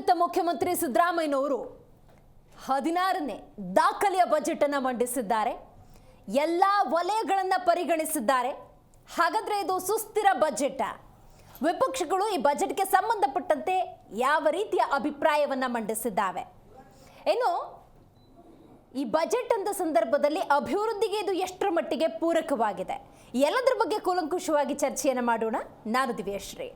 ದಿವಂಗತ ಮುಖ್ಯಮಂತ್ರಿ ಸಿದ್ದರಾಮಯ್ಯನವರು 16ನೇ ದಾಖಲೆಯ ಬಜೆಟ್ ಅನ್ನು ಮಂಡಿಸಿದ್ದಾರೆ. ಎಲ್ಲ ವಲಯಗಳನ್ನು ಪರಿಗಣಿಸಿದ್ದಾರೆ. ಹಾಗಾದ್ರೆ ಇದು ಸುಸ್ಥಿರ ಬಜೆಟ್. ವಿಪಕ್ಷಗಳು ಈ ಬಜೆಟ್ಗೆ ಸಂಬಂಧಪಟ್ಟಂತೆ ಯಾವ ರೀತಿಯ ಅಭಿಪ್ರಾಯವನ್ನ ಮಂಡಿಸಿದ್ದಾವೆ? ಇನ್ನು ಈ ಬಜೆಟ್ ಅಂತ ಸಂದರ್ಭದಲ್ಲಿ ಅಭಿವೃದ್ಧಿಗೆ ಇದು ಎಷ್ಟರ ಮಟ್ಟಿಗೆ ಪೂರಕವಾಗಿದೆ, ಎಲ್ಲದರ ಬಗ್ಗೆ ಕೂಲಂಕುಷವಾಗಿ ಚರ್ಚೆಯನ್ನು ಮಾಡೋಣ. ನಾನು ದಿವ್ಯಶ್ರೀ.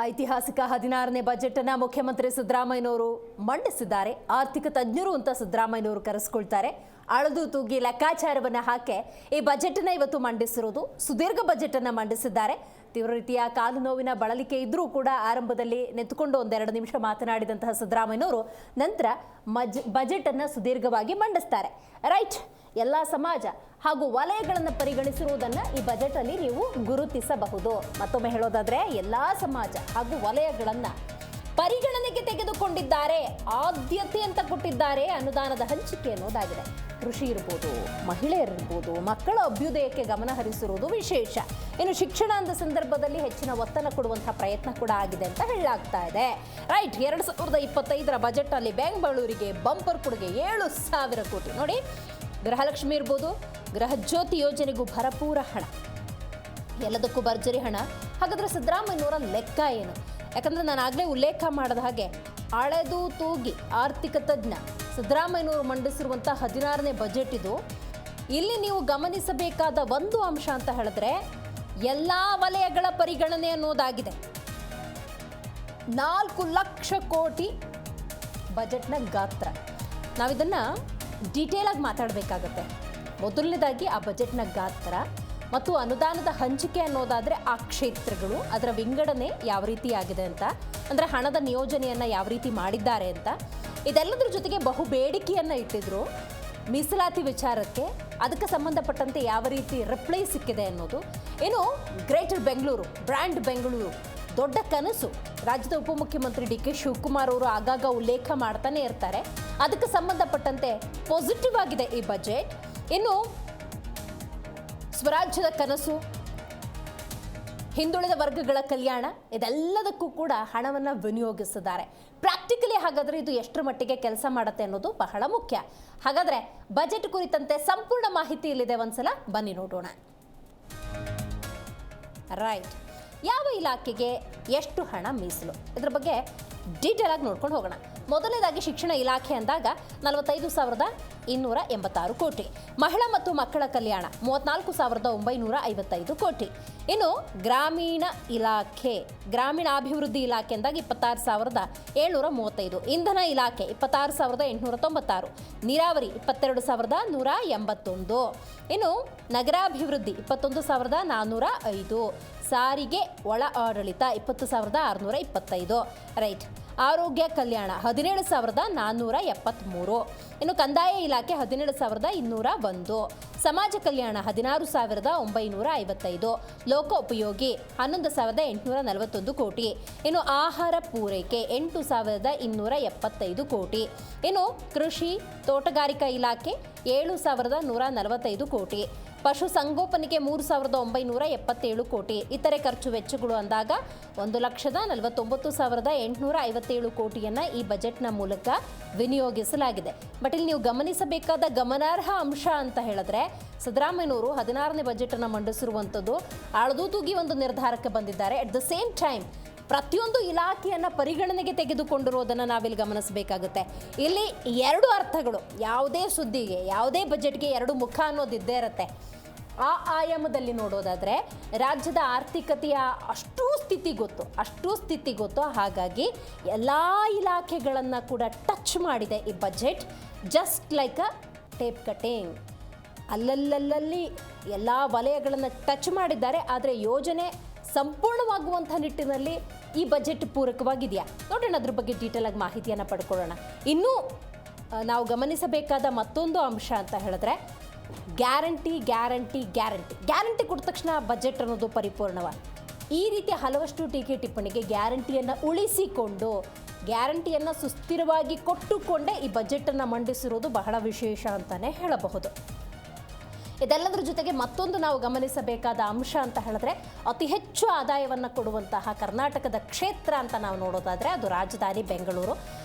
ಐತಿಹಾಸಿಕ 16ನೇ ಬಜೆಟ್ ಅನ್ನ ಮುಖ್ಯಮಂತ್ರಿ ಸಿದ್ದರಾಮಯ್ಯನವರು ಮಂಡಿಸಿದ್ದಾರೆ. ಆರ್ಥಿಕ ತಜ್ಞರು ಅಂತ ಸಿದ್ದರಾಮಯ್ಯನವರು ಕರೆಸಿಕೊಳ್ತಾರೆ. ಅಳದು ತೂಗಿ ಲೆಕ್ಕಾಚಾರವನ್ನ ಹಾಕಿ ಈ ಬಜೆಟ್ ಅನ್ನ ಇವತ್ತು ಮಂಡಿಸಿರೋದು. ಸುದೀರ್ಘ ಬಜೆಟ್ ಅನ್ನ ಮಂಡಿಸಿದ್ದಾರೆ. ತೀವ್ರ ರೀತಿಯ ಕಾಲು ನೋವಿನ ಬಳಲಿಕೆ ಇದ್ರೂ ಕೂಡ ಆರಂಭದಲ್ಲಿ ನಿಂತುಕೊಂಡು ಒಂದೆರಡು ನಿಮಿಷ ಮಾತನಾಡಿದಂತಹ ಸಿದ್ದರಾಮಯ್ಯನವರು ನಂತರ ಬಜೆಟ್ ಅನ್ನ ಸುದೀರ್ಘವಾಗಿ ಮಂಡಿಸ್ತಾರೆ. ರೈಟ್, ಎಲ್ಲ ಸಮಾಜ ಹಾಗೂ ವಲಯಗಳನ್ನು ಪರಿಗಣಿಸಿರುವುದನ್ನು ಈ ಬಜೆಟ್ ಅಲ್ಲಿ ನೀವು ಗುರುತಿಸಬಹುದು. ಮತ್ತೊಮ್ಮೆ ಹೇಳೋದಾದ್ರೆ ಎಲ್ಲಾ ಸಮಾಜ ಹಾಗೂ ವಲಯಗಳನ್ನು ಪರಿಗಣನೆಗೆ ತೆಗೆದುಕೊಂಡಿದ್ದಾರೆ, ಆದ್ಯತೆ ಅಂತ ಕೊಟ್ಟಿದ್ದಾರೆ. ಅನುದಾನದ ಹಂಚಿಕೆ ಅನ್ನೋದಾಗಿದೆ. ಕೃಷಿ ಇರ್ಬೋದು, ಮಹಿಳೆಯರಿರ್ಬೋದು, ಮಕ್ಕಳ ಅಭ್ಯುದಯಕ್ಕೆ ಗಮನ ಹರಿಸಿರುವುದು ವಿಶೇಷ. ಇನ್ನು ಶಿಕ್ಷಣ ಅಂದ ಸಂದರ್ಭದಲ್ಲಿ ಹೆಚ್ಚಿನ ಒತ್ತನ್ನು ಕೊಡುವಂತಹ ಪ್ರಯತ್ನ ಕೂಡ ಆಗಿದೆ ಅಂತ ಹೇಳಲಾಗ್ತಾ ಇದೆ. ರೈಟ್, 2025ರ ಬಜೆಟ್ ಅಲ್ಲಿ ಬೆಂಗಳೂರಿಗೆ ಬಂಪರ್ ಕೊಡುಗೆ 7,000 ಕೋಟಿ. ನೋಡಿ, ಗೃಹಲಕ್ಷ್ಮಿ ಇರ್ಬೋದು, ಗೃಹ ಜ್ಯೋತಿ ಯೋಜನೆಗೂ ಭರಪೂರ ಹಣ, ಎಲ್ಲದಕ್ಕೂ ಭರ್ಜರಿ ಹಣ. ಹಾಗಾದ್ರೆ ಸಿದ್ದರಾಮಯ್ಯನವರ ಲೆಕ್ಕ ಏನು? ಯಾಕಂದ್ರೆ ನಾನು ಆಗಲೇ ಉಲ್ಲೇಖ ಮಾಡಿದ ಹಾಗೆ ಅಳೆದು ತೂಗಿ ಆರ್ಥಿಕ ತಜ್ಞ ಸಿದ್ದರಾಮಯ್ಯನವರು ಮಂಡಿಸಿರುವಂಥ 16ನೇ ಬಜೆಟ್ ಇದು. ಇಲ್ಲಿ ನೀವು ಗಮನಿಸಬೇಕಾದ ಒಂದು ಅಂಶ ಅಂತ ಹೇಳಿದ್ರೆ ಎಲ್ಲ ವಲಯಗಳ ಪರಿಗಣನೆ ಅನ್ನೋದಾಗಿದೆ. 4 ಲಕ್ಷ ಕೋಟಿ ಬಜೆಟ್ನ ಗಾತ್ರ. ನಾವಿದನ್ನು ಡೀಟೇಲ್ ಆಗಿ ಮಾತಾಡಬೇಕಾಗತ್ತೆ. ಮೊದಲನೇದಾಗಿ ಆ ಬಜೆಟ್ನ ಗಾತ್ರ ಮತ್ತು ಅನುದಾನದ ಹಂಚಿಕೆ ಅನ್ನೋದಾದರೆ ಆ ಕ್ಷೇತ್ರಗಳು, ಅದರ ವಿಂಗಡಣೆ ಯಾವ ರೀತಿ ಆಗಿದೆ ಅಂತ, ಅಂದರೆ ಹಣದ ನಿಯೋಜನೆಯನ್ನು ಯಾವ ರೀತಿ ಮಾಡಿದ್ದಾರೆ ಅಂತ. ಇದೆಲ್ಲದರ ಜೊತೆಗೆ ಬಹು ಬೇಡಿಕೆಯನ್ನು ಇಟ್ಟಿದ್ರು ಮೀಸಲಾತಿ ವಿಚಾರಕ್ಕೆ. ಅದಕ್ಕೆ ಸಂಬಂಧಪಟ್ಟಂತೆ ಯಾವ ರೀತಿ ರಿಪ್ಲೈ ಸಿಕ್ಕಿದೆ ಅನ್ನೋದು. ಏನು ಗ್ರೇಟರ್ ಬೆಂಗಳೂರು, ಬ್ರ್ಯಾಂಡ್ ಬೆಂಗಳೂರು ದೊಡ್ಡ ಕನಸು. ರಾಜ್ಯದ ಉಪಮುಖ್ಯಮಂತ್ರಿ ಡಿ ಕೆ ಶಿವಕುಮಾರ್ ಅವರು ಆಗಾಗ ಉಲ್ಲೇಖ ಮಾಡ್ತಾನೆ ಇರ್ತಾರೆ. ಅದಕ್ಕೆ ಸಂಬಂಧಪಟ್ಟಂತೆ ಪಾಸಿಟಿವ್ ಆಗಿದೆ ಈ ಬಜೆಟ್. ಇನ್ನು ಸ್ವರಾಜ್ಯದ ಕನಸು, ಹಿಂದುಳಿದ ವರ್ಗಗಳ ಕಲ್ಯಾಣ, ಇದೆಲ್ಲದಕ್ಕೂ ಕೂಡ ಹಣವನ್ನು ವಿನಿಯೋಗಿಸಿದ್ದಾರೆ. ಪ್ರಾಕ್ಟಿಕಲಿ ಹಾಗಾದರೆ ಇದು ಎಷ್ಟರ ಮಟ್ಟಿಗೆ ಕೆಲಸ ಮಾಡುತ್ತೆ ಅನ್ನೋದು ಬಹಳ ಮುಖ್ಯ. ಹಾಗಾದರೆ ಬಜೆಟ್ ಕುರಿತಂತೆ ಸಂಪೂರ್ಣ ಮಾಹಿತಿ ಇಲ್ಲಿದೆ, ಒಂದ್ಸಲ ಬನ್ನಿ ನೋಡೋಣ. ರೈಟ್, ಯಾವ ಇಲಾಖೆಗೆ ಎಷ್ಟು ಹಣ ಮೀಸಲು, ಇದ್ರ ಬಗ್ಗೆ ಡೀಟೇಲ್ ಆಗಿ ನೋಡ್ಕೊಂಡು ಹೋಗೋಣ. ಮೊದಲನೇದಾಗಿ ಶಿಕ್ಷಣ ಇಲಾಖೆ ಅಂದಾಗ 45,286 ಕೋಟಿ. ಮಹಿಳಾ ಮತ್ತು ಮಕ್ಕಳ ಕಲ್ಯಾಣ 34,955 ಕೋಟಿ. ಇನ್ನು ಗ್ರಾಮೀಣ ಇಲಾಖೆ, ಗ್ರಾಮೀಣಾಭಿವೃದ್ಧಿ ಇಲಾಖೆ ಅಂದಾಗ 26,735. ಇಂಧನ ಇಲಾಖೆ 26,896. ನೀರಾವರಿ 22,181. ಇನ್ನು ನಗರಾಭಿವೃದ್ಧಿ 21,405. ಸಾರಿಗೆ ಒಳ ಆಡಳಿತ 20,625. ರೈಟ್, ಆರೋಗ್ಯ ಕಲ್ಯಾಣ 17,473. ಇನ್ನು ಕಂದಾಯ ಇಲಾಖೆ 17,201. ಸಮಾಜ ಕಲ್ಯಾಣ 16,955. ಲೋಕೋಪಯೋಗಿ 11,841 ಕೋಟಿ. ಇನ್ನು ಆಹಾರ ಪೂರೈಕೆ 8,275 ಕೋಟಿ. ಇನ್ನು ಕೃಷಿ ತೋಟಗಾರಿಕಾ ಇಲಾಖೆ 7,145 ಕೋಟಿ. ಪಶು ಸಂಗೋಪನೆಗೆ 3,977 ಕೋಟಿ. ಇತರೆ ಖರ್ಚು ವೆಚ್ಚಗಳು ಅಂದಾಗ 1,49,857 ಕೋಟಿಯನ್ನು ಈ ಬಜೆಟ್ನ ಮೂಲಕ ವಿನಿಯೋಗಿಸಲಾಗಿದೆ. ಬಟ್ ಇಲ್ಲಿ ನೀವು ಗಮನಿಸಬೇಕಾದ ಗಮನಾರ್ಹ ಅಂಶ ಅಂತ ಹೇಳಿದ್ರೆ ಸಿದ್ದರಾಮಯ್ಯನವರು 16ನೇ ಬಜೆಟ್ ಅನ್ನು ಮಂಡಿಸಿರುವಂಥದ್ದು ಅಳದು ತೂಗಿ ಒಂದು ನಿರ್ಧಾರಕ್ಕೆ ಬಂದಿದ್ದಾರೆ. ಅಟ್ ದ ಸೇಮ್ ಟೈಮ್ ಪ್ರತಿಯೊಂದು ಇಲಾಖೆಯನ್ನು ಪರಿಗಣನೆಗೆ ತೆಗೆದುಕೊಂಡಿರೋದನ್ನು ನಾವಿಲ್ಲಿ ಗಮನಿಸಬೇಕಾಗುತ್ತೆ. ಇಲ್ಲಿ ಎರಡು ಅರ್ಥಗಳು, ಯಾವುದೇ ಸುದ್ದಿಗೆ, ಯಾವುದೇ ಬಜೆಟ್ಗೆ ಎರಡು ಮುಖ ಅನ್ನೋದಿದ್ದೇ ಇರುತ್ತೆ. ಆ ಆಯಾಮದಲ್ಲಿ ನೋಡೋದಾದರೆ ರಾಜ್ಯದ ಆರ್ಥಿಕತೆಯ ಅಷ್ಟೂ ಸ್ಥಿತಿ ಗೊತ್ತು. ಹಾಗಾಗಿ ಎಲ್ಲ ಇಲಾಖೆಗಳನ್ನು ಕೂಡ ಟಚ್ ಮಾಡಿದೆ ಈ budget. Just like a tape cutting, ಅಲ್ಲಲ್ಲಿ ಎಲ್ಲ ವಲಯಗಳನ್ನು ಟಚ್ ಮಾಡಿದ್ದಾರೆ. ಆದರೆ ಯೋಜನೆ ಸಂಪೂರ್ಣವಾಗುವಂಥ ನಿಟ್ಟಿನಲ್ಲಿ ಈ ಬಜೆಟ್ ಪೂರಕವಾಗಿದೆಯಾ ನೋಡೋಣ. ಅದ್ರ ಬಗ್ಗೆ ಡೀಟೇಲ್ ಆಗಿ ಮಾಹಿತಿಯನ್ನು ಪಡ್ಕೊಳ್ಳೋಣ. ಇನ್ನೂ ನಾವು ಗಮನಿಸಬೇಕಾದ ಮತ್ತೊಂದು ಅಂಶ ಅಂತ ಹೇಳಿದ್ರೆ ಗ್ಯಾರಂಟಿ ಕೊಟ್ಟ ತಕ್ಷಣ ಬಜೆಟ್ ಅನ್ನೋದು ಪರಿಪೂರ್ಣವಾಗಿ, ಈ ರೀತಿಯ ಹಲವಷ್ಟು ಟೀಕೆ ಟಿಪ್ಪಣಿಗೆ ಗ್ಯಾರಂಟಿಯನ್ನು ಉಳಿಸಿಕೊಂಡು ಗ್ಯಾರಂಟಿಯನ್ನು ಸುಸ್ಥಿರವಾಗಿ ಕೊಟ್ಟುಕೊಂಡೇ ಈ ಬಜೆಟನ್ನು ಮಂಡಿಸಿರೋದು ಬಹಳ ವಿಶೇಷ ಅಂತಲೇ ಹೇಳಬಹುದು. ಇದೆಲ್ಲದರ ಜೊತೆಗೆ ಮತ್ತೊಂದು ನಾವು ಗಮನಿಸಬೇಕಾದ ಅಂಶ ಅಂತ ಹೇಳಿದ್ರೆ ಅತಿ ಹೆಚ್ಚು ಆದಾಯವನ್ನು ಕೊಡುವಂತಹ ಕರ್ನಾಟಕದ ಕ್ಷೇತ್ರ ಅಂತ ನಾವು ನೋಡೋದಾದರೆ ಅದು ರಾಜಧಾನಿ ಬೆಂಗಳೂರು.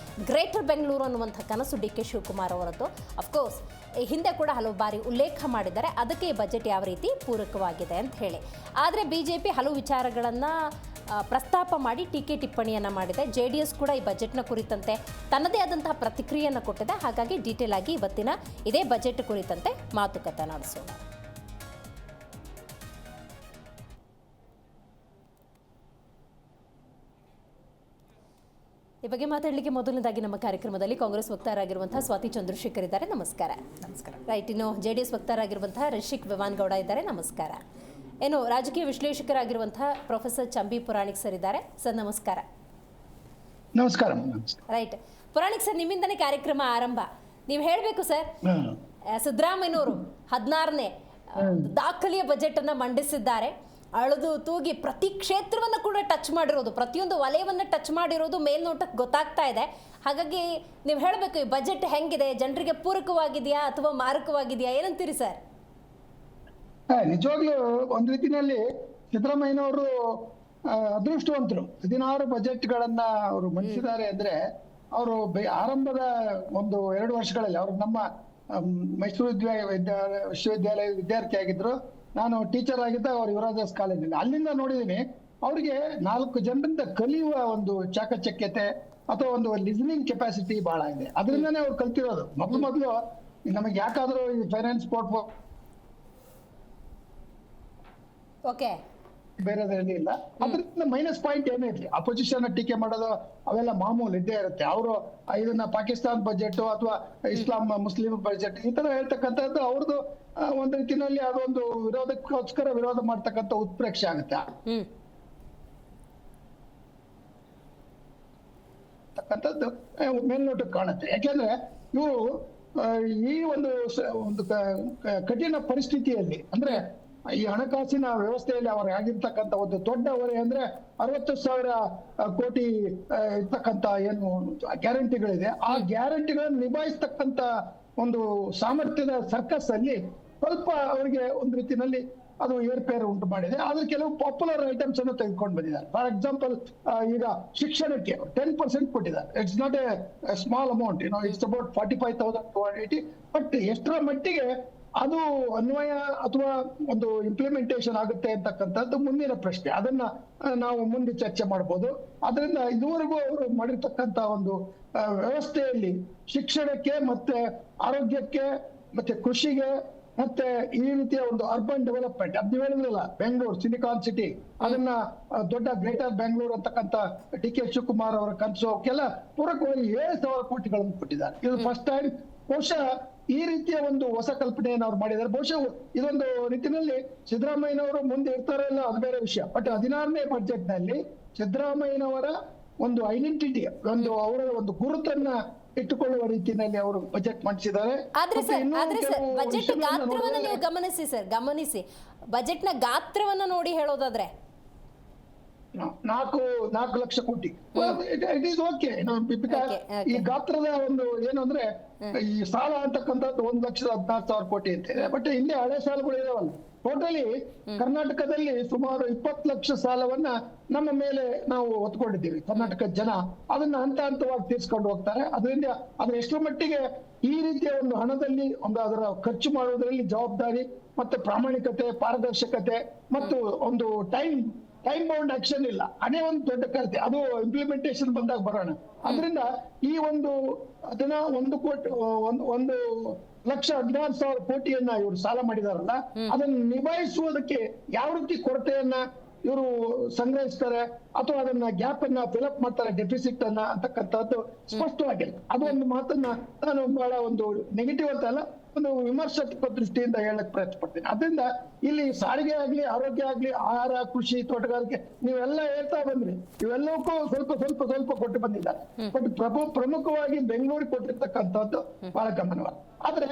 ಗ್ರೇಟರ್ ಬೆಂಗಳೂರು ಅನ್ನುವಂಥ ಕನಸು ಡಿ ಕೆ ಶಿವಕುಮಾರ್ ಅವರದ್ದು. ಅಫ್ಕೋರ್ಸ್ ಹಿಂದೆ ಕೂಡ ಹಲವು ಬಾರಿ ಉಲ್ಲೇಖ ಮಾಡಿದ್ದಾರೆ, ಅದಕ್ಕೆ ಈ ಬಜೆಟ್ ಯಾವ ರೀತಿ ಪೂರಕವಾಗಿದೆ ಅಂತ ಹೇಳಿ. ಆದರೆ BJP ಹಲವು ವಿಚಾರಗಳನ್ನು ಪ್ರಸ್ತಾಪ ಮಾಡಿ ಟೀಕೆ ಟಿಪ್ಪಣಿಯನ್ನು ಮಾಡಿದೆ. JDS ಕೂಡ ಈ ಬಜೆಟ್ನ ಕುರಿತಂತೆ ತನ್ನದೇ ಆದಂತಹ ಪ್ರತಿಕ್ರಿಯೆಯನ್ನು ಕೊಟ್ಟಿದೆ. ಹಾಗಾಗಿ ಡೀಟೇಲ್ ಆಗಿ ಇವತ್ತಿನ ಇದೇ ಬಜೆಟ್ ಕುರಿತಂತೆ ಮಾತುಕತೆ ನಡೆಸೋಣ. ಈ ಬಗ್ಗೆ ಮಾತಾಡಲಿಕ್ಕೆ ಮೊದಲನೇದಾಗಿ ನಮ್ಮ ಕಾರ್ಯಕ್ರಮದಲ್ಲಿ ಕಾಂಗ್ರೆಸ್ ವಕ್ತಾರರಾಗಿರುವಂತಹ ಸ್ವಾತಿ ಚಂದ್ರಶೇಖರ್ ಇದ್ದಾರೆ. ನಮಸ್ಕಾರ. ನಮಸ್ಕಾರ. ರೈಟ್, ಇನ್ನು JDS ವಕ್ತಾರರಾಗಿರುವಂತಹ ರಿಷಿಕ್ ವಿವಾನ್ ಗೌಡ ಇದ್ದಾರೆ. ನಮಸ್ಕಾರ. ಏನು ರಾಜಕೀಯ ವಿಶ್ಲೇಷಕರಾಗಿರುವಂತಹ ಪ್ರೊಫೆಸರ್ ಚಂಬಿ ಪುರಾಣಿಕ್ ಸರ್ ಇದ್ದಾರೆ. ಸರ್ ನಮಸ್ಕಾರ. ನಮಸ್ಕಾರ. ರೈಟ್, ಪುರಾಣಿಕ್ ಸರ್, ನಿಮ್ಮಿಂದನೇ ಕಾರ್ಯಕ್ರಮ ಆರಂಭ. ನೀವು ಹೇಳಬೇಕು ಸರ್, ಸಿದ್ದರಾಮಯ್ಯನವರು 16ನೇ ದಾಖಲೆಯ ಬಜೆಟ್ ಅನ್ನ ಮಂಡಿಸಿದ್ದಾರೆ. ಅಳದು ತೂಗಿ ಪ್ರತಿ ಕ್ಷೇತ್ರವನ್ನು ಕೂಡ ಟಚ್ ಮಾಡಿರೋದು, ಪ್ರತಿಯೊಂದು ವಲಯವನ್ನು ಟಚ್ ಮಾಡಿರೋದು ಮೇಲ್ನೋಟಕ್ಕೆ ಗೊತ್ತಾಗ್ತಾ ಇದೆ. ಹಾಗಾಗಿ ನೀವು ಹೇಳಬೇಕು, ಈ ಬಜೆಟ್ ಹೆಂಗಿದೆ, ಜನರಿಗೆ ಪೂರಕವಾಗಿದೆಯಾ ಅಥವಾ ಮಾರಕವಾಗಿದೆಯಾ, ಏನಂತೀರಿ ಸರ್? ನಿಜವಾಗ್ಲೂ ಒಂದ್ ರೀತಿನಲ್ಲಿ ಸಿದ್ದರಾಮಯ್ಯನವರು ಅದೃಷ್ಟವಂತರು. 16 ಬಜೆಟ್ಗಳನ್ನ ಅವರು ಮಂಡಿಸಿದ್ದಾರೆ ಅಂದ್ರೆ ಅವರು ಆರಂಭದ 1-2 ವರ್ಷಗಳಲ್ಲಿ ಅವರು ನಮ್ಮ ಮೈಸೂರು ವಿಶ್ವವಿದ್ಯಾಲಯ ವಿದ್ಯಾರ್ಥಿ ಆಗಿದ್ರು. ನಾನು ಟೀಚರ್ ಆಗಿದ್ದ ಅವ್ರ ಯುವರಾಜಸ್ ಕಾಲೇಜಿನಲ್ಲಿ ಅಲ್ಲಿಂದ ನೋಡಿದೀನಿ. ಅವ್ರಿಗೆ 4 ಜನರಿಂದ ಕಲಿಯುವ ಒಂದು ಚಾಕಚಕ್ಯತೆ ಅಥವಾ ಒಂದು ಲಿಸನಿಂಗ್ ಕೆಪಾಸಿಟಿ ಬಹಳ ಇದೆ. ಅದರಿಂದಾನೇ ಅವ್ರು ಕಲ್ತಿರೋದು. ಮೊದಲು ನಮಗೆ ಯಾಕಾದ್ರೂ ಈ ಫೈನಾನ್ಸ್ ಪೋರ್ಟ್ಫೋಲಿಯೋ ಓಕೆ ಬೇರೆದ್ರಲ್ಲಿ ಇಲ್ಲ. ಅದರಿಂದ ಮೈನಸ್ ಪಾಯಿಂಟ್ ಏನೂ ಇರ್ಲಿ, ಅಪೋಸಿಷನ್ ಟೀಕೆ ಮಾಡೋದು ಅವೆಲ್ಲ ಮಾಮೂಲು ಇದ್ದೇ ಇರುತ್ತೆ. ಅವರು ಇದನ್ನ ಪಾಕಿಸ್ತಾನ್ ಬಜೆಟ್ ಅಥವಾ ಇಸ್ಲಾಂ ಮುಸ್ಲಿಂ ಬಜೆಟ್ ಈ ತರ ಹೇಳ್ತಕ್ಕಂಥದ್ದು ಅವ್ರದ್ದು ಒಂದ್ ರೀತಿನಲ್ಲಿ ಅದೊಂದು ವಿರೋಧಕ್ಕೋಸ್ಕರ ವಿರೋಧ ಮಾಡ್ತಕ್ಕಂಥ ಉತ್ಪ್ರೇಕ್ಷೆ ಆಗುತ್ತೆ ಅಂತಕ್ಕಂಥದ್ದು ಮೇಲ್ನೋಟಕ್ಕೆ ಕಾಣುತ್ತೆ. ಯಾಕೆಂದ್ರೆ ಇವರು ಈ ಒಂದು ಕಠಿಣ ಪರಿಸ್ಥಿತಿಯಲ್ಲಿ ಅಂದ್ರೆ ಈ ಹಣಕಾಸಿನ ವ್ಯವಸ್ಥೆಯಲ್ಲಿ ಅವರು ಆಗಿರ್ತಕ್ಕಂಥ ಒಂದು ದೊಡ್ಡ ಹೊರೆ ಅಂದ್ರೆ 60,000 ಕೋಟಿ ಇರ್ತಕ್ಕಂಥ ಏನು ಗ್ಯಾರಂಟಿಗಳಿದೆ, ಆ ಗ್ಯಾರಂಟಿಗಳನ್ನು ನಿಭಾಯಿಸ್ತಕ್ಕಂಥ ಒಂದು ಸಾಮರ್ಥ್ಯದ ಸರ್ಕಸ್ ಅಲ್ಲಿ ಸ್ವಲ್ಪ ಅವರಿಗೆ ಒಂದು ರೀತಿಯಲ್ಲಿ ಅದು ಏರ್ಪೇರು ಉಂಟು ಮಾಡಿದೆ. ಆದ್ರೆ ಕೆಲವು ಪಾಪ್ಯುಲರ್ ಐಟಮ್ಸ್ ಅನ್ನು ತೆಗೆದುಕೊಂಡು ಬಂದಿದ್ದಾರೆ. ಫಾರ್ ಎಕ್ಸಾಂಪಲ್, ಈಗ ಶಿಕ್ಷಣಕ್ಕೆ 10% ಕೊಟ್ಟಿದ್ದಾರೆ. It's not A small amount, it's about 45,280. But ಎಷ್ಟರ ಮಟ್ಟಿಗೆ ಅದು ಅನ್ವಯ ಅಥವಾ ಒಂದು ಇಂಪ್ಲಿಮೆಂಟೇಷನ್ ಆಗುತ್ತೆ ಅಂತಕ್ಕಂಥದ್ದು ಮುಂದಿನ ಪ್ರಶ್ನೆ. ಅದನ್ನ ನಾವು ಮುಂದೆ ಚರ್ಚೆ ಮಾಡ್ಬೋದು. ಅದರಿಂದ ಇದುವರೆಗೂ ಅವರು ಮಾಡಿರ್ತಕ್ಕಂಥ ಒಂದು ವ್ಯವಸ್ಥೆಯಲ್ಲಿ ಶಿಕ್ಷಣಕ್ಕೆ ಮತ್ತೆ ಆರೋಗ್ಯಕ್ಕೆ ಮತ್ತೆ ಕೃಷಿಗೆ ಮತ್ತೆ ಈ ರೀತಿಯ ಒಂದು ಅರ್ಬನ್ ಡೆವಲಪ್ಮೆಂಟ್, ಅದು ಹೇಳಿದ್ರಲ್ಲ ಬೆಂಗಳೂರು ಸಿಲಿಕಾನ್ ಸಿಟಿ, ಅದನ್ನ ದೊಡ್ಡ ಗ್ರೇಟರ್ ಬೆಂಗಳೂರು ಅಂತಕ್ಕಂಥ DK ಶಿವಕುಮಾರ್ ಅವರ ಕನಸು, ಅವಕ್ಕೆಲ್ಲ ಪೂರಕವಾಗಿ 7,000 ಕೋಟಿಗಳನ್ನು ಕೊಟ್ಟಿದ್ದಾರೆ. ಇದು ಫಸ್ಟ್ ಟೈಮ್ ಬಹುಶಃ ಈ ರೀತಿಯ ಒಂದು ಹೊಸ ಕಲ್ಪನೆಯನ್ನು ಅವ್ರು ಮಾಡಿದ್ದಾರೆ. ಬಹುಶಃ ಇದೊಂದು ರೀತಿಯಲ್ಲಿ ಸಿದ್ದರಾಮಯ್ಯನವರು ಮುಂದೆ ಇರ್ತಾರೋ ಇಲ್ಲ ಅದು ಬೇರೆ ವಿಷಯ. ಬಟ್ 16ನೇ ಬಜೆಟ್ ನಲ್ಲಿ ಸಿದ್ದರಾಮಯ್ಯನವರ ಒಂದು ಐಡೆಂಟಿಟಿ, ಅವರ ಒಂದು ಗುರುತನ್ನ ಇಟ್ಟುಕೊಳ್ಳುವ ರೀತಿಯಲ್ಲಿ ಅವರು ಬಜೆಟ್ ಮಂಡಿಸಿದ್ದಾರೆ. ಆದ್ರೆ ಸರ್ ಬಜೆಟ್ ಗಾತ್ರವನ್ನ ನೀವು ಗಮನಿಸಿ ಬಜೆಟ್ನ ಗಾತ್ರವನ್ನ ನೋಡಿ ಹೇಳೋದಾದ್ರೆ 4 ಲಕ್ಷ ಕೋಟಿ ಇಟ್ ಈಸ್ ಓಕೆ. ಈ ಗಾತ್ರದ ಒಂದು ಏನು ಅಂದ್ರೆ ಈ ಸಾಲ ಅಂತಕ್ಕಂಥದ್ದು 1,16,000 ಕೋಟಿ ಅಂತಿದೆ. ಬಟ್ ಹಿಂದೆ ಹಳೆ ಸಾಲಗಳು ಇದಾವಲ್ಲ, ಟೋಟಲಿ ಕರ್ನಾಟಕದಲ್ಲಿ ಸುಮಾರು 20 ಲಕ್ಷ ಸಾಲವನ್ನ ನಮ್ಮ ಮೇಲೆ ನಾವು ಹೊತ್ಕೊಂಡಿದ್ದೀವಿ. ಕರ್ನಾಟಕದ ಜನ ಅದನ್ನ ಹಂತ ಹಂತವಾಗಿ ತೀರ್ಸ್ಕೊಂಡು ಹೋಗ್ತಾರೆ. ಅದರಿಂದ ಅದ್ರ ಎಷ್ಟರ ಮಟ್ಟಿಗೆ ಈ ರೀತಿಯ ಒಂದು ಹಣದಲ್ಲಿ ಅದರ ಖರ್ಚು ಮಾಡುವುದರಲ್ಲಿ ಜವಾಬ್ದಾರಿ ಮತ್ತೆ ಪ್ರಾಮಾಣಿಕತೆ, ಪಾರದರ್ಶಕತೆ ಮತ್ತು ಒಂದು ಟೈಮ್ ಬೌಂಡ್ ಆಕ್ಷನ್ ಇಲ್ಲ, ಅದೇ ಒಂದು ದೊಡ್ಡ ಕಲ್ತೆ. ಅದು ಇಂಪ್ಲಿಮೆಂಟೇಷನ್ ಬಂದಾಗ ಬರೋಣ. ಅದರಿಂದ ಈ ಒಂದು ಅದನ್ನ 1,16,000 ಕೋಟಿಯನ್ನ ಇವರು ಸಾಲ ಮಾಡಿದಾರಲ್ಲ, ಅದನ್ನ ನಿಭಾಯಿಸುವುದಕ್ಕೆ ಯಾವ ರೀತಿ ಕೊರತೆಯನ್ನ ಇವರು ಸಂಗ್ರಹಿಸ್ತಾರೆ ಅಥವಾ ಅದನ್ನ ಗ್ಯಾಪ್ ಅನ್ನ ಫಿಲಪ್ ಮಾಡ್ತಾರೆ, ಡೆಫಿಸಿಟ್ ಅನ್ನ ಅಂತಕ್ಕಂಥದ್ದು ಸ್ಪಷ್ಟವಾಗಿಲ್ಲ. ಅದೊಂದು ಮಾತನ್ನ ನಾನು ಬಹಳ ಒಂದು ನೆಗೆಟಿವ್ ಅಂತ ಅಲ್ಲ, ಒಂದು ವಿಮರ್ಶಾತ್ಮಕ ದೃಷ್ಟಿಯಿಂದ ಹೇಳಕ್ ಪ್ರಯತ್ನ ಪಡ್ತೀನಿ. ಅದರಿಂದ ಇಲ್ಲಿ ಸಾರಿಗೆ ಆಗ್ಲಿ, ಆರೋಗ್ಯ ಆಗ್ಲಿ, ಆಹಾರ, ಕೃಷಿ, ತೋಟಗಾರಿಕೆ ನೀವೆಲ್ಲ ಹೇಳ್ತಾ ಬಂದ್ರಿ, ಇವೆಲ್ಲಕ್ಕೂ ಸ್ವಲ್ಪ ಕೊಟ್ಟು ಬಂದಿದ್ದಾರೆ. ಬಟ್ ಪ್ರಮುಖವಾಗಿ ಬೆಂಗಳೂರಿಗೆ ಕೊಟ್ಟಿರ್ತಕ್ಕಂಥದ್ದು ಬಹಳ ಗಮನವಾದ. ಆದ್ರೆ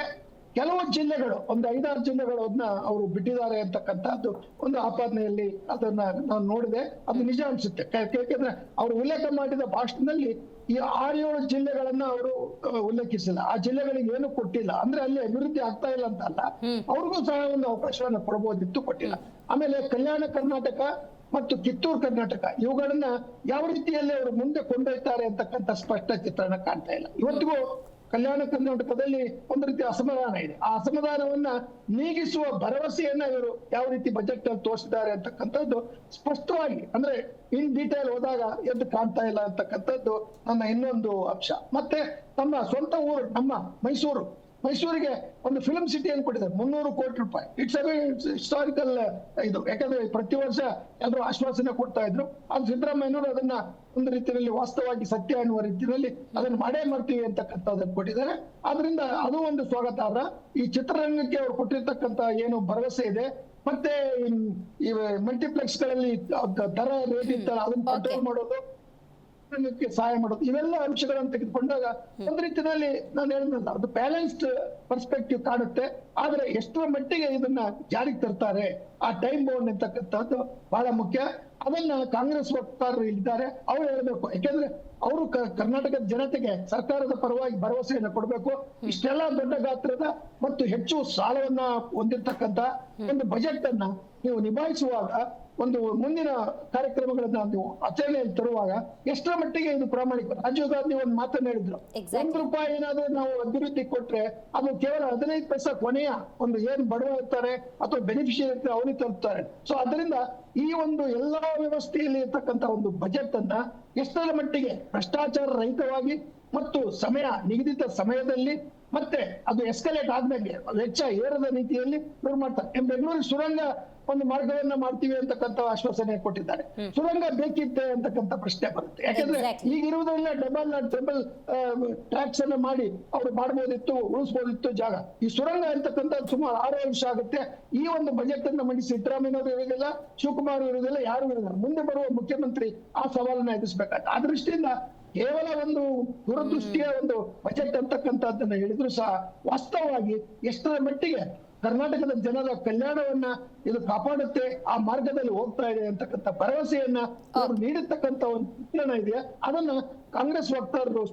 ಕೆಲವು ಜಿಲ್ಲೆಗಳು ಒಂದು 5-6 ಜಿಲ್ಲೆಗಳನ್ನ ಅವರು ಬಿಟ್ಟಿದ್ದಾರೆ ಅಂತಕ್ಕಂಥದ್ದು ಒಂದು ಆಪಾದನೆಯಲ್ಲಿ ಅದನ್ನ ನಾನು ನೋಡಿದೆ. ಅದು ನಿಜ ಅನ್ಸುತ್ತೆ. ಯಾಕೆಂದ್ರೆ ಅವರು ಉಲ್ಲೇಖ ಮಾಡಿದ ಭಾಷಣದಲ್ಲಿ ಈ 6-7 ಜಿಲ್ಲೆಗಳನ್ನ ಅವರು ಉಲ್ಲೇಖಿಸಿಲ್ಲ. ಆ ಜಿಲ್ಲೆಗಳಿಗೆ ಏನು ಕೊಟ್ಟಿಲ್ಲ. ಅಂದ್ರೆ ಅಲ್ಲಿ ಅಭಿವೃದ್ಧಿ ಆಗ್ತಾ ಇಲ್ಲ ಅಂತ ಅಲ್ಲ, ಅವ್ರಿಗೂ ಸಹ ಒಂದು ಅವಕಾಶವನ್ನ ಕೊಡಬಹುದಿತ್ತು, ಕೊಟ್ಟಿಲ್ಲ. ಆಮೇಲೆ ಕಲ್ಯಾಣ ಕರ್ನಾಟಕ ಮತ್ತು ಕಿತ್ತೂರು ಕರ್ನಾಟಕ ಇವುಗಳನ್ನ ಯಾವ ರೀತಿಯಲ್ಲಿ ಅವರು ಮುಂದೆ ಕೊಂಡೊಯ್ತಾರೆ ಅಂತಕ್ಕಂಥ ಸ್ಪಷ್ಟ ಚಿತ್ರಣ ಕಾಣ್ತಾ ಇಲ್ಲ. ಇವತ್ತಿಗೂ ಕಲ್ಯಾಣ ಕರ್ನಾಟಕದಲ್ಲಿ ಒಂದು ರೀತಿ ಅಸಮಾಧಾನ ಇದೆ. ಆ ಅಸಮಾಧಾನವನ್ನ ನೀಗಿಸುವ ಭರವಸೆಯನ್ನ ಇವರು ಯಾವ ರೀತಿ ಬಜೆಟ್ ಅಲ್ಲಿ ತೋರಿಸಿದ್ದಾರೆ ಅಂತಕ್ಕಂಥದ್ದು ಸ್ಪಷ್ಟವಾಗಿ, ಅಂದ್ರೆ ಇನ್ ಡೀಟೇಲ್ ಹೋದಾಗ ಎದ್ದು ಕಾಣ್ತಾ ಇಲ್ಲ ಅಂತಕ್ಕಂಥದ್ದು ನನ್ನ ಇನ್ನೊಂದು ಅಂಶ. ಮತ್ತೆ ತಮ್ಮ ಸ್ವಂತ ಊರು ನಮ್ಮ ಮೈಸೂರಿಗೆ ಒಂದು ಫಿಲ್ಮ್ ಸಿಟಿಯನ್ನು ಕೊಟ್ಟಿದ್ದಾರೆ, 300 ಕೋಟಿ ರೂಪಾಯಿ. ಇಟ್ಸ್ ಹಿಸ್ಟಾರಿಕಲ್ ಇದು. ಯಾಕಂದ್ರೆ ಪ್ರತಿ ವರ್ಷ ಎಲ್ಲರೂ ಆಶ್ವಾಸನೆ ಕೊಡ್ತಾ ಇದ್ರು. ಅದು ಸಿದ್ದರಾಮಯ್ಯನವರು ಅದನ್ನ ಒಂದು ರೀತಿಯಲ್ಲಿ ವಾಸ್ತವವಾಗಿ ಸತ್ಯ ಅನ್ನುವ ರೀತಿಯಲ್ಲಿ ಅದನ್ನ ಮಾಡೇ ಮಾಡ್ತೀವಿ ಅಂತಕ್ಕಂಥದ್ದನ್ನು ಕೊಟ್ಟಿದ್ದಾರೆ. ಆದ್ರಿಂದ ಅದು ಒಂದು ಸ್ವಾಗತಾರ್ಹ. ಈ ಚಿತ್ರರಂಗಕ್ಕೆ ಅವರು ಕೊಟ್ಟಿರ್ತಕ್ಕಂಥ ಏನು ಭರವಸೆ ಇದೆ, ಮತ್ತೆ ಈ ಮಲ್ಟಿಪ್ಲೆಕ್ಸ್ ಗಳಲ್ಲಿ ದರ ರೇಟ್ ಇತ್ತಲ್ಲ ಅದನ್ನ ಕಂಟ್ರೋಲ್ ಮಾಡೋದು, ಸಹಾಯ ಮಾಡೋದು, ಇವೆಲ್ಲ ಅಂಶಗಳನ್ನು ತೆಗೆದುಕೊಂಡಾಗ ಒಂದು ರೀತಿಯಲ್ಲಿ ನಾನು ಹೇಳಿದ್ನಲ್ಲ, ಅದು ಬ್ಯಾಲೆನ್ಸ್ಡ್ ಪರ್ಸ್ಪೆಕ್ಟಿವ್ ಕಾಣುತ್ತೆ. ಆದ್ರೆ ಎಷ್ಟರ ಮಟ್ಟಿಗೆ ಇದನ್ನ ಜಾರಿಗೆ ತರ್ತಾರೆ, ಆ ಟೈಮ್ ಬೌಂಡ್ ಅಂತಕ್ಕಂಥದ್ದು ಬಹಳ ಮುಖ್ಯ. ಅದನ್ನ ಕಾಂಗ್ರೆಸ್ ವಕ್ತಾರರು ಇದ್ದಾರೆ, ಅವ್ರು ಹೇಳ್ಬೇಕು. ಯಾಕೆಂದ್ರೆ ಅವರು ಕರ್ನಾಟಕದ ಜನತೆಗೆ ಸರ್ಕಾರದ ಪರವಾಗಿ ಭರವಸೆಯನ್ನು ಕೊಡಬೇಕು. ಇಷ್ಟೆಲ್ಲ ದೊಡ್ಡ ಗಾತ್ರದ ಮತ್ತು ಹೆಚ್ಚು ಸಾಲವನ್ನ ಹೊಂದಿರತಕ್ಕಂತ ಒಂದು ಬಜೆಟ್ ಅನ್ನ ನೀವು ನಿಭಾಯಿಸುವಾಗ, ಒಂದು ಮುಂದಿನ ಕಾರ್ಯಕ್ರಮಗಳನ್ನ ನೀವು ಆಚರಣೆಯಲ್ಲಿ ತರುವಾಗ ಎಷ್ಟರ ಮಟ್ಟಿಗೆ ಇದು ಪ್ರಾಮಾಣಿಕ. ರಾಜೀವ್ ಗಾಂಧಿ ಒಂದು ಮಾತನ್ನ ಹೇಳಿದ್ರು, ₹1 ಏನಾದ್ರೂ ನಾವು ಅಭಿವೃದ್ಧಿ ಕೊಟ್ರೆ ಅದು ಕೇವಲ 15 ಪೈಸಾ ಕೊನೆಯ ಒಂದು ಏನ್ ಬಡವ ಇರ್ತಾರೆ ಅಥವಾ ಬೆನಿಫಿಷಿಯರಿ ಇರ್ತಾರೆ ಅವನಿಗೆ ತಲುಪ್ತಾರೆ. ಸೊ ಅದರಿಂದ ಈ ಒಂದು ಎಲ್ಲಾ ವ್ಯವಸ್ಥೆಯಲ್ಲಿ ಇರ್ತಕ್ಕಂಥ ಒಂದು ಬಜೆಟ್ ಅನ್ನ ಎಷ್ಟರ ಮಟ್ಟಿಗೆ ಭ್ರಷ್ಟಾಚಾರ ರಹಿತವಾಗಿ ಮತ್ತು ನಿಗದಿತ ಸಮಯದಲ್ಲಿ ಮತ್ತೆ ಅದು ಎಸ್ಕಲೇಟ್ ಆದ್ಮೇಲೆ ವೆಚ್ಚ ಏರದ ರೀತಿಯಲ್ಲಿ ಇವ್ರು ಮಾಡ್ತಾರೆ. ಬೆಂಗಳೂರಿಗೆ ಸುರಂಗ ಒಂದು ಮಾರ್ಗವನ್ನ ಮಾಡ್ತೀವಿ ಅಂತಕ್ಕಂಥ ಆಶ್ವಾಸನೆ ಕೊಟ್ಟಿದ್ದಾರೆ. ಸುರಂಗ ಬೇಕಿತ್ತೆ ಅಂತಕ್ಕಂಥ ಪ್ರಶ್ನೆ ಬರುತ್ತೆ. ಯಾಕಂದ್ರೆ ಈಗಿರುವುದೆಲ್ಲ ಟ್ರಿಬಲ್ ಟ್ರ್ಯಾಕ್ಸ್ ಅನ್ನ ಮಾಡಿ ಅವ್ರು ಮಾಡಬಹುದಿತ್ತು, ಉಳಿಸಬಹುದಿತ್ತು ಜಾಗ. ಈ ಸುರಂಗ ಅಂತಕ್ಕಂಥ ಸುಮಾರು 6 ವರ್ಷ ಆಗುತ್ತೆ. ಈ ಒಂದು ಬಜೆಟ್ ಅನ್ನ ಮಂಡಿಸಿ ಸಿದ್ದರಾಮಯ್ಯನವರು ಇರುವುದಿಲ್ಲ, ಶಿವಕುಮಾರ್ ಇರುವುದಿಲ್ಲ, ಯಾರು ಇರುವುದಿಲ್ಲ. ಮುಂದೆ ಬರುವ ಮುಖ್ಯಮಂತ್ರಿ ಆ ಸವಾಲನ್ನ ಎದುರಿಸಬೇಕಾಗುತ್ತೆ. ಆ ದೃಷ್ಟಿಯಿಂದ ಕೇವಲ ಒಂದು ದೂರದೃಷ್ಟಿಯ ಒಂದು ಬಜೆಟ್ ಅಂತಕ್ಕಂಥದ್ದನ್ನ ಹೇಳಿದ್ರು ಸಹ ವಾಸ್ತವವಾಗಿ ಎಷ್ಟರ ಮಟ್ಟಿಗೆ ಕರ್ನಾಟಕದ ಜನರ ಕಲ್ಯಾಣವನ್ನ ಇದು ಕಾಪಾಡುತ್ತೆ, ಆ ಮಾರ್ಗದಲ್ಲಿ ಹೋಗ್ತಾ ಇದೆ ಅಂತಕ್ಕಂಥ ಭರವಸೆಯನ್ನ ಅವರು ನೀಡತಕ್ಕಂಥ ಒಂದು ಚಿತ್ರಣ ಇದೆಯಾ, ಅದನ್ನ ಕಾಂಗ್ರೆಸ್ ವಕ್ತಾರರು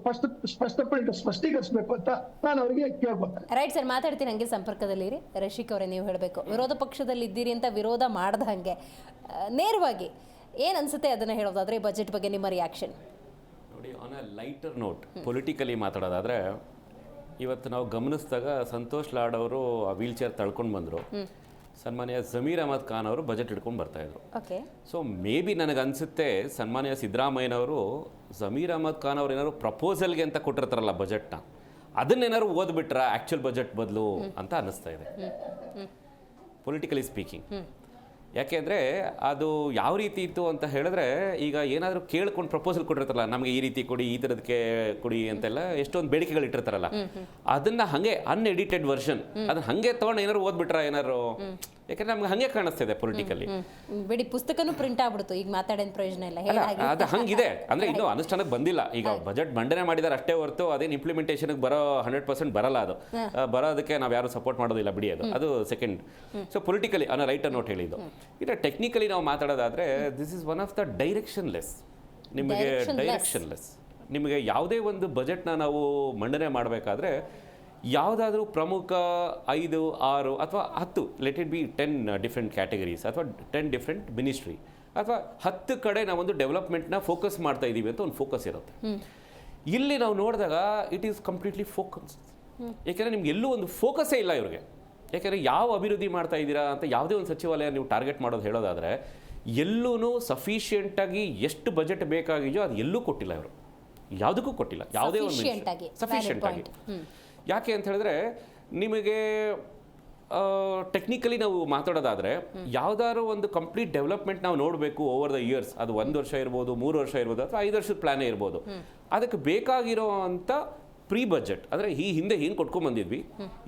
ಸ್ಪಷ್ಟೀಕರಿಸಬೇಕು ಅಂತ ನಾನು ಅವರಿಗೆ ಕೇಳ್ಕೊಳ್ತೇನೆ. ರೈಟ್ ಸರ್, ಮಾತಾಡ್ತೀನಿ. ಹಂಗೆ ಸಂಪರ್ಕದಲ್ಲಿರಿ. ರಶೀಕ್ ಅವರೇ, ನೀವು ಹೇಳಬೇಕು. ವಿರೋಧ ಪಕ್ಷದಲ್ಲಿ ಇದ್ದೀರಿ ಅಂತ ವಿರೋಧ ಮಾಡದ ಹಂಗೆ ನೇರವಾಗಿ ಏನ್ ಅನ್ಸುತ್ತೆ ಅದನ್ನ ಹೇಳೋದಾದ್ರೆ ಈ ಬಜೆಟ್ ಬಗ್ಗೆ ನಿಮ್ಮ ರಿಯಾಕ್ಷನ್ ನೋಡಿ. On a lighter note, politically ಮಾತಾಡೋದಾದ್ರೆ, ಇವತ್ತು ನಾವು ಗಮನಿಸಿದಾಗ ಸಂತೋಷ್ ಲಾಡ್ ಅವರು ಆ ವೀಲ್ ಚೇರ್ ತಳ್ಕೊಂಡು ಬಂದರು. ಸನ್ಮಾನ್ಯ ಜಮೀರ್ ಅಹಮದ್ ಖಾನ್ ಅವರು ಬಜೆಟ್ ಹಿಡ್ಕೊಂಡು ಬರ್ತಾಯಿದ್ರು. ಸೊ ಮೇ ಬಿ ನನಗೆ ಅನಿಸುತ್ತೆ ಸನ್ಮಾನ್ಯ ಸಿದ್ದರಾಮಯ್ಯನವರು ಜಮೀರ್ ಅಹಮದ್ ಖಾನ್ ಅವ್ರು ಏನಾದ್ರು ಪ್ರಪೋಸಲ್ಗೆ ಅಂತ ಕೊಟ್ಟಿರ್ತಾರಲ್ಲ ಬಜೆಟ್ನ, ಅದನ್ನೇನಾದ್ರು ಓದ್ಬಿಟ್ರ ಆ್ಯಕ್ಚುಯಲ್ ಬಜೆಟ್ ಬದಲು ಅಂತ ಅನ್ನಿಸ್ತಾ ಇದೆ, ಪೊಲಿಟಿಕಲಿ ಸ್ಪೀಕಿಂಗ್. ಯಾಕೆಂದರೆ ಅದು ಯಾವ ರೀತಿ ಇತ್ತು ಅಂತ ಹೇಳಿದ್ರೆ, ಈಗ ಏನಾದರೂ ಕೇಳ್ಕೊಂಡು ಪ್ರಪೋಸಲ್ ಕೊಟ್ಟಿರ್ತಾರಲ್ಲ, ನಮಗೆ ಈ ರೀತಿ ಕೊಡಿ, ಈ ಥರದಕ್ಕೆ ಕೊಡಿ ಅಂತೆಲ್ಲ ಎಷ್ಟೊಂದು ಬೇಡಿಕೆಗಳು ಇಟ್ಟಿರ್ತಾರಲ್ಲ, ಅದನ್ನು ಹಾಗೆ ಅನ್ಎಡಿಟೆಡ್ ವರ್ಷನ್ ಅದನ್ನ ಹಾಗೆ ತೊಗೊಂಡು ಏನಾದ್ರು ಓದ್ಬಿಟ್ರ ಏನಾರು, ಯಾಕಂದ್ರೆ ನಮ್ಗೆ ಹಂಗೆ ಕಾಣಿಸ್ತಿದೆ ಪೊಲಿಟಿಕಲಿ. ಬಿಡಿ, ಪುಸ್ತಕನೂ ಪ್ರಿಂಟ್ ಆಗ್ಬಿಡ್ತು, ಈಗ ಮಾತಾಡೋದು ಪ್ರಯೋಜನ ಇಲ್ಲ. ಅದು ಹಂಗಿದೆ. ಅಂದ್ರೆ ಇನ್ನೂ ಅನುಷ್ಠಾನಕ್ಕೆ ಬಂದಿಲ್ಲ. ಈಗ ಬಜೆಟ್ ಮಂಡನೆ ಮಾಡಿದಾರೆ ಅಷ್ಟೇ ಹೊರತು ಅದೇನು ಇಂಪ್ಲಿಮೆಂಟೇಷನ್ಗೆ ಬರೋ 100% ಬರಲ್ಲ. ಅದು ಬರೋದಕ್ಕೆ ನಾವು ಯಾರು ಸಪೋರ್ಟ್ ಮಾಡೋದಿಲ್ಲ, ಬಿಡಿ, ಅದು ಸೆಕೆಂಡ್. ಸೊ ಪೊಲಿಟಿಕಲಿ ಅನ್ನೋ ರೈಟರ್ ನೋಟ್ ಹೇಳಿದ್ದು. ಇನ್ನು ಟೆಕ್ನಿಕಲಿ ನಾವು ಮಾತಾಡೋದಾದ್ರೆ, this is one of the directionless. ನಿಮಗೆ ಯಾವುದೇ ಒಂದು ಬಜೆಟ್ನ ನಾವು ಮಂಡನೆ ಮಾಡಬೇಕಾದ್ರೆ ಯಾವುದಾದ್ರೂ ಪ್ರಮುಖ 5, 6 ಅಥವಾ 10, let it be 10 different categories ಅಥವಾ 10 ಡಿಫ್ರೆಂಟ್ ಮಿನಿಸ್ಟ್ರಿ ಅಥವಾ 10 ಕಡೆ ನಾವೊಂದು ಡೆವಲಪ್ಮೆಂಟ್ನ ಫೋಕಸ್ ಮಾಡ್ತಾ ಇದ್ದೀವಿ ಅಂತ ಒಂದು ಫೋಕಸ್ ಇರುತ್ತೆ. ಇಲ್ಲಿ ನಾವು ನೋಡಿದಾಗ ಇಟ್ ಈಸ್ ಕಂಪ್ಲೀಟ್ಲಿ ಫೋಕಸ್. ಯಾಕೆಂದರೆ ನಿಮ್ಗೆ ಎಲ್ಲೂ ಒಂದು ಫೋಕಸ್ಸೇ ಇಲ್ಲ ಇವ್ರಿಗೆ. ಯಾಕೆಂದರೆ ಯಾವ ಅಭಿವೃದ್ಧಿ ಮಾಡ್ತಾ ಇದ್ದೀರಾ ಅಂತ ಯಾವುದೇ ಒಂದು ಸಚಿವಾಲಯ ನೀವು ಟಾರ್ಗೆಟ್ ಮಾಡೋದು ಹೇಳೋದಾದರೆ, ಎಲ್ಲೂ ಸಫಿಷಿಯೆಂಟಾಗಿ ಎಷ್ಟು ಬಜೆಟ್ ಬೇಕಾಗಿದೆಯೋ ಅದು ಎಲ್ಲೂ ಕೊಟ್ಟಿಲ್ಲ ಇವರು, ಯಾವುದಕ್ಕೂ ಕೊಟ್ಟಿಲ್ಲ, ಯಾವುದೇ ಒಂದು ಸಫಿಷಿಯೆಂಟಾಗಿ. ಯಾಕೆ ಅಂತ ಹೇಳಿದ್ರೆ, ನಿಮಗೆ ಟೆಕ್ನಿಕಲಿ ನಾವು ಮಾತಾಡೋದಾದರೆ, ಯಾವುದಾದ್ರು ಒಂದು ಕಂಪ್ಲೀಟ್ ಡೆವಲಪ್ಮೆಂಟ್ ನಾವು ನೋಡಬೇಕು ಓವರ್ ದ ಇಯರ್ಸ್, ಅದು 1 ವರ್ಷ ಇರ್ಬೋದು, 3 ವರ್ಷ ಇರ್ಬೋದು, ಅಥವಾ 5 ವರ್ಷದ ಪ್ಲಾನೇ ಇರ್ಬೋದು, ಅದಕ್ಕೆ ಬೇಕಾಗಿರೋ ಅಂಥ ಪ್ರೀ ಬಜೆಟ್ ಅಂದರೆ ಈ ಹಿಂದೆ ಏನು ಕೊಟ್ಕೊಂಡ್ಬಂದಿದ್ವಿ,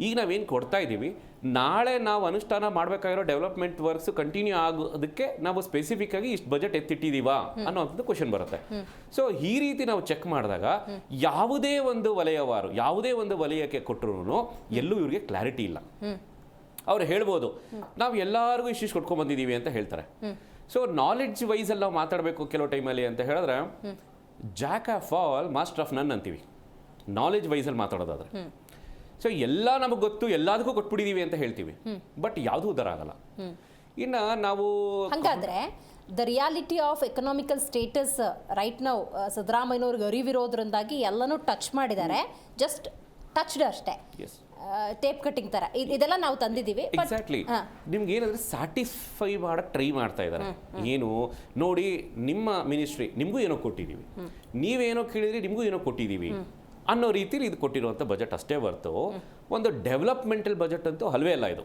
ಈಗ ನಾವೇನು ಕೊಡ್ತಾ ಇದ್ದೀವಿ, ನಾಳೆ ನಾವು ಅನುಷ್ಠಾನ ಮಾಡಬೇಕಾಗಿರೋ ಡೆವಲಪ್ಮೆಂಟ್ ವರ್ಕ್ಸ್ ಕಂಟಿನ್ಯೂ ಆಗೋದಕ್ಕೆ ನಾವು ಸ್ಪೆಸಿಫಿಕ್ ಆಗಿ ಇಷ್ಟು ಬಜೆಟ್ ಎತ್ತಿಟ್ಟಿದ್ದೀವಾ ಅನ್ನೋಂಥದ್ದು ಕ್ವಶನ್ ಬರುತ್ತೆ. ಸೊ ಈ ರೀತಿ ನಾವು ಚೆಕ್ ಮಾಡಿದಾಗ ಯಾವುದೇ ಒಂದು ವಲಯವಾರು ಯಾವುದೇ ಒಂದು ವಲಯಕ್ಕೆ ಕೊಟ್ಟರು ಎಲ್ಲೂ ಇವ್ರಿಗೆ ಕ್ಲಾರಿಟಿ ಇಲ್ಲ. ಅವ್ರು ಹೇಳ್ಬೋದು ನಾವು ಎಲ್ಲರಿಗೂ ಇಷ್ಟಿಷ್ಟು ಕೊಟ್ಕೊಂಡ್ಬಂದಿದ್ದೀವಿ ಅಂತ ಹೇಳ್ತಾರೆ. ಸೊ ನಾಲೆಡ್ಜ್ ವೈಸ್ ಅಲ್ಲಿ ನಾವು ಮಾತಾಡಬೇಕು ಕೆಲವು ಟೈಮಲ್ಲಿ ಅಂತ ಹೇಳಿದ್ರೆ Jack of all master of ನನ್ ಅಂತೀವಿ ನಾಲೆಡ್ಜ್ ವೈಸಲ್ಲಿ ಮಾತಾಡೋದಾದ್ರೆ. ಸೊ ಎಲ್ಲ ನಮಗೆ ಗೊತ್ತು ಎಲ್ಲದಕ್ಕೂ ಕೊಟ್ಬಿಟ್ಟಿದೀವಿ ಅಂತ ಹೇಳ್ತೀವಿ, ಬಟ್ ಯಾವುದೂ ಉದ್ದಾರ ಆಗಲ್ಲ. ಇನ್ನು ನಾವು ಹಾಗಾದ್ರೆ the reality of economical status right ನಾವು ಸಿದ್ದರಾಮಯ್ಯನವ್ರಿಗೆ ಅರಿವಿರೋದ್ರಿಂದಾಗಿ ಎಲ್ಲನೂ ಟಚ್ ಮಾಡಿದ್ದಾರೆ, ಜಸ್ಟ್ ಟಚ್ಡ್ ಅಷ್ಟೇ, ಟೇಪ್ ಕಟ್ಟಿಂಗ್ ತರ ಇದೆಲ್ಲ ನಾವು ತಂದಿದ್ದೀವಿ. ಎಕ್ಸಾಕ್ಟ್ಲಿ. ನಿಮ್ಗೆ ಏನಂದ್ರೆ ಸ್ಯಾಟಿಸ್ಫೈ ಮಾಡಕ್ ಟ್ರೈ ಮಾಡ್ತಾ ಇದ್ದಾರೆ. ಏನು ನೋಡಿ, ನಿಮ್ಮ ಮಿನಿಸ್ಟ್ರಿ ನಿಮಗೂ ಏನೋ ಕೊಟ್ಟಿದ್ದೀವಿ, ನೀವೇನೋ ಕೇಳಿದ್ರಿ ನಿಮಗೂ ಏನೋ ಕೊಟ್ಟಿದ್ದೀವಿ ಅನ್ನೋ ರೀತಿಲಿ ಇದು ಕೊಟ್ಟಿರುವಂಥ ಬಜೆಟ್ ಅಷ್ಟೇ ಹೊರತು ಒಂದು ಡೆವಲಪ್ಮೆಂಟಲ್ ಬಜೆಟ್ ಅಂತೂ ಹಲ್ವೇ ಅಲ್ಲ ಇದು.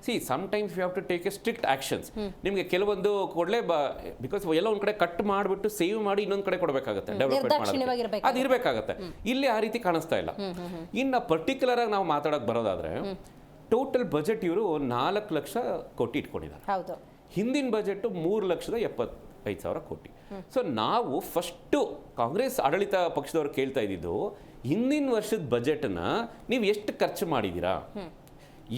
See sometimes you have to take a strict actions. ನಿಮಗೆ ಕೆಲವೊಂದು ಕೊಡಲೇ ಬಿಕಾಸ್ ಎಲ್ಲ ಒಂದು ಕಡೆ ಕಟ್ ಮಾಡಿಬಿಟ್ಟು ಸೇವ್ ಮಾಡಿ ಇನ್ನೊಂದು ಕಡೆ ಕೊಡಬೇಕಾಗುತ್ತೆ ಡೆವಲಪ್ಮೆಂಟ್ ಮಾಡೋದು, ಅದು ಇರಬೇಕಾಗತ್ತೆ. ಇಲ್ಲಿ ಆ ರೀತಿ ಕಾಣಿಸ್ತಾ ಇಲ್ಲ. ಇನ್ನು ಪರ್ಟಿಕ್ಯುಲರ್ ಆಗಿ ನಾವು ಮಾತಾಡೋಕೆ ಬರೋದಾದ್ರೆ ಟೋಟಲ್ ಬಜೆಟ್ ಇವರು 4 ಲಕ್ಷ ಕೋಟಿ ಇಟ್ಕೊಂಡಿದ್ದಾರೆ. ಹಿಂದಿನ ಬಜೆಟ್ 3,75,000 ಕೋಟಿ. ಸೊ ನಾವು ಫಸ್ಟು ಕಾಂಗ್ರೆಸ್ ಆಡಳಿತ ಪಕ್ಷದವರು ಕೇಳ್ತಾ ಇದ್ದಿದ್ದು ಹಿಂದಿನ ವರ್ಷದ ಬಜೆಟ್ನ ನೀವು ಎಷ್ಟು ಖರ್ಚು ಮಾಡಿದ್ದೀರಾ,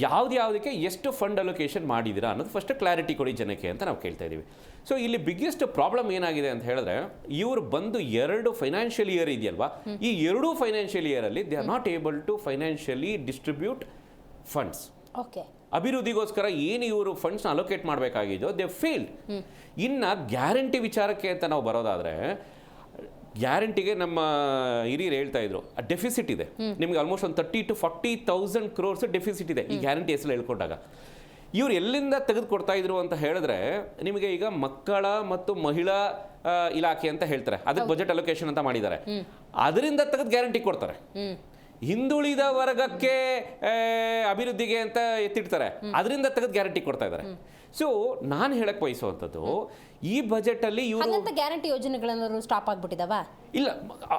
ಯಾವುದಕ್ಕೆ ಎಷ್ಟು ಫಂಡ್ ಅಲೋಕೇಶನ್ ಮಾಡಿದ್ದೀರಾ ಅನ್ನೋದು ಫಸ್ಟ್ ಕ್ಲಾರಿಟಿ ಕೊಡಿ ಜನಕ್ಕೆ ಅಂತ ನಾವು ಕೇಳ್ತಾ ಇದ್ದೀವಿ. ಸೊ ಇಲ್ಲಿ ಬಿಗ್ಗೆಸ್ಟ್ ಪ್ರಾಬ್ಲಮ್ ಏನಾಗಿದೆ ಅಂತ ಹೇಳಿದ್ರೆ ಇವರು ಬಂದು 2 ಫೈನಾನ್ಷಿಯಲ್ ಇಯರ್ ಇದೆಯಲ್ವಾ, ಈ 2 ಫೈನಾನ್ಷಿಯಲ್ ಇಯರಲ್ಲಿ they are not able to financially distribute funds. ಅಭಿವೃದ್ಧಿಗೋಸ್ಕರ ಏನು ಇವರು ಫಂಡ್ಸ್ನ ಅಲೋಕೇಟ್ ಮಾಡಬೇಕಾಗಿದ್ದು ದೇ ಫೇಲ್ಡ್. ಇನ್ನು ಗ್ಯಾರಂಟಿ ವಿಚಾರಕ್ಕೆ ಅಂತ ನಾವು ಬರೋದಾದರೆ ಗ್ಯಾರಂಟಿಗೆ ನಮ್ಮ ಹಿರಿಯರು ಹೇಳ್ತಾ ಇದ್ರು ಡೆಫಿಸಿಟ್ ಇದೆ ನಿಮಗೆ ಆಲ್ಮೋಸ್ಟ್ ಒಂದು 30,000 to 40,000 crores ಡೆಫಿಸಿಟ್ ಇದೆ ಈ ಗ್ಯಾರಂಟಿ ಹೆಸರು ಹೇಳ್ಕೊಂಡಾಗ. ಇವ್ರು ಎಲ್ಲಿಂದ ತೆಗೆದುಕೊಡ್ತಾ ಇದ್ರು ಅಂತ ಹೇಳಿದ್ರೆ ನಿಮಗೆ ಈಗ ಮಕ್ಕಳ ಮತ್ತು ಮಹಿಳಾ ಇಲಾಖೆ ಅಂತ ಹೇಳ್ತಾರೆ, ಅದಕ್ಕೆ ಬಜೆಟ್ ಅಲೋಕೇಶನ್ ಅಂತ ಮಾಡಿದ್ದಾರೆ, ಅದರಿಂದ ತೆಗೆದು ಗ್ಯಾರಂಟಿ ಕೊಡ್ತಾರೆ. ಹಿಂದುಳಿದ ವರ್ಗಕ್ಕೆ ಅಭಿವೃದ್ಧಿಗೆ ಅಂತ ಎತ್ತಿಡ್ತಾರೆ, ಅದರಿಂದ ತೆಗೆದು ಗ್ಯಾರಂಟಿ ಕೊಡ್ತಾ ಇದ್ದಾರೆ. ಸೊ ನಾನು ಹೇಳಕ್ ಬಯಸುವಂಥದ್ದು ಈ ಬಜೆಟ್ ಅಲ್ಲಿ ಇವರು ಗ್ಯಾರಂಟಿ ಯೋಜನೆಗಳನ್ನು ಸ್ಟಾಪ್ ಆಗ್ಬಿಟ್ಟಿದಾವ ಇಲ್ಲ.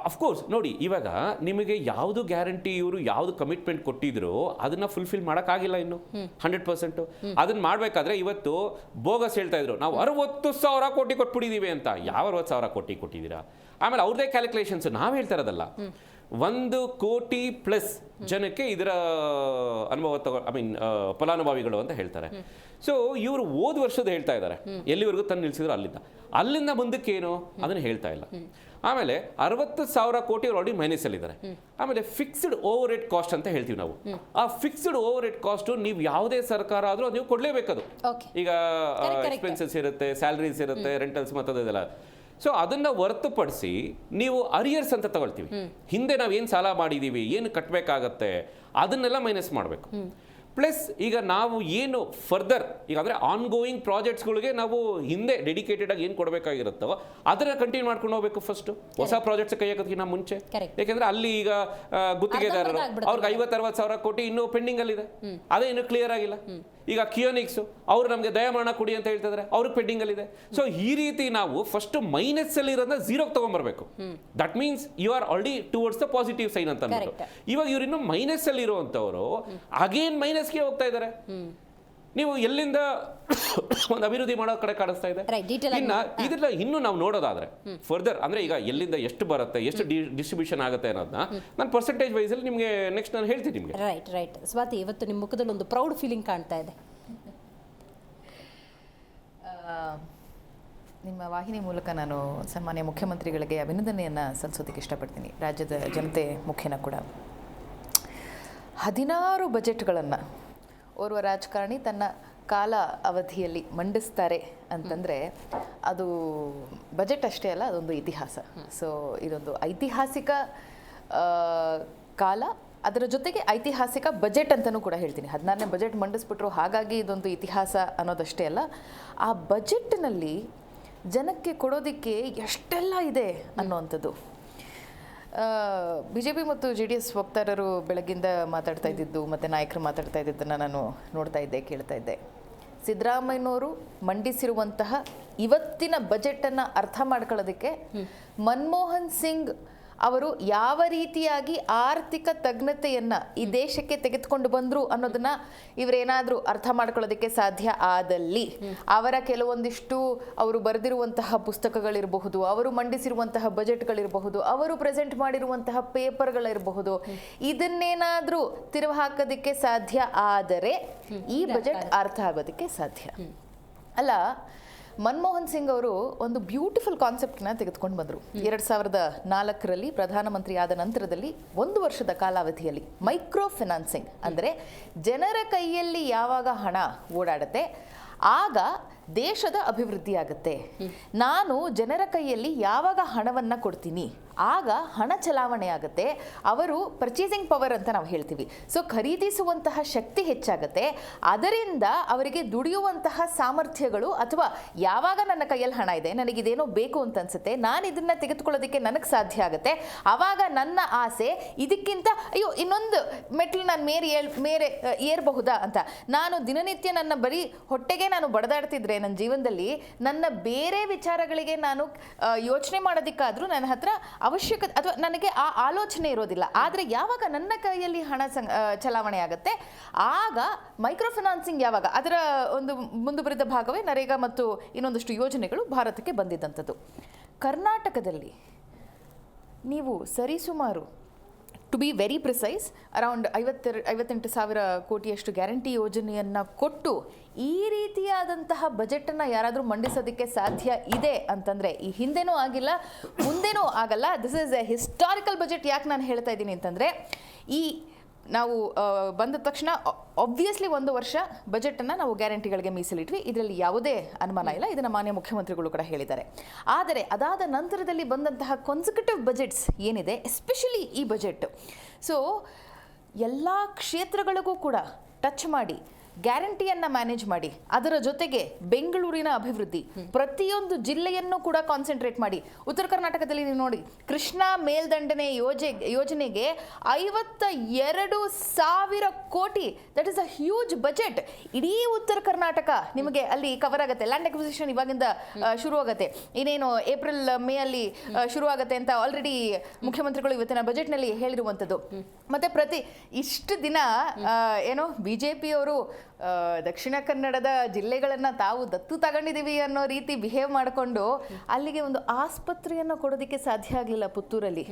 ಅಫ್ಕೋರ್ಸ್ ನೋಡಿ, ಇವಾಗ ನಿಮಗೆ ಯಾವುದು ಗ್ಯಾರಂಟಿ ಇವರು ಯಾವ್ದು ಕಮಿಟ್ಮೆಂಟ್ ಕೊಟ್ಟಿದ್ರು ಅದನ್ನ ಫುಲ್ಫಿಲ್ ಮಾಡೋಕ್ಕಾಗಿಲ್ಲ ಇನ್ನು 100%. ಅದನ್ನ ಮಾಡಬೇಕಾದ್ರೆ ಇವತ್ತು ಬೋಗಸ್ ಹೇಳ್ತಾ ಇದ್ರು ನಾವು 60,000 ಕೋಟಿ ಕೊಟ್ಬಿಟ್ಟಿದೀವಿ ಅಂತ. ಯಾವ 60,000 ಕೋಟಿ ಕೊಟ್ಟಿದ್ದೀರಾ? ಆಮೇಲೆ ಅವ್ರದೇ ಕ್ಯಾಲ್ಕುಲೇಷನ್ಸ್ ನಾವು ಹೇಳ್ತಾ ಇರೋದಲ್ಲ. 1 ಕೋಟಿ ಪ್ಲಸ್ ಜನಕ್ಕೆ ಇದರ ಅನುಭವ ಫಲಾನುಭವಿಗಳು ಅಂತ ಹೇಳ್ತಾರೆ. ಸೊ ಇವರು ಹೋದ ವರ್ಷದ ಹೇಳ್ತಾ ಇದ್ದಾರೆ, ಎಲ್ಲಿವರೆಗೂ ತಂದು ನಿಲ್ಸಿದ್ರು ಅಲ್ಲಿಂದ ಮುಂದಕ್ಕೆ ಏನು ಅದನ್ನು ಹೇಳ್ತಾ ಇಲ್ಲ. ಆಮೇಲೆ 60,000 ಕೋಟಿ ಆಲ್ರೆಡಿ ಮೈನಸ್ ಅಲ್ಲಿದ್ದಾರೆ. ಆಮೇಲೆ ಫಿಕ್ಸ್ಡ್ ಓವರ್ ಹೆಡ್ ಕಾಸ್ಟ್ ಅಂತ ಹೇಳ್ತೀವಿ ನಾವು. ಆ ಫಿಕ್ಸ್ಡ್ ಓವರ್ ಹೆಡ್ ಕಾಸ್ಟ್ ನೀವು ಯಾವುದೇ ಸರ್ಕಾರ ಆದ್ರೂ ನೀವು ಕೊಡ್ಲೇಬೇಕದು. ಈಗ ಎಕ್ಸ್ಪೆನ್ಸಸ್ ಇರುತ್ತೆ, ಸ್ಯಾಲರೀಸ್ ಇರುತ್ತೆ, ರೆಂಟಲ್ಸ್ ಮತ್ತದೆಲ್ಲ. ಸೊ ಅದನ್ನ ಹೊರತುಪಡಿಸಿ ನೀವು ಅರಿಯರ್ಸ್ ಅಂತ ತಗೊಳ್ತೀವಿ, ಹಿಂದೆ ನಾವು ಏನು ಸಾಲ ಮಾಡಿದ್ದೀವಿ, ಏನು ಕಟ್ಟಬೇಕಾಗತ್ತೆ ಅದನ್ನೆಲ್ಲ ಮೈನಸ್ ಮಾಡಬೇಕು. ಪ್ಲಸ್ ಈಗ ನಾವು ಏನು ಫರ್ದರ್ ಈಗ ಅಂದರೆ ಆನ್ ಗೋಯಿಂಗ್ ಪ್ರಾಜೆಕ್ಟ್ಸ್ಗಳಿಗೆ ನಾವು ಹಿಂದೆ ಡೆಡಿಕೇಟೆಡ್ ಆಗಿ ಏನು ಕೊಡಬೇಕಾಗಿರುತ್ತೋ ಅದನ್ನ ಕಂಟಿನ್ಯೂ ಮಾಡ್ಕೊಂಡು ಹೋಗ್ಬೇಕು ಫಸ್ಟ್, ಹೊಸ ಪ್ರಾಜೆಕ್ಟ್ಸ್ ಕೈ ಹಾಕೋದಕ್ಕಿಂತ ಮುಂಚೆ. ಯಾಕೆಂದ್ರೆ ಅಲ್ಲಿ ಈಗ ಗುತ್ತಿಗೆದಾರರು ಅವ್ರಿಗೆ 50-60,000 ಕೋಟಿ ಇನ್ನೂ ಪೆಂಡಿಂಗ್ ಅಲ್ಲಿದೆ, ಅದೇ ಇನ್ನೂ ಕ್ಲಿಯರ್ ಆಗಿಲ್ಲ. ಈಗ ಕಿಯೋನಿಕ್ಸ್ ಅವರು ನಮಗೆ ದಯಮಾನ ಕೊಡಿ ಅಂತ ಹೇಳ್ತಿದ್ರೆ ಅವ್ರಿಗೆ ಪೆಂಡಿಂಗ್ ಅಲ್ಲಿದೆ. ಸೊ ಈ ರೀತಿ ನಾವು ಫಸ್ಟ್ ಮೈನಸ್ ಅಲ್ಲಿ ಇರೋದನ್ನ ಝೀರೋಗೆ ತಗೊಂಡ್ಬರ್ಬೇಕು. That means you are already towards the positive sign ಅಂತ ಅಂದ್ಬಿಟ್ಟು. ಇವಾಗ ಇವ್ರು ಇನ್ನು ಮೈನಸ್ ಅಲ್ಲಿ ಇರುವಂತವರು ಅಗೇನ್ ಮೈನಸ್ಗೆ ಹೋಗ್ತಾ ಇದ್ದಾರೆ. ನೀವು ಎಲ್ಲಿಂದ ಒಂದು ಅಭಿವೃದ್ಧಿ ಮಾಡೋ ಕಡೆ ಕಾಣಿಸ್ತಾ ಇದೆ. ಇದ್ರಲ್ಲ ಇನ್ನು ನಾವು ನೋಡೋದಾದ್ರೆ ಫರ್ದರ್ ಅಂದ್ರೆ ಈಗ ಎಲ್ಲಿಂದ ಎಷ್ಟು ಬರುತ್ತೆ, ಎಷ್ಟು ಡಿಸ್ಟ್ರಿಬ್ಯೂಷನ್ ಆಗುತ್ತೆ ಅನ್ನೋದನ್ನ ನಾನು ಪರ್ಸೆಂಟೇಜ್ ವೈಸ್ ಅಲ್ಲಿ ನಿಮಗೆ ನೆಕ್ಸ್ಟ್ ನಾನು ಹೇಳ್ತೀನಿ ನಿಮಗೆ. ರೈಟ್ ಸ್ವಾತಿ, ಇವತ್ತು ನಿಮ್ಮ ಮುಖದಲ್ಲಿ ಒಂದು ಪ್ರೌಡ್ ಫೀಲಿಂಗ್ ಕಾಣ್ತಾ ಇದೆ. ನಿಮ್ಮ ವಾಹಿನಿ ಮೂಲಕ ನಾನು ಸನ್ಮಾನ್ಯ ಮುಖ್ಯಮಂತ್ರಿಗಳಿಗೆ ಅಭಿನಂದನೆಯನ್ನು ಸಲ್ಲಿಸೋದಕ್ಕೆ ಇಷ್ಟಪಡ್ತೀನಿ, ರಾಜ್ಯದ ಜನತೆ ಮುಖೇನ ಕೂಡ. 16 ಬಜೆಟ್ಗಳನ್ನು ಓರ್ವ ರಾಜಕಾರಣಿ ತನ್ನ ಕಾಲ ಅವಧಿಯಲ್ಲಿ ಮಂಡಿಸ್ತಾರೆ ಅಂತಂದರೆ ಅದು ಬಜೆಟ್ ಅಷ್ಟೇ ಅಲ್ಲ, ಅದೊಂದು ಇತಿಹಾಸ. ಸೊ ಇದೊಂದು ಐತಿಹಾಸಿಕ ಕಾಲ, ಅದರ ಜೊತೆಗೆ ಐತಿಹಾಸಿಕ ಬಜೆಟ್ ಅಂತಲೂ ಕೂಡ ಹೇಳ್ತೀನಿ. 16ನೇ ಬಜೆಟ್ ಮಂಡಿಸ್ಬಿಟ್ರು, ಹಾಗಾಗಿ ಇದೊಂದು ಇತಿಹಾಸ ಅನ್ನೋದಷ್ಟೇ ಅಲ್ಲ, ಆ ಬಜೆಟ್ನಲ್ಲಿ ಜನಕ್ಕೆ ಕೊಡೋದಕ್ಕೆ ಎಷ್ಟೆಲ್ಲ ಇದೆ ಅನ್ನೋವಂಥದ್ದು. BJP ಮತ್ತು JDS ವಕ್ತಾರರು ಬೆಳಗ್ಗಿಂದ ಮಾತಾಡ್ತಾ ಇದ್ದಿದ್ದು ಮತ್ತು ನಾಯಕರು ಮಾತಾಡ್ತಾ ಇದ್ದಿದ್ದನ್ನು ನಾನು ನೋಡ್ತಾ ಇದ್ದೆ, ಕೇಳ್ತಾ ಇದ್ದೆ. ಸಿದ್ದರಾಮಯ್ಯನವರು ಮಂಡಿಸಿರುವಂತಹ ಇವತ್ತಿನ ಬಜೆಟನ್ನು ಅರ್ಥ ಮಾಡ್ಕೊಳ್ಳೋದಕ್ಕೆ ಮನಮೋಹನ್ ಸಿಂಗ್ ಅವರು ಯಾವ ರೀತಿಯಾಗಿ ಆರ್ಥಿಕ ತಜ್ಞತೆಯನ್ನು ಈ ದೇಶಕ್ಕೆ ತೆಗೆದುಕೊಂಡು ಬಂದರು ಅನ್ನೋದನ್ನ ಇವರೇನಾದರೂ ಅರ್ಥ ಮಾಡ್ಕೊಳ್ಳೋದಕ್ಕೆ ಸಾಧ್ಯ ಆದಲ್ಲಿ ಅವರ ಕೆಲವೊಂದಿಷ್ಟು ಅವರು ಬರೆದಿರುವಂತಹ ಪುಸ್ತಕಗಳಿರಬಹುದು, ಅವರು ಮಂಡಿಸಿರುವಂತಹ ಬಜೆಟ್ಗಳಿರಬಹುದು, ಅವರು ಪ್ರೆಸೆಂಟ್ ಮಾಡಿರುವಂತಹ ಪೇಪರ್ಗಳಿರಬಹುದು, ಇದನ್ನೇನಾದರೂ ತಿರುವು ಹಾಕೋದಕ್ಕೆ ಸಾಧ್ಯ ಆದರೆ ಈ ಬಜೆಟ್ ಅರ್ಥ ಆಗೋದಕ್ಕೆ ಸಾಧ್ಯ. ಅಲ್ಲ, ಮನಮೋಹನ್ ಸಿಂಗ್ ಅವರು ಒಂದು ಬ್ಯೂಟಿಫುಲ್ ಕಾನ್ಸೆಪ್ಟ್ನ ತೆಗೆದುಕೊಂಡು ಬಂದರು 2004ರಲ್ಲಿ ಪ್ರಧಾನಮಂತ್ರಿ ಆದ ನಂತರದಲ್ಲಿ 1 ವರ್ಷದ ಕಾಲಾವಧಿಯಲ್ಲಿ. ಮೈಕ್ರೋ ಫೈನಾನ್ಸಿಂಗ್ ಅಂದರೆ ಜನರ ಕೈಯಲ್ಲಿ ಯಾವಾಗ ಹಣ ಓಡಾಡುತ್ತೆ ಆಗ ದೇಶದ ಅಭಿವೃದ್ಧಿ ಆಗುತ್ತೆ. ನಾನು ಜನರ ಕೈಯಲ್ಲಿ ಯಾವಾಗ ಹಣವನ್ನು ಕೊಡ್ತೀನಿ ಆಗ ಹಣ ಚಲಾವಣೆ ಆಗುತ್ತೆ, ಅವರು ಪರ್ಚೇಸಿಂಗ್ ಪವರ್ ಅಂತ ನಾವು ಹೇಳ್ತೀವಿ. ಸೊ ಖರೀದಿಸುವಂತಹ ಶಕ್ತಿ ಹೆಚ್ಚಾಗುತ್ತೆ, ಅದರಿಂದ ಅವರಿಗೆ ದುಡಿಯುವಂತಹ ಸಾಮರ್ಥ್ಯಗಳು, ಅಥವಾ ಯಾವಾಗ ನನ್ನ ಕೈಯಲ್ಲಿ ಹಣ ಇದೆ, ನನಗಿದೇನೋ ಬೇಕು ಅಂತ ಅನ್ಸುತ್ತೆ, ನಾನು ಇದನ್ನ ತೆಗೆದುಕೊಳ್ಳೋದಕ್ಕೆ ನನಗೆ ಸಾಧ್ಯ ಆಗುತ್ತೆ, ಆವಾಗ ನನ್ನ ಆಸೆ ಇದಕ್ಕಿಂತ ಅಯ್ಯೋ ಇನ್ನೊಂದು ಮೆಟ್ಲು ನಾನು ಮೇರೆ ಏರಬಹುದಾ ಅಂತ. ನಾನು ದಿನನಿತ್ಯ ನನ್ನ ಬರೀ ಹೊಟ್ಟೆಗೆ ನಾನು ಬಡದಾಡ್ತಿದ್ರೆ ನನ್ನ ಜೀವನದಲ್ಲಿ ನನ್ನ ಬೇರೆ ವಿಚಾರಗಳಿಗೆ ನಾನು ಯೋಚನೆ ಮಾಡೋದಕ್ಕಾದ್ರೂ ನನ್ನ ಹತ್ರ ಅವಶ್ಯಕತೆ ಅಥವಾ ನನಗೆ ಆ ಆಲೋಚನೆ ಇರೋದಿಲ್ಲ. ಆದರೆ ಯಾವಾಗ ನನ್ನ ಕೈಯಲ್ಲಿ ಹಣ ಚಲಾವಣೆ ಆಗುತ್ತೆ ಆಗ ಮೈಕ್ರೋ ಫೈನಾನ್ಸಿಂಗ್ ಯಾವಾಗ ಅದರ ಒಂದು ಮುಂದುವರಿದ ಭಾಗವೇ ನರೇಗಾ ಮತ್ತು ಇನ್ನೊಂದಷ್ಟು ಯೋಜನೆಗಳು ಭಾರತಕ್ಕೆ ಬಂದಿದ್ದಂಥದ್ದು. ಕರ್ನಾಟಕದಲ್ಲಿ ನೀವು ಸರಿಸುಮಾರು to be very precise around 58,000 ಕೋಟಿಯಷ್ಟು ಗ್ಯಾರಂಟಿ ಯೋಜನೆಯನ್ನು ಕೊಟ್ಟು ಈ ರೀತಿಯಾದಂತಹ ಬಜೆಟನ್ನು ಯಾರಾದರೂ ಮಂಡಿಸೋದಕ್ಕೆ ಸಾಧ್ಯ ಇದೆ ಅಂತಂದರೆ ಈ ಹಿಂದೆನೂ ಆಗಿಲ್ಲ, ಮುಂದೆನೂ ಆಗಲ್ಲ. This is A historical budget. ಯಾಕೆ ನಾನು ಹೇಳ್ತಾ ಇದ್ದೀನಿ ಅಂತಂದರೆ, ಈ ನಾವು ಬಂದ ತಕ್ಷಣ ಆಬ್ವಿಯಸ್ಲಿ 1 ವರ್ಷ ಬಜೆಟನ್ನು ನಾವು ಗ್ಯಾರಂಟಿಗಳಿಗೆ ಮೀಸಲಿಟ್ವಿ, ಇದರಲ್ಲಿ ಯಾವುದೇ ಅನುಮಾನ ಇಲ್ಲ, ಇದನ್ನು ಮಾನ್ಯ ಮುಖ್ಯಮಂತ್ರಿಗಳು ಕೂಡ ಹೇಳಿದ್ದಾರೆ. ಆದರೆ ಅದಾದ ನಂತರದಲ್ಲಿ ಬಂದಂತಹ ಕಾನ್ಸಿಕ್ಯೂಟಿವ್ ಬಜೆಟ್ಸ್ ಏನಿದೆ, ಎಸ್ಪೆಷಲಿ ಈ ಬಜೆಟ್, ಸೊ ಎಲ್ಲ ಕ್ಷೇತ್ರಗಳಿಗೂ ಕೂಡ ಟಚ್ ಮಾಡಿ ಗ್ಯಾರಂಟಿಯನ್ನು ಮ್ಯಾನೇಜ್ ಮಾಡಿ, ಅದರ ಜೊತೆಗೆ ಬೆಂಗಳೂರಿನ ಅಭಿವೃದ್ಧಿ, ಪ್ರತಿಯೊಂದು ಜಿಲ್ಲೆಯನ್ನು ಕೂಡ ಕಾನ್ಸಂಟ್ರೇಟ್ ಮಾಡಿ. ಉತ್ತರ ಕರ್ನಾಟಕದಲ್ಲಿ ನೀವು ನೋಡಿ, ಕೃಷ್ಣಾ ಮೇಲ್ದಂಡನೆ ಯೋಜನೆಗೆ 52,000 ಕೋಟಿ, that is a huge budget. ಇಡೀ ಉತ್ತರ ಕರ್ನಾಟಕ ನಿಮಗೆ ಅಲ್ಲಿ ಕವರ್ ಆಗುತ್ತೆ. ಲ್ಯಾಂಡ್ ಅಕ್ವಿಸಿಷನ್ ಇವಾಗಿಂದ ಶುರು ಆಗುತ್ತೆ, ಇನ್ನೇನು ಏಪ್ರಿಲ್ ಮೇ ಅಲ್ಲಿ ಶುರು ಆಗುತ್ತೆ ಅಂತ ಆಲ್ರೆಡಿ ಮುಖ್ಯಮಂತ್ರಿಗಳು ಇವತ್ತಿನ ಬಜೆಟ್ನಲ್ಲಿ ಹೇಳಿರುವಂಥದ್ದು. ಮತ್ತೆ ಇಷ್ಟು ದಿನ ಏನೋ ಬಿಜೆಪಿಯವರು ದಕ್ಷಿಣ ಕನ್ನಡದ ಜಿಲ್ಲೆಗಳನ್ನು ತಾವು ದತ್ತು ತಗೊಂಡಿದ್ದೀವಿ ಅನ್ನೋ ರೀತಿ ಬಿಹೇವ್ ಮಾಡಿಕೊಂಡು ಅಲ್ಲಿಗೆ ಒಂದು ಆಸ್ಪತ್ರೆಯನ್ನು ಕೊಡೋದಕ್ಕೆ ಸಾಧ್ಯ ಆಗಲಿಲ್ಲ ಪುತ್ತೂರಲ್ಲಿ.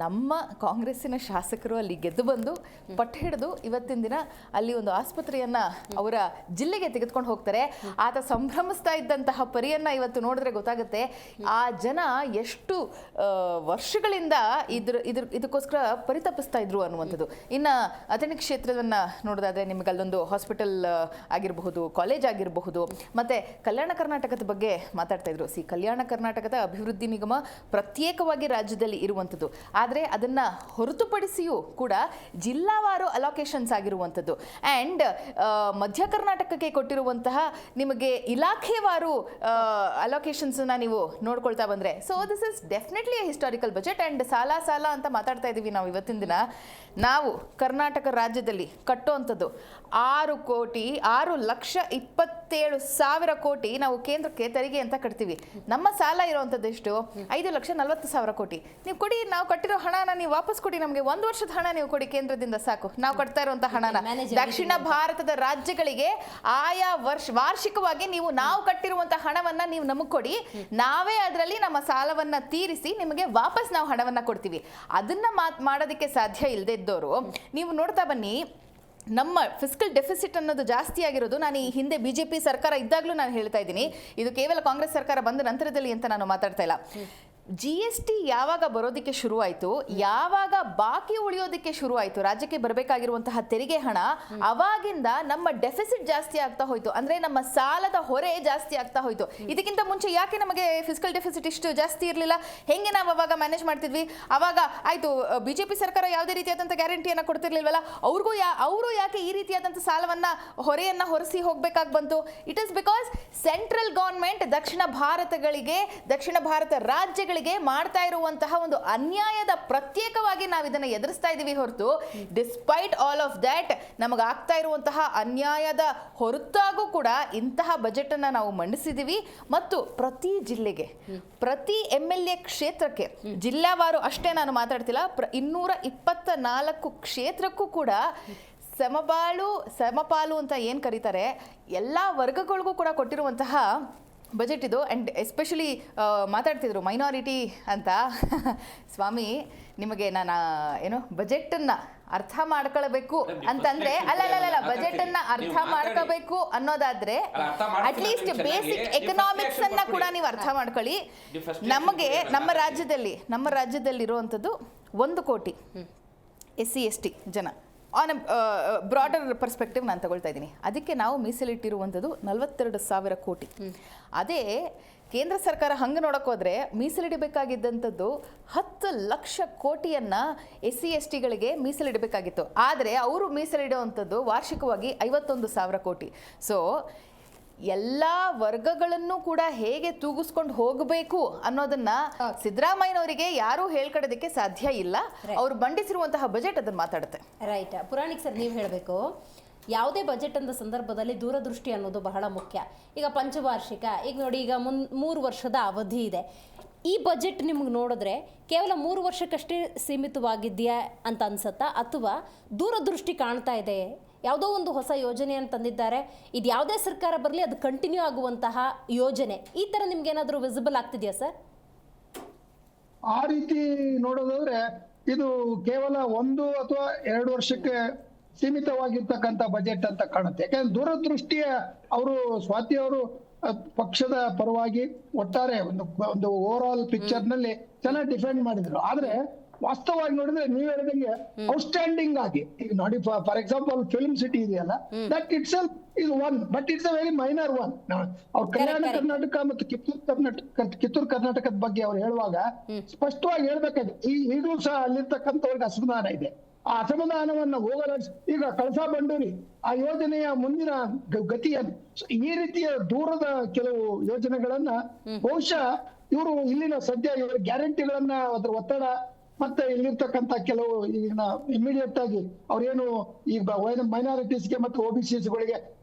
ನಮ್ಮ ಕಾಂಗ್ರೆಸ್ಸಿನ ಶಾಸಕರು ಅಲ್ಲಿ ಗೆದ್ದು ಬಂದು ಪಟ್ಟು ಹಿಡಿದು ಇವತ್ತಿನ ದಿನ ಅಲ್ಲಿ ಒಂದು ಆಸ್ಪತ್ರೆಯನ್ನು ಅವರ ಜಿಲ್ಲೆಗೆ ತೆಗೆದುಕೊಂಡು ಹೋಗ್ತಾರೆ. ಆತ ಸಂಭ್ರಮಿಸ್ತಾ ಇದ್ದಂತಹ ಪರಿಯನ್ನು ಇವತ್ತು ನೋಡಿದ್ರೆ ಗೊತ್ತಾಗುತ್ತೆ ಆ ಜನ ಎಷ್ಟು ವರ್ಷಗಳಿಂದ ಇದಕ್ಕೋಸ್ಕರ ಪರಿತಪಿಸ್ತಾ ಇದ್ರು ಅನ್ನುವಂಥದ್ದು. ಇನ್ನು ಅಥಣಿ ಕ್ಷೇತ್ರವನ್ನು ನೋಡೋದಾದ್ರೆ ನಿಮಗೆ ಅಲ್ಲೊಂದು ಹಾಸ್ಪಿಟಲ್ ಆಗಿರಬಹುದು, ಕಾಲೇಜ್ ಆಗಿರಬಹುದು, ಮತ್ತೆ ಕಲ್ಯಾಣ ಕರ್ನಾಟಕದ ಬಗ್ಗೆ ಮಾತಾಡ್ತಾ ಇದ್ರು. ಕಲ್ಯಾಣ ಕರ್ನಾಟಕದ ಅಭಿವೃದ್ಧಿ ನಿಗಮ ಪ್ರತ್ಯೇಕವಾಗಿ ರಾಜ್ಯದಲ್ಲಿ ಇರುವಂಥದ್ದು, ಆದರೆ ಅದನ್ನ ಹೊರತುಪಡಿಸಿಯೂ ಕೂಡ ಜಿಲ್ಲಾವಾರು ಅಲೋಕೇಶನ್ಸ್ ಆಗಿರುವಂಥದ್ದು. ಆ್ಯಂಡ್ ಮಧ್ಯ ಕರ್ನಾಟಕಕ್ಕೆ ಕೊಟ್ಟಿರುವಂತಹ ನಿಮಗೆ ಇಲಾಖೆವಾರು ಅಲೋಕೇಶನ್ಸನ್ನು ನೀವು ನೋಡ್ಕೊಳ್ತಾ ಬಂದರೆ, so this is definitely A historical budget. And ಸಾಲ ಅಂತ ಮಾತಾಡ್ತಾ ಇದ್ದೀವಿ ನಾವು ಇವತ್ತಿನ ದಿನ. ನಾವು ಕರ್ನಾಟಕ ರಾಜ್ಯದಲ್ಲಿ ಕಟ್ಟುವಂಥದ್ದು 6,27,000 ಕೋಟಿ ನಾವು ಕೇಂದ್ರಕ್ಕೆ ತೆರಿಗೆ ಅಂತ ಕಟ್ತೀವಿ. ನಮ್ಮ ಸಾಲ ಇರುವಂಥದ್ದು ಎಷ್ಟು? 5,40,000 ಕೋಟಿ. ನೀವು ಕೊಡಿ, ನಾವು ಕಟ್ಟಿರೋ ಹಣನ ನೀವು ವಾಪಸ್ ಕೊಡಿ, ನಮಗೆ 1 ವರ್ಷದ ಹಣ ನೀವು ಕೊಡಿ ಕೇಂದ್ರದಿಂದ ಸಾಕು. ನಾವು ಕಟ್ತಾ ಇರುವಂಥ ಹಣನ ದಕ್ಷಿಣ ಭಾರತದ ರಾಜ್ಯಗಳಿಗೆ ಆಯಾ ವಾರ್ಷಿಕವಾಗಿ ನಾವು ಕಟ್ಟಿರುವಂಥ ಹಣವನ್ನ ನೀವು ನಮಗೆ ಕೊಡಿ, ನಾವೇ ಅದರಲ್ಲಿ ನಮ್ಮ ಸಾಲವನ್ನ ತೀರಿಸಿ ನಿಮಗೆ ವಾಪಸ್ ನಾವು ಹಣವನ್ನ ಕೊಡ್ತೀವಿ. ಅದನ್ನ ಮಾಡೋದಕ್ಕೆ ಸಾಧ್ಯ ಇಲ್ಲದೆ ಇದ್ದವರು ನೀವು ನೋಡ್ತಾ ಬನ್ನಿ, ನಮ್ಮ ಫಿಸ್ಕಲ್ ಡೆಫಿಸಿಟ್ ಅನ್ನೋದು ಜಾಸ್ತಿ ಆಗಿರೋದು. ನಾನು ಈ ಹಿಂದೆ ಬಿಜೆಪಿ ಸರ್ಕಾರ ಇದ್ದಾಗಲೂ ನಾನು ಹೇಳ್ತಾ ಇದ್ದೀನಿ, ಇದು ಕೇವಲ ಕಾಂಗ್ರೆಸ್ ಸರ್ಕಾರ ಬಂದ ನಂತರದಲ್ಲಿ ಅಂತ ನಾನು ಮಾತಾಡ್ತಾ ಇಲ್ಲ. GST ಯಾವಾಗ ಬರೋದಕ್ಕೆ ಶುರುವಾಯಿತು, ಯಾವಾಗ ಬಾಕಿ ಉಳಿಯೋದಕ್ಕೆ ಶುರುವಾಯಿತು, ರಾಜ್ಯಕ್ಕೆ ಬರಬೇಕಾಗಿರುವಂತಹ ತೆರಿಗೆ ಹಣ, ಅವಾಗಿಂದ ನಮ್ಮ ಡೆಫಿಸಿಟ್ ಜಾಸ್ತಿ ಆಗ್ತಾ ಹೋಯ್ತು. ಅಂದ್ರೆ ನಮ್ಮ ಸಾಲದ ಹೊರೆ ಜಾಸ್ತಿ ಆಗ್ತಾ ಹೋಯ್ತು. ಇದಕ್ಕಿಂತ ಮುಂಚೆ ಯಾಕೆ ನಮಗೆ ಫಿಸ್ಕಲ್ ಡೆಫಿಸಿಟ್ ಇಷ್ಟು ಜಾಸ್ತಿ ಇರಲಿಲ್ಲ? ಹೆಂಗೆ ನಾವು ಅವಾಗ ಮ್ಯಾನೇಜ್ ಮಾಡ್ತಿದ್ವಿ? ಅವಾಗ ಆಯ್ತು, ಬಿಜೆಪಿ ಸರ್ಕಾರ ಯಾವುದೇ ರೀತಿಯಾದಂಥ ಗ್ಯಾರಂಟಿಯನ್ನು ಕೊಡ್ತಿರ್ಲಿಲ್ವಲ್ಲ, ಅವರು ಯಾಕೆ ಈ ರೀತಿಯಾದಂಥ ಸಾಲವನ್ನ ಹೊರೆಯನ್ನ ಹೊರಿಸಿ ಹೋಗ್ಬೇಕಾಗಿ ಬಂತು? It is because central government ದಕ್ಷಿಣ ಭಾರತ ರಾಜ್ಯಗಳಿಗೆ ಜಿಲ್ಲೆಗಳಿಗೆ ಮಾಡ್ತಾ ಇರುವಂತಹ ಒಂದು ಅನ್ಯಾಯದ ಪ್ರತ್ಯೇಕವಾಗಿ ನಾವು ಇದನ್ನ ಎದುರಿಸ್ತಾ ಇದೀವಿ ಹೊರತು ಡಿಸ್ಪೈಟ್ ಆಲ್ ಆಫ್ ದ್ಯಾಟ್ ನಮಗೆ ಆಗ್ತಾ ಇರುವಂತಹ ಅನ್ಯಾಯದ ಹೊರತಾಗೂ ಕೂಡ ಇಂತಹ ಬಜೆಟ್ ಅನ್ನ ನಾವು ಮಂಡಿಸಿದೀವಿ. ಮತ್ತು ಪ್ರತಿ ಜಿಲ್ಲೆಗೆ, ಪ್ರತಿ MLA ಕ್ಷೇತ್ರಕ್ಕೆ, ಜಿಲ್ಲಾವಾರು ಅಷ್ಟೇ ನಾನು ಮಾತಾಡ್ತಿಲ್ಲ, 224 ಕ್ಷೇತ್ರಕ್ಕೂ ಕೂಡ ಸಮಪಾಲು ಅಂತ ಏನು ಕರೀತಾರೆ, ಎಲ್ಲ ವರ್ಗಗಳಿಗೂ ಕೂಡ ಕೊಟ್ಟಿರುವಂತಹ ಬಜೆಟ್ ಇದು. ಆ್ಯಂಡ್ ಎಸ್ಪೆಷಲಿ ಮಾತಾಡ್ತಿದ್ರು ಮೈನಾರಿಟಿ ಅಂತ. ಸ್ವಾಮಿ, ನಿಮಗೆ ನಾನು ಏನು ಬಜೆಟನ್ನು ಅರ್ಥ ಮಾಡ್ಕೊಳ್ಬೇಕು ಅಂತಂದ್ರೆ ಅಲ್ಲ ಬಜೆಟನ್ನು ಅರ್ಥ ಮಾಡ್ಕೋಬೇಕು ಅನ್ನೋದಾದ್ರೆ ಅಟ್ಲೀಸ್ಟ್ ಬೇಸಿಕ್ ಎಕನಾಮಿಕ್ಸ್ ಅನ್ನ ಕೂಡ ನೀವು ಅರ್ಥ ಮಾಡ್ಕೊಳ್ಳಿ. ನಮಗೆ ನಮ್ಮ ರಾಜ್ಯದಲ್ಲಿರುವಂಥದ್ದು 1 ಕೋಟಿ SC/ST ಜನ ಆನ್ ಬ್ರಾಡರ್ ಪರ್ಸ್ಪೆಕ್ಟಿವ್ ನಾನು ತಗೊಳ್ತಾ ಇದ್ದೀನಿ. ಅದಕ್ಕೆ ನಾವು ಮೀಸಲಿಟ್ಟಿರುವಂಥದ್ದು 42,000 ಕೋಟಿ. ಅದೇ ಕೇಂದ್ರ ಸರ್ಕಾರ ಹಂಗೆ ನೋಡೋಕ್ಕೋದ್ರೆ ಮೀಸಲಿಡಬೇಕಾಗಿದ್ದಂಥದ್ದು 10 ಲಕ್ಷ ಕೋಟಿಯನ್ನು SC/STಗಳಿಗೆ ಮೀಸಲಿಡಬೇಕಾಗಿತ್ತು. ಆದರೆ ಅವರು ಮೀಸಲಿಡುವಂಥದ್ದು ವಾರ್ಷಿಕವಾಗಿ 51,000 ಕೋಟಿ. ಸೊ ಎಲ್ಲ ವರ್ಗಗಳನ್ನು ಕೂಡ ಹೇಗೆ ತೂಗಿಸ್ಕೊಂಡು ಹೋಗಬೇಕು ಅನ್ನೋದನ್ನ ಸಿದ್ದರಾಮಯ್ಯನವರಿಗೆ ಯಾರೂ ಹೇಳ್ಕೊಡೋದಕ್ಕೆ ಸಾಧ್ಯ ಇಲ್ಲ. ಅವರು ಮಂಡಿಸಿರುವಂತಹ ಬಜೆಟ್ ಅದನ್ನು ಮಾತಾಡುತ್ತೆ. ರೈಟ್. ಪುರಾಣಿಕ್ ಸರ್, ನೀವು ಹೇಳಬೇಕು, ಯಾವುದೇ ಬಜೆಟ್ ಅಂದ ಸಂದರ್ಭದಲ್ಲಿ ದೂರದೃಷ್ಟಿ ಅನ್ನೋದು ಬಹಳ ಮುಖ್ಯ. ಈಗ ಪಂಚವಾರ್ಷಿಕ, ಈಗ ನೋಡಿ, ಈಗ 3 ವರ್ಷದ ಅವಧಿ ಇದೆ. ಈ ಬಜೆಟ್ ನಿಮ್ಗೆ ನೋಡಿದ್ರೆ ಕೇವಲ 3 ವರ್ಷಕ್ಕಷ್ಟೇ ಸೀಮಿತವಾಗಿದೆಯಾ ಅಂತ ಅನ್ಸುತ್ತಾ, ಅಥವಾ ದೂರದೃಷ್ಟಿ ಕಾಣ್ತಾ ಇದೆ? ಯಾವುದೋ ಒಂದು ಹೊಸ ಯೋಜನೆಯನ್ನು ತಂದಿದ್ದಾರೆ, ಇದು ಯಾವುದೇ ಸರ್ಕಾರ ಬರಲಿ ಅದು ಕಂಟಿನ್ಯೂ ಆಗುವಂತಹ ಯೋಜನೆ, ಈ ಥರ ನಿಮ್ಗೇನಾದರೂ ವಿಸಿಬಲ್ ಆಗ್ತಿದೆಯಾ ಸರ್? ಆ ರೀತಿ ನೋಡೋದಾದ್ರೆ ಇದು ಕೇವಲ 1 ಅಥವಾ 2 ವರ್ಷಕ್ಕೆ ಸೀಮಿತವಾಗಿರ್ತಕ್ಕಂಥ ಬಜೆಟ್ ಅಂತ ಕಾಣುತ್ತೆ. ಯಾಕಂದ್ರೆ ದೂರದೃಷ್ಟಿಯ ಅವರು ಸ್ವಾತಿ ಅವರು ಪಕ್ಷದ ಪರವಾಗಿ ಒಟ್ಟಾರೆ ಒಂದು ಓವರ್ ಆಲ್ ಪಿಕ್ಚರ್ ನಲ್ಲಿ ಚೆನ್ನಾಗಿ ಡಿಫೆಂಡ್ ಮಾಡಿದ್ರು. ಆದ್ರೆ ವಾಸ್ತವವಾಗಿ ನೋಡಿದ್ರೆ ನೀವು ಹೇಳಿದಂಗೆ ಔಟ್ಸ್ಟ್ಯಾಂಡಿಂಗ್ ಆಗಿ ಈಗ ನೋಡಿ, ಫಾರ್ ಎಕ್ಸಾಂಪಲ್ ಫಿಲ್ಮ್ ಸಿಟಿ ಇದೆಯಲ್ಲ, that it self is one, but it's a very minor one. ಅವ್ರು ಕಲ್ಯಾಣ ಕರ್ನಾಟಕ ಮತ್ತು ಕಿತ್ತೂರು ಕರ್ನಾಟಕದ ಬಗ್ಗೆ ಅವ್ರು ಹೇಳುವಾಗ ಸ್ಪಷ್ಟವಾಗಿ ಹೇಳ್ಬೇಕಾಗಿದೆ. ಈಗಲೂ ಸಹ ಅಲ್ಲಿರ್ತಕ್ಕಂಥವ್ರಿಗೆ ಅಸಮಾಧಾನ ಇದೆ. ಆ ಅಸಮಾಧಾನವನ್ನ ಹೋಗಲಾಡಿಸಿ ಈಗ ಕಳಸಾ ಬಂಡೂರಿ ಆ ಯೋಜನೆಯ ಮುಂದಿನ ಗತಿಯನ್ನು, ಈ ರೀತಿಯ ದೂರದ ಕೆಲವು ಯೋಜನೆಗಳನ್ನ ಬಹುಶಃ ಇವರು ಇಲ್ಲಿನ ಸದ್ಯ ಇವರ ಗ್ಯಾರಂಟಿಗಳನ್ನ ಅದ್ರ ಒತ್ತಡ ಮತ್ತೆ ಇಲ್ಲಿರ್ತಕ್ಕಂಥ ಕೆಲವು ಈಗ ಇಮಿಡಿಯೇಟ್ ಆಗಿ ಅವ್ರೇನು ಈಗ ಮೈನಾರಿಟೀಸ್ಗೆ ಮತ್ತು OBCಗಳಿಗೆ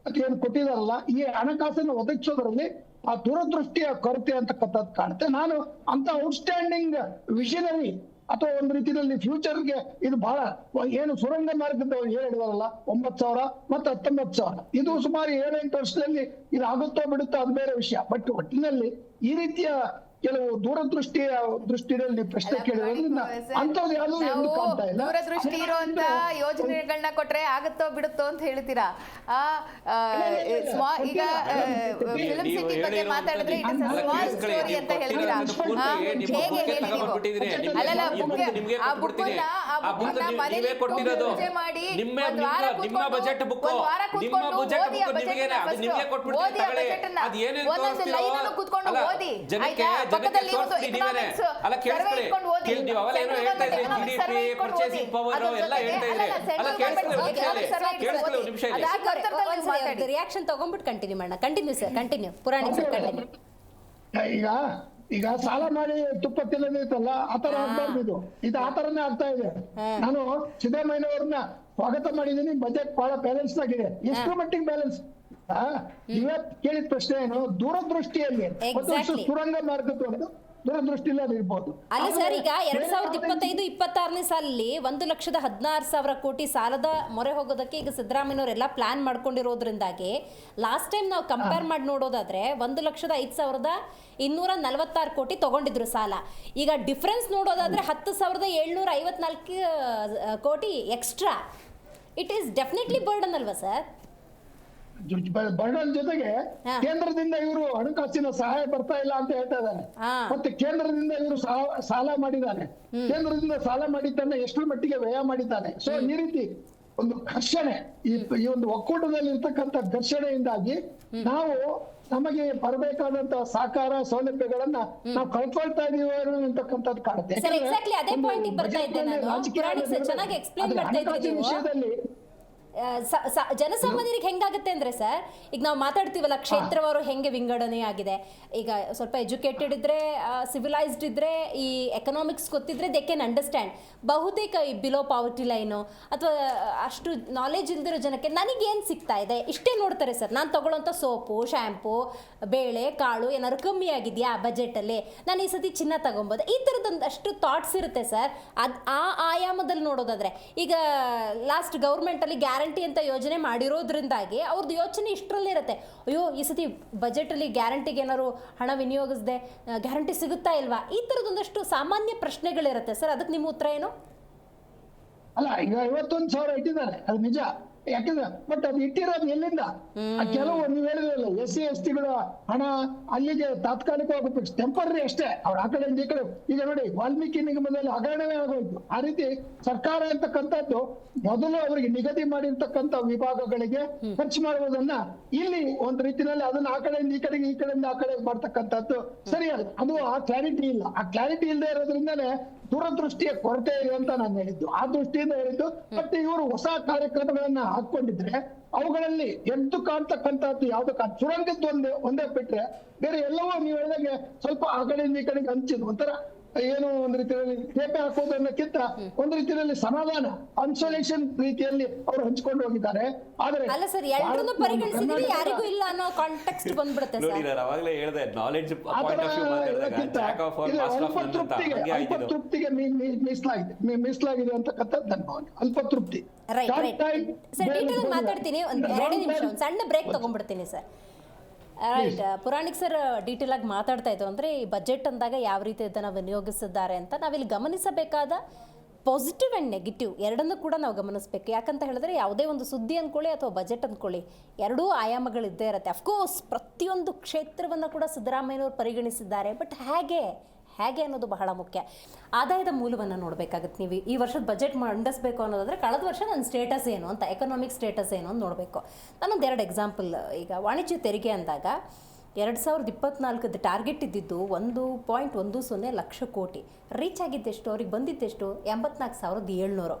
ಏನು ಕೊಟ್ಟಿದಾರಲ್ಲ, ಈ ಹಣಕಾಸನ್ನು ಒದಗಿಸೋದ್ರಲ್ಲಿ ಆ ದೂರದೃಷ್ಟಿಯ ಕೊರತೆ ಅಂತಕ್ಕಂಥದ್ದು ಕಾಣುತ್ತೆ. ನಾನು ಅಂತ ಔಟ್ಸ್ಟ್ಯಾಂಡಿಂಗ್ ವಿಷನರಿ ಅಥವಾ ಒಂದು ರೀತಿಯಲ್ಲಿ ಫ್ಯೂಚರ್ಗೆ ಇದು ಬಹಳ ಏನು ಸುರಂಗ ಮಾರ್ಗದ ಹೇಳಿದಾರಲ್ಲ 9,000 ಮತ್ತು 19,000, ಇದು ಸುಮಾರು 7-8 ವರ್ಷದಲ್ಲಿ ಇದು ಆಗುತ್ತೋ ಬಿಡುತ್ತೋ ಅದು ಬೇರೆ ವಿಷಯ. ಬಟ್ ಒಟ್ಟಿನಲ್ಲಿ ಈ ರೀತಿಯ ಕೆಲವು ದೃಷ್ಟಿಯಲ್ಲಿ ಪ್ರಶ್ನೆ ಕೇಳಿರೋದ್ರಿಂದ ಅಂಥದ್ದು ಯಾವುದು ಎಂದು ಕಾಣ್ತಾ ಇಲ್ಲ. ದೂರದೃಷ್ಟಿ ಇರುವಂತ ಯೋಜನೆಗಳನ್ನ ಕೊಟ್ರೆ ಆಗುತ್ತೋ ಬಿಡುತ್ತೋ ಅಂತ ಹೇಳ್ತೀರಾ? ಈಗ ಫಿಲ್ಮ್ ಸಿಟಿ ಬಗ್ಗೆ ಮಾತಾಡಿದ್ರೆ it is a small story ಅಂತ ಹೇಳ್ತೀರಾ? ಹೇಗೆ ಹೇಳಿ ನೀವು? ಅಲ್ಲಲ್ಲ, ಆ ಬುಕ್ಕನ್ನ ಮನೆಯಲ್ಲಿ ಪೂಜೆ ಮಾಡಿ ಒಂದು ವಾರ ಕೂತ್ಕೊಂಡು ಓದಿ ಆ ಬಜೆಟ್ನ ಒಂದೊಂದು ಲೈನನ್ನು ಕೂತ್ಕೊಂಡು ಓದಿ, ಆಯ್ತಾ? ಪಕ್ಕದಲ್ಲಿ ಒಂದು ಎಕನಾಮಿಕ್ಸ್ ಸರ್ವೆ ಇಟ್ಕೊಂಡು ಓದಿ, ರಿಯಾಕ್ಷನ್ ತಗೊಂಡ್ಬಿಟ್ಟು ಕಂಟಿನ್ಯೂ ಮಾಡೋಣ. Continue sir, continue. Puranik sir, continue. ಈಗ ಸಾಲ ಮಾಡಿ ತುಪ್ಪ ತಿನ್ನೋದಿತ್ತಲ್ಲ, ಆತರ ಆಗ್ಬಾರ್ದು. ಇದು ಆತರನೇ ಆಗ್ತಾ ಇದೆ. ನಾನು ಸಿದ್ದರಾಮಯ್ಯನವ್ರನ್ನ ಸ್ವಾಗತ ಮಾಡಿದ್ದೀನಿ. ಬಜೆಟ್ ಬಹಳ ಬ್ಯಾಲೆನ್ಸ್ ಆಗಿದೆ. ಎಷ್ಟು ಮಟ್ಟಿಗೆ ಬ್ಯಾಲೆನ್ಸ್? ಇವತ್ತು ಕೇಳಿದ ಪ್ರಶ್ನೆ ಏನು, ದೂರದೃಷ್ಟಿಯಲ್ಲಿ ಸುರಂಗ ಮಾರ್ಗದ ಒಂದು ದೂರದೃಷ್ಟಿ ಇರ್ಬೋದು. ಅಲ್ಲ ಸರ್, ಈಗ 2025-26ನೇ ಸಾಲಲ್ಲಿ 1,16,000 ಕೋಟಿ ಸಾಲದ ಮೊರೆ ಹೋಗೋದಕ್ಕೆ ಈಗ ಸಿದ್ದರಾಮಯ್ಯನವರೆಲ್ಲ ಪ್ಲಾನ್ ಮಾಡ್ಕೊಂಡಿರೋದ್ರಿಂದಾಗಿ ಲಾಸ್ಟ್ ಟೈಮ್ ನಾವು ಕಂಪೇರ್ ಮಾಡಿ ನೋಡೋದಾದ್ರೆ 1,05,246 ಕೋಟಿ ತಗೊಂಡಿದ್ರು ಸಾಲ. ಈಗ ಡಿಫ್ರೆನ್ಸ್ ನೋಡೋದಾದ್ರೆ 10,754 ಕೋಟಿ extra. It is definitely burden ಅಲ್ವಾ ಸರ್? ಬರ್ಡನ್ ಜೊತೆಗೆ ಕೇಂದ್ರದಿಂದ ಇವರು ಹಣಕಾಸಿನ ಸಹಾಯ ಬರ್ತಾ ಇಲ್ಲ ಅಂತ ಹೇಳ್ತಾ ಇದ್ದಾರೆ. ಮತ್ತೆ ಕೇಂದ್ರದಿಂದ ಇವರು ಸಾಲ ಮಾಡಿದ್ದಾನೆ, ಕೇಂದ್ರದಿಂದ ಸಾಲ ಮಾಡಿದ್ದನ್ನ ಎಷ್ಟರ ಮಟ್ಟಿಗೆ ವ್ಯಯ ಮಾಡಿದ್ದಾನೆ. ಸೊ ಈ ರೀತಿ ಒಂದು ಘರ್ಷಣೆ, ಈ ಒಂದು ಒಕ್ಕೂಟದಲ್ಲಿ ಇರ್ತಕ್ಕಂಥ ಘರ್ಷಣೆಯಿಂದಾಗಿ ನಾವು ನಮಗೆ ಬರಬೇಕಾದಂತ ಸಹಕಾರ ಸೌಲಭ್ಯಗಳನ್ನ ನಾವು ಕಳ್ಕೊಳ್ತಾ ಇದೀವಿ ಅಂತಕ್ಕಂಥದ್ದು ಕಾಣುತ್ತೆ. ವಿಷಯದಲ್ಲಿ ಜನಸಾಮಾನ್ಯರಿಗೆ ಹೆಂಗಾಗುತ್ತೆ ಅಂದ್ರೆ ಸರ್, ಈಗ ನಾವು ಮಾತಾಡ್ತೀವಲ್ಲ ಕ್ಷೇತ್ರವಾರು ಹೆಂಗೆ ವಿಂಗಡಣೆ ಆಗಿದೆ. ಈಗ ಸ್ವಲ್ಪ ಎಜುಕೇಟೆಡ್ ಇದ್ರೆ, ಸಿವಿಲೈಸ್ಡ್ ಇದ್ರೆ, ಈ ಎಕನಾಮಿಕ್ಸ್ ಗೊತ್ತಿದ್ರೆ ದೇ ಕ್ಯಾನ್ ಅಂಡರ್ಸ್ಟ್ಯಾಂಡ್. ಬಹುತೇಕ ಈ ಬಿಲೋ ಪಾವರ್ಟಿ ಲೈನು ಅಥವಾ ಅಷ್ಟು ನಾಲೆಜ್ ಇಲ್ದಿರೋ ಜನಕ್ಕೆ ನನಗೇನು ಸಿಗ್ತಾ ಇದೆ ಇಷ್ಟೇ ನೋಡ್ತಾರೆ ಸರ್. ನಾನು ತಗೊಳ್ಳೋಂಥ ಸೋಪು, ಶ್ಯಾಂಪು, ಬೇಳೆ ಕಾಳು ಏನಾದ್ರು ಕಮ್ಮಿ ಆಗಿದೆಯಾ ಬಜೆಟಲ್ಲಿ, ನಾನು ಈ ಸತಿ ಚಿನ್ನ ತಗೊಬೋದು, ಈ ಥರದೊಂದಷ್ಟು ಥಾಟ್ಸ್ ಇರುತ್ತೆ ಸರ್. ಅದು ಆ ಆಯಾಮದಲ್ಲಿ ನೋಡೋದಾದ್ರೆ, ಈಗ ಲಾಸ್ಟ್ ಗೌರ್ಮೆಂಟಲ್ಲಿ ಗ್ಯಾರಂಟಿ ಅಂತ ಯೋಜನೆ ಮಾಡಿರೋದ್ರಿಂದಾಗಿ ಅವ್ರದ್ದು ಯೋಚನೆ ಇಷ್ಟರಲ್ಲೇ ಇರುತ್ತೆ. ಅಯ್ಯೋ ಈ ಸತಿ ಬಜೆಟಲ್ಲಿ ಗ್ಯಾರಂಟಿಗೆ ಏನಾದ್ರು ಹಣ ವಿನಿಯೋಗಿಸದೆ ಗ್ಯಾರಂಟಿ ಸಿಗುತ್ತಾ ಇಲ್ವಾ, ಈ ಥರದೊಂದಷ್ಟು ಸಾಮಾನ್ಯ ಪ್ರಶ್ನೆಗಳಿರುತ್ತೆ ಸರ್. ಅದಕ್ಕೆ ನಿಮ್ಮ ಉತ್ತರ ಏನು? ಅಲ್ಲ, ಈಗ 51,000 ಇಟ್ಟಿದ್ದಾರೆ, ಅದು ನಿಜ. ಯಾಕಂದ್ರೆ ಬಟ್ ಅದು ಇಟ್ಟಿರೋದು ಎಲ್ಲಿಂದ? ಕೆಲವು ನೀವು ಹೇಳಿದ್ರಲ್ಲ, SC/ST ಗಳ ಹಣ ಅಲ್ಲಿಗೆ ತಾತ್ಕಾಲಿಕವಾಗಿ ಫಿಕ್ಸ್, ಟೆಂಪರರಿ ಅಷ್ಟೇ. ಅವ್ರು ಆ ಕಡೆಯಿಂದ ಈ ಕಡೆ, ಈಗ ನೋಡಿ ವಾಲ್ಮೀಕಿ ನಿಗಮದಲ್ಲಿ ಹಗರಣವೇ ಆಗೋಯ್ತು. ಆ ರೀತಿ ಸರ್ಕಾರ ಅಂತಕ್ಕಂಥದ್ದು ಮೊದಲು ಅವರಿಗೆ ನಿಗದಿ ಮಾಡಿರ್ತಕ್ಕಂಥ ವಿಭಾಗಗಳಿಗೆ ಖರ್ಚು ಮಾಡುವುದನ್ನ ಇಲ್ಲಿ ಒಂದು ರೀತಿಯಲ್ಲಿ ಅದನ್ನ ಆ ಕಡೆಯಿಂದ ಈ ಕಡೆಗೆ, ಈ ಕಡೆಯಿಂದ ಆ ಕಡೆಗೆ ಮಾಡ್ತಕ್ಕಂಥದ್ದು ಸರಿಯಾದ, ಅದು ಆ ಕ್ಲಾರಿಟಿ ಇಲ್ಲ. ಆ ಕ್ಲಾರಿಟಿ ಇಲ್ಲದೆ ಇರೋದ್ರಿಂದಲೇ ದೂರದೃಷ್ಟಿಯ ಕೊರತೆ ಇದೆ ಅಂತ ನಾನು ಹೇಳಿದ್ದು, ಆ ದೃಷ್ಟಿಯಿಂದ ಹೇಳಿದ್ದು. ಮತ್ತೆ ಇವರು ಹೊಸ ಕಾರ್ಯಕ್ರಮಗಳನ್ನ ಹಾಕೊಂಡಿದ್ರೆ ಅವುಗಳಲ್ಲಿ ಎದ್ದು ಕಾಣ್ತಕ್ಕಂಥದ್ದು ಯಾವ್ದು ಸುರಂಗದ್ದು ಒಂದೇ ಬಿಟ್ರೆ ಬೇರೆ ಎಲ್ಲವೂ ನೀವು ಹೇಳಿದಂಗೆ ಸ್ವಲ್ಪ ಆ ಕಡೆಯಿಂದ ಈ ಕಡೆಗೆ ಹಂಚಿದ್ ಒಂಥರ ಏನು ಒಂದು ರೀತಿಯಲ್ಲಿ ಟೇಪೆ ಹಾಕೋದು ಅನ್ನೋಕ್ಕಿಂತ ಒಂದು ರೀತಿಯಲ್ಲಿ ಸಮಾಧಾನ, ಕನ್ಸೋಲೇಷನ್ ರೀತಿಯಲ್ಲಿ ಅವರು ಹಂಚ್ಕೊಂಡು ಹೋಗಿದ್ದಾರೆ. ಆದ್ರೆ ಅಲ್ಲ ಸರ್, ಎಲ್ಲರನ್ನೂ ಪರಿಗಣಿಸಿದ್ರೆ ಯಾರಿಗೂ ಇಲ್ಲ ಅನ್ನೋ ಕಾಂಟೆಕ್ಸ್ಟ್ ಬಂದ್ಬಿಡುತ್ತೆ ನೋಡಿ, ಸರ್. ನಾನು ಅವಾಗಲೇ ಹೇಳಿದೆ, ನಾಲೆಡ್ಜ್ ಪಾಯಿಂಟ್ ಆಫ್ ವ್ಯೂ ಮಾತಾಡಿದಾಗ Jack of all master of ನನ್ ಅಂತ ಹಂಗೆ ಆಯ್ತು. ಅಲ್ಪತೃಪ್ತಿಗೆ ಮೀಸಲಾಗಿದೆ ಅಂತಕ್ಕಂಥದ್ದು ನನ್ನ ಭಾವನೆ. ಅಲ್ಪತೃಪ್ತಿ. ರೈಟ್ ಸರ್, ಡೀಟೇಲ್ ಮಾತಾಡ್ತೀನಿ. ಒಂದು 2 ನಿಮಿಷ ಒಂದು ಸಣ್ಣ ಬ್ರೇಕ್ ತಗೊಂಡ್ಬಿಡ್ತೀನಿ sir. Right, Puranik sir detail ಆಗಿ ಮಾತಾಡ್ತಾ ಇದ್ದು ಅಂದರೆ ಈ ಬಜೆಟ್ ಅಂದಾಗ ಯಾವ ರೀತಿ ಇದನ್ನು ವಿನಿಯೋಗಿಸಿದ್ದಾರೆ ಅಂತ. ನಾವಿಲ್ಲಿ ಗಮನಿಸಬೇಕಾದ ಪಾಸಿಟಿವ್ ಆ್ಯಂಡ್ ನೆಗೆಟಿವ್ ಎರಡನ್ನೂ ಕೂಡ ನಾವು ಗಮನಿಸಬೇಕು. ಯಾಕಂತ ಹೇಳಿದ್ರೆ ಯಾವುದೇ ಒಂದು ಸುದ್ದಿ ಅಂದ್ಕೊಳ್ಳಿ ಅಥವಾ ಬಜೆಟ್ ಅಂದ್ಕೊಳ್ಳಿ, ಎರಡೂ ಆಯಾಮಗಳಿದ್ದೇ ಇರುತ್ತೆ. ಅಫ್ಕೋರ್ಸ್ ಪ್ರತಿಯೊಂದು ಕ್ಷೇತ್ರವನ್ನು ಕೂಡ ಸಿದ್ದರಾಮಯ್ಯನವರು ಪರಿಗಣಿಸಿದ್ದಾರೆ. ಬಟ್ ಹೇಗೆ ಅನ್ನೋದು ಬಹಳ ಮುಖ್ಯ. ಆದಾಯದ ಮೂಲವನ್ನು ನೋಡಬೇಕಾಗುತ್ತೆ. ನೀವು ಈ ವರ್ಷದ ಬಜೆಟ್ ಮಂಡಿಸಬೇಕು ಅನ್ನೋದಾದರೆ ಕಳೆದ ವರ್ಷ ನನ್ನ ಸ್ಟೇಟಸ್ ಏನು ಅಂತ, ಎಕನಾಮಿಕ್ ಸ್ಟೇಟಸ್ ಏನು ಅಂತ ನೋಡಬೇಕು. ನಾನೊಂದು 2 ಎಕ್ಸಾಂಪಲ್. ಈಗ ವಾಣಿಜ್ಯ ತೆರಿಗೆ ಅಂದಾಗ 2024 ಟಾರ್ಗೆಟ್ ಇದ್ದಿದ್ದು 1.10 ಲಕ್ಷ ಕೋಟಿ, ರೀಚ್ ಆಗಿದ್ದೆಷ್ಟು, ಅವ್ರಿಗೆ ಬಂದಿದ್ದೆಷ್ಟು 84,700.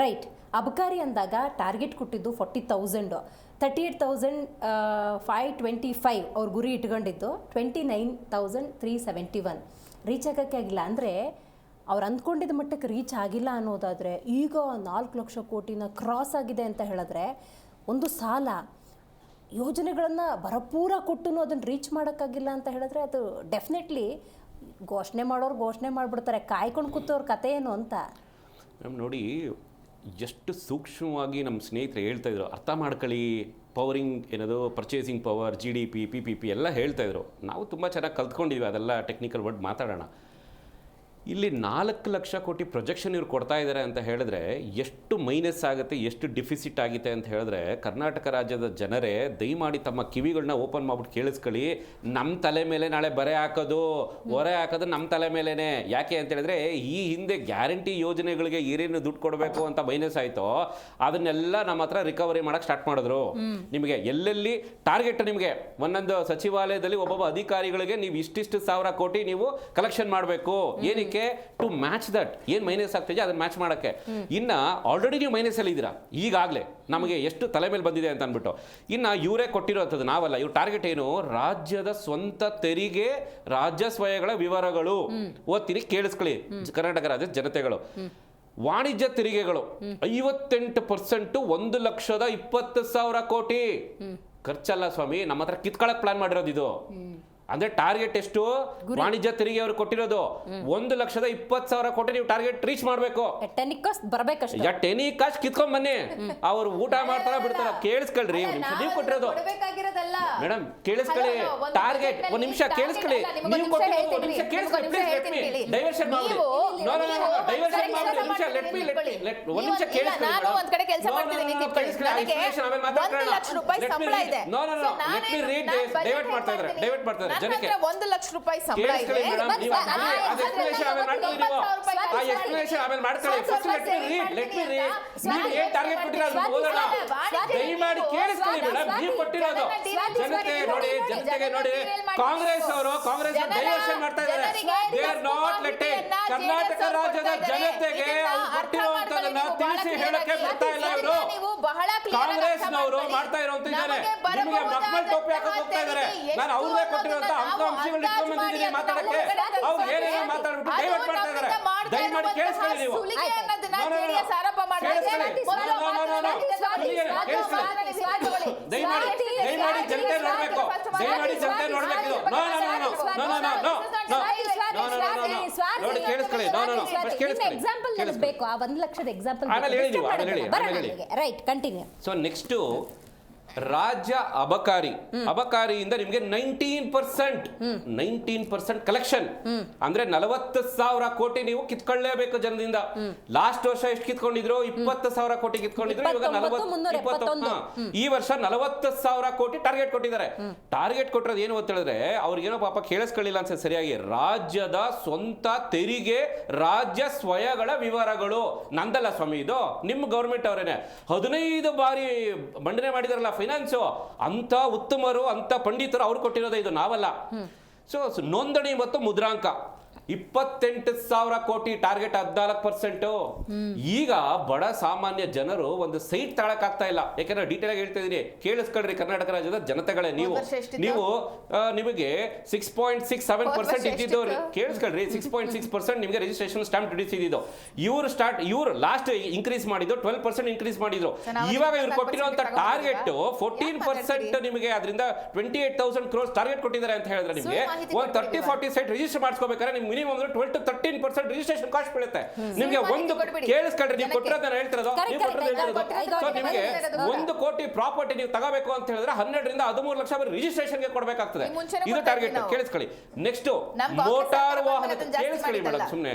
ರೈಟ್, ಅಬಕಾರಿ ಅಂದಾಗ ಟಾರ್ಗೆಟ್ ಕೊಟ್ಟಿದ್ದು 40,000, 38,525 ಅವ್ರ ಗುರಿ ಇಟ್ಕೊಂಡಿದ್ದು 29,371. ರೀಚ್ ಆಗೋಕ್ಕೆ ಆಗಿಲ್ಲ. ಅಂದರೆ ಅವ್ರು ಅಂದ್ಕೊಂಡಿದ್ದ ಮಟ್ಟಕ್ಕೆ ರೀಚ್ ಆಗಿಲ್ಲ ಅನ್ನೋದಾದರೆ, ಈಗ 4 ಲಕ್ಷ ಕೋಟಿನ ಕ್ರಾಸ್ ಆಗಿದೆ ಅಂತ ಹೇಳಿದ್ರೆ, ಒಂದು ಸಾಲ ಯೋಜನೆಗಳನ್ನು ಭರಪೂರ ಕೊಟ್ಟು ಅದನ್ನು ರೀಚ್ ಮಾಡೋಕ್ಕಾಗಿಲ್ಲ ಅಂತ ಹೇಳಿದ್ರೆ, ಅದು ಡೆಫಿನೆಟ್ಲಿ ಘೋಷಣೆ ಮಾಡಿಬಿಡ್ತಾರೆ. ಕಾಯ್ಕೊಂಡು ಕೂತವ್ರ ಕತೆ ಏನು ಅಂತ. ಮ್ಯಾಮ್ ನೋಡಿ, ಎಷ್ಟು ಸೂಕ್ಷ್ಮವಾಗಿ ನಮ್ಮ ಸ್ನೇಹಿತರು ಹೇಳ್ತಾ ಇದ್ರು, ಅರ್ಥ ಮಾಡ್ಕೊಳ್ಳಿ, ಪವರಿಂಗ್ ಏನದು ಪರ್ಚೇಸಿಂಗ್ ಪವರ್, GDP, PPP ಎಲ್ಲ ಹೇಳ್ತಾ ಇದ್ರು. ನಾವು ತುಂಬ ಚೆನ್ನಾಗಿ ಕಲ್ತ್ಕೊಂಡಿದ್ವಿ, ಅದೆಲ್ಲ ಟೆಕ್ನಿಕಲ್ ವರ್ಡ್ ಮಾತಾಡೋಣ. ಇಲ್ಲಿ 4 ಲಕ್ಷ ಕೋಟಿ ಪ್ರೊಜೆಕ್ಷನ್ ಇವ್ರು ಕೊಡ್ತಾ ಇದ್ದಾರೆ ಅಂತ ಹೇಳಿದ್ರೆ ಎಷ್ಟು ಮೈನಸ್ ಆಗುತ್ತೆ, ಎಷ್ಟು ಡಿಫಿಸಿಟ್ ಆಗುತ್ತೆ ಅಂತ ಹೇಳಿದ್ರೆ, ಕರ್ನಾಟಕ ರಾಜ್ಯದ ಜನರೇ ದಯಮಾಡಿ ತಮ್ಮ ಕಿವಿಗಳನ್ನ ಓಪನ್ ಮಾಡ್ಬಿಟ್ಟು ಕೇಳಿಸ್ಕೊಳ್ಳಿ. ನಮ್ಮ ತಲೆ ಮೇಲೆ ನಾಳೆ ಹೊರೆ ಹಾಕೋದು ನಮ್ಮ ತಲೆ ಮೇಲೇನೆ. ಯಾಕೆ ಅಂತ ಹೇಳಿದ್ರೆ, ಈ ಹಿಂದೆ ಗ್ಯಾರಂಟಿ ಯೋಜನೆಗಳಿಗೆ ಏನೇನು ದುಡ್ಡು ಕೊಡಬೇಕು ಅಂತ ಮೈನಸ್ ಆಯಿತೋ ಅದನ್ನೆಲ್ಲ ನಮ್ಮ ಹತ್ರ ರಿಕವರಿ ಮಾಡಕ್ಕೆ ಸ್ಟಾರ್ಟ್ ಮಾಡಿದ್ರು. ನಿಮಗೆ ಎಲ್ಲೆಲ್ಲಿ ಟಾರ್ಗೆಟ್, ನಿಮಗೆ ಒಂದೊಂದು ಸಚಿವಾಲಯದಲ್ಲಿ ಒಬ್ಬೊಬ್ಬ ಅಧಿಕಾರಿಗಳಿಗೆ ನೀವು ಇಷ್ಟಿಷ್ಟು ಸಾವಿರ ಕೋಟಿ ನೀವು ಕಲೆಕ್ಷನ್ ಮಾಡಬೇಕು. ಏನಕ್ಕೆ? ಟು ಮ್ಯಾಚ್ ದಟ್ ಏನು ಮೈನಸ್ ಆಗ್ತಿದೆ ಅದನ್ನ ಮ್ಯಾಚ್ ಮಾಡಕ್ಕೆ. ಇನ್ನ ಆಲ್ರೆಡಿ ನೀವು ಮೈನಸ್ ಅಲ್ಲಿ ಇದ್ದೀರಾ ಈಗಾಗಲೇ, ನಮಗೆ ಎಷ್ಟು ತಲೆ ಮೇಲೆ ಬಂದಿದೆ ಅಂತ ಅಂದ್ಬಿಟ್ಟು. ಇನ್ನ ಇವರೇ ಕೊಟ್ಟಿರೋಂಥದ್ದು, ನಾವಲ್ಲ. ಇವ್ರ ಟಾರ್ಗೆಟ್ ಏನು? ರಾಜ್ಯದ ಸ್ವಂತ ತೆರಿಗೆ ರಾಜಸ್ವಯಗಳ ವಿವರಗಳು. ಓದ್ತೀನಿ, ಕೇಳಿಸ್ಕೊಳ್ಳಿ ಕರ್ನಾಟಕ ರಾಜ್ಯದ ಜನತೆಗಳು. ವಾಣಿಜ್ಯ ತೆರಿಗೆಗಳು 58%, 1,20,000 ಕೋಟಿ. ಖರ್ಚಲ್ಲ ಸ್ವಾಮಿ, ನಮ್ಮ ಹತ್ರ ಕಿತ್ಕೊಳ್ಳಕ್ ಪ್ಲಾನ್ ಮಾಡಿರೋದು ಇದು. ಅಂದ್ರೆ ಟಾರ್ಗೆಟ್ ಎಷ್ಟು? ವಾಣಿಜ್ಯ ತೆರಿಗೆ ಅವರು ಕೊಟ್ಟಿರೋದು 1,20,000 ಕೋಟಿ. ನೀವು ಟಾರ್ಗೆಟ್ ರೀಚ್ ಮಾಡಬೇಕು. ಟೆನಿ ಕಾಸ್ಟ್ ಕಿತ್ಕೊಂಡ್ ಬನ್ನಿ. ಅವ್ರು ಊಟ ಮಾಡ್ತಾರ ಬಿಡ್ತಾರ. ಕೇಳಿಸ್ಕೊಳ್ರಿ, ನೀವು ಕೊಟ್ಟಿರೋದು ಮೇಡಮ್, ಕೇಳಿಸ್ಕೊಳ್ಳಿ. ಟಾರ್ಗೆಟ್ ಒಂದ್ ನಿಮಿಷ ಕೇಳಿಸ್ಕೊಳ್ಳಿ. ನೀವು ಕೊಟ್ಟಿರೋದು ಒಂದ್ ನಿಮಿಷ ಕೇಳಿಸ್ಕೊಳ್ಳಿ. ಡೈವರ್ಷನ್ ಮಾಡಿ, ಡೈವರ್ಷನ್ ಮಾಡಿ. ಒಂದ್ ನಿಮಿಷ ಕೇಳಿಸ್ಕೊಳ್ಳಿ. ನಾನು ಒಂದ್ ಕಡೆ ಕೆಲಸ ಮಾಡ್ತಿದ್ದೀನಿ, ಡೈವರ್ಟ್ ಮಾಡ್ತಾ ಇದ್ದಾರೆ ಜನಕ್ಕೆ. 1 ಲಕ್ಷ ರೂಪಾಯಿ ಸಂಬಳ ಇದೆ. ಕಾಂಗ್ರೆಸ್ ಅವರು ಡೈವರ್ಷನ್ ಮಾಡ್ತಾ ಇದ್ದಾರೆ. ಕರ್ನಾಟಕ ರಾಜ್ಯದ ಜನತೆಗೆ ಅವ್ರು ಕೊಟ್ಟಿರುವಂತದನ್ನ ತಿಳಿಸಿ ಹೇಳಕ್ಕೆ ಬರ್ತಾ ಇಲ್ಲ ಇವರು. ಕಾಂಗ್ರೆಸ್ನವರು ಮಾಡ್ತಾ ಇರುವಂತಿದ್ದಾರೆ, ನಿಮಗೆ ಮಕ್ಕಳ ಟೋಪಿ ಹಾಕಕ್ ಹೋಗ್ತಾ ಇದ್ದಾರೆ. ನಾನು ಅವ್ರದೇ ಕೊಟ್ಟಿರುವಂತ ಅಂಶಗಳು ಇಟ್ಕೊಂಡ್ ಬಂದಿದ್ದೀನಿ ಮಾತಾಡಕ್ಕೆ. ಅವ್ರು ಏನೇನೋ ಮಾತಾಡ್ಬಿಟ್ಟು ಡೈವರ್ಟ್ ಮಾಡ್ತಾ ಇದ್ದಾರೆ. ದಯಮಾಡಿ ಕೇಳಿಸ್ಕೊಳ್ಳಿ ನೀವು. ದಯಮಾಡಿ ಜನತೆ ನೋಡ್ಬೇಕು, ದಯಮಾಡಿ ಜನತೆ ನೋಡ್ಬೇಕು ಇದು. ನೋಡಿ ಕೇಳಿಸ್ಕೊಳ್ಳಿ. ಎಕ್ಸಾಂಪಲ್ ಬೇಕು, ಆ 1 ಲಕ್ಷದ ಎಕ್ಸಾಂಪಲ್ ಆಮೇಲೆ ಹೇಳಿ ನೀವು, ಆಮೇಲೆ ಹೇಳಿ. Right, continue. ಸೊ ನೆಕ್ಸ್ಟ್ ರಾಜ್ಯ ಅಬಕಾರಿಯಿಂದ ನಿಮಗೆ 19% ಕಲೆಕ್ಷನ್ ಅಂದ್ರೆ 40,000 ಕೋಟಿ ನೀವು ಕಿತ್ಕೊಳ್ಳೇಬೇಕು ಜನದಿಂದ. ಲಾಸ್ಟ್ ವರ್ಷ ಎಷ್ಟು ಕಿತ್ಕೊಂಡಿದ್ರು? 20,000 ಕೋಟಿ ಕಿತ್ಕೊಂಡಿದ್ರು. ಇವಾಗ 40 ಈ ವರ್ಷ 40,000 ಕೋಟಿ ಟಾರ್ಗೆಟ್ ಕೊಟ್ಟಿದ್ದಾರೆ. ಟಾರ್ಗೆಟ್ ಕೊಟ್ಟಿರೋದು ಏನು ಅಂತ ಹೇಳಿದ್ರೆ ಅವ್ರಿಗೇನೋ ಪಾಪ ಕೇಳಿಸ್ಕೊಳ್ಳಿಲ್ಲ ಅನ್ಸುತ್ತೆ ಸರಿಯಾಗಿ. ರಾಜ್ಯದ ಸ್ವಂತ ತೆರಿಗೆ, ರಾಜ್ಯ ಸ್ವಯಗಳ ವಿವರಗಳು. ನಂದಲ್ಲ ಸ್ವಾಮಿ, ಇದು ನಿಮ್ಮ ಗೌರ್ಮೆಂಟ್ ಅವರೇನೆ 15 ಬಾರಿ ಮಂಡನೆ ಮಾಡಿದಾರಲ್ಲ ಫೈನಾನ್ಸ್. ಅಂತ ಉತ್ತಮರು, ಅಂತ ಪಂಡಿತರು ಅವ್ರು ಕೊಟ್ಟಿರೋದು, ಇದು ನಾವಲ್ಲ. ಸೊ ನೋಂದಣಿ ಮತ್ತು ಮುದ್ರಾಂಕ 28,000 ಕೋಟಿ ಟಾರ್ಗೆಟ್ 14%. ಈಗ ಬಡ ಸಾಮಾನ್ಯ ಜನರು ಒಂದು ಸೈಟ್ ತಗೊಳಕ್ ಆಗ್ತಾ ಇಲ್ಲ. ಯಾಕಂದ್ರೆ ಡೀಟೇಲ್ ಆಗಿ ಹೇಳ್ತಾ ಇದೀನಿ, ಕೇಳಿಸ್ಕೊಳ್ರಿ ಕರ್ನಾಟಕ ರಾಜ್ಯದ ಜನತೆಗಳೇ. ನೀವು ನಿಮಗೆ 6.67% ಇದ್ದಿದ್ದು, ಕೇಳಿಸ್ಕೊಳ್ರಿ 6.6% ನಿಮಗೆ ರಿಜಿಸ್ಟ್ರೇಷನ್ ಸ್ಟಾಂಪ್ ಡ್ಯೂಟೀಸ್ ಇದ್ದಿದ್ದು. ಇವರು ಲಾಸ್ಟ್ ಇನ್ಕ್ರೀಸ್ ಮಾಡಿದ್ದು 12% ಇನ್ಕ್ರೀಸ್ ಮಾಡಿದ್ರು. ಇವಾಗ ಇವ್ರು ಕೊಟ್ಟಿರುವಂತ ಟಾರ್ಗೆಟ್ 14% ನಿಮಗೆ, ಅದರಿಂದ 28,000 crores ಟಾರ್ಗೆಟ್ ಕೊಟ್ಟಿದ್ದಾರೆ ಅಂತ ಹೇಳಿದ್ರೆ ನಿಮಗೆ ಒಂದು 30-40 ಸೈಟ್ ರಿಜಿಸ್ಟರ್ ಮಾಡಿಸ್ಕೋಬೇಕಾದ್ರೆ ನಿಮ್ಗೆ ಮಿನಿಮಮ್ 12 to 13% ರಿಜಿಸ್ಟ್ರೇಷನ್ ಕಾಸ್ಟ್ ಬೀಳುತ್ತೆ. ನಿಮಗೆ ಒಂದು ಕೇಳಿಸ್ಕೊಳ್ರಿ, ನೀವು ಕೊಟ್ಟಿರೋದನ್ನ ಹೇಳ್ತಿರೋದು, ನಿಮಗೆ 1 ಕೋಟಿ ಪ್ರಾಪರ್ಟಿ ನೀವು ತಗೋಬೇಕು ಅಂತ ಹೇಳಿದ್ರೆ 12 ರಿಂದ 13 ಲಕ್ಷ ರಿಜಿಸ್ಟ್ರೇಷನ್ಗೆ ಕೊಡಬೇಕಾಗ್ತದೆ. ಇದು ಟಾರ್ಗೆಟ್. ಕೇಳಿಸ್ಕೊಳ್ಳಿ. ನೆಕ್ಸ್ಟ್ ಮೋಟಾರ್ ವಾಹನ, ಕೇಳಿಸ್ಕೊಳ್ಳಿ ಮೇಡಮ್ ಸುಮ್ಮನೆ.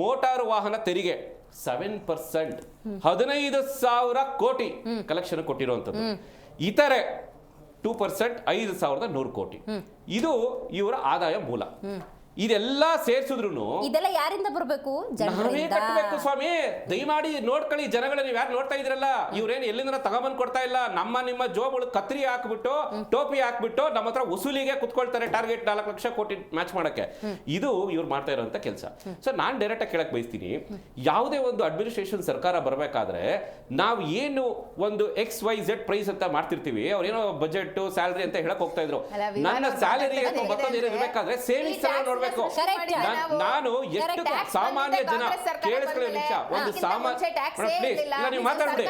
ಮೋಟಾರ್ ವಾಹನ ತೆರಿಗೆ 7%, 15,000 ಕೋಟಿ ಕಲೆಕ್ಷನ್ ಕೊಟ್ಟಿರುವಂತದ್ದು. ಇತರೆ 2% 5,100 ಕೋಟಿ. ಇದು ಇವರ ಆದಾಯ ಮೂಲ. ಇದೆಲ್ಲ ಸೇರ್ಸಿದ್ರು ಇದೆಲ್ಲ ಯಾರಿಂದ ಬರಬೇಕು? ನಾವೇ ಕಟ್ಟಬೇಕು ಸ್ವಾಮಿ. ದಯಮಾಡಿ ನೋಡ್ಕೊಳ್ಳಿ ಜನಗಳ, ನೀವು ಯಾರು ನೋಡ್ತಾ ಇದ್ರಲ್ಲ, ಇವ್ರೇನು ಎಲ್ಲಿಂದ ತಗೊಂಬಂದ್ ಕೊಡ್ತಾ ಇಲ್ಲ. ನಮ್ಮ ಜೋಬ್ ಕತ್ರಿ ಹಾಕ್ಬಿಟ್ಟು ಟೋಪಿ ಹಾಕ್ಬಿಟ್ಟು ನಮ್ಮ ಹತ್ರ ವಸೂಲಿಗೆ ಕುತ್ಕೊಳ್ತಾರೆ ಟಾರ್ಗೆಟ್ 4 ಲಕ್ಷ ಕೋಟಿ ಮ್ಯಾಚ್ ಮಾಡಕ್ಕೆ. ಇದು ಇವ್ರು ಮಾಡ್ತಾ ಇರೋಂತ ಕೆಲಸ. ಸೊ ನಾನ್ ಡೈರೆಕ್ಟ್ ಆಗಿ ಕೇಳಕ್ ಬಯಸ್ತೀನಿ, ಯಾವುದೇ ಒಂದು ಅಡ್ಮಿನಿಸ್ಟ್ರೇಷನ್ ಸರ್ಕಾರ ಬರಬೇಕಾದ್ರೆ ನಾವು ಏನು ಒಂದು XYZ ಪ್ರೈಸ್ ಅಂತ ಮಾಡ್ತಿರ್ತೀವಿ. ಅವ್ರೇನೋ ಬಜೆಟ್ ಸ್ಯಾಲರಿ ಅಂತ ಹೇಳಕ್ ಹೋಗ್ತಾ ಇದ್ರು. ನನ್ನ ಸ್ಯಾಲರಿ ಮತ್ತೊಂದು ಇರಬೇಕಾದ್ರೆ ಸೇವಿಂಗ್ಸ್ ನೋಡ್ಬೇಕು. ನಾನು ಎಷ್ಟು ಸಾಮಾನ್ಯ ಜನ, ಕೇಳಿಸ್ಕೊಳ್ಳಿ ನಿಮಿಷ, ಒಂದು ಸಾಮಾನ್ಯ ಪ್ಲೀಸ್, ನೀವು ಮಾತಾಡ್ಬಿಡಿ,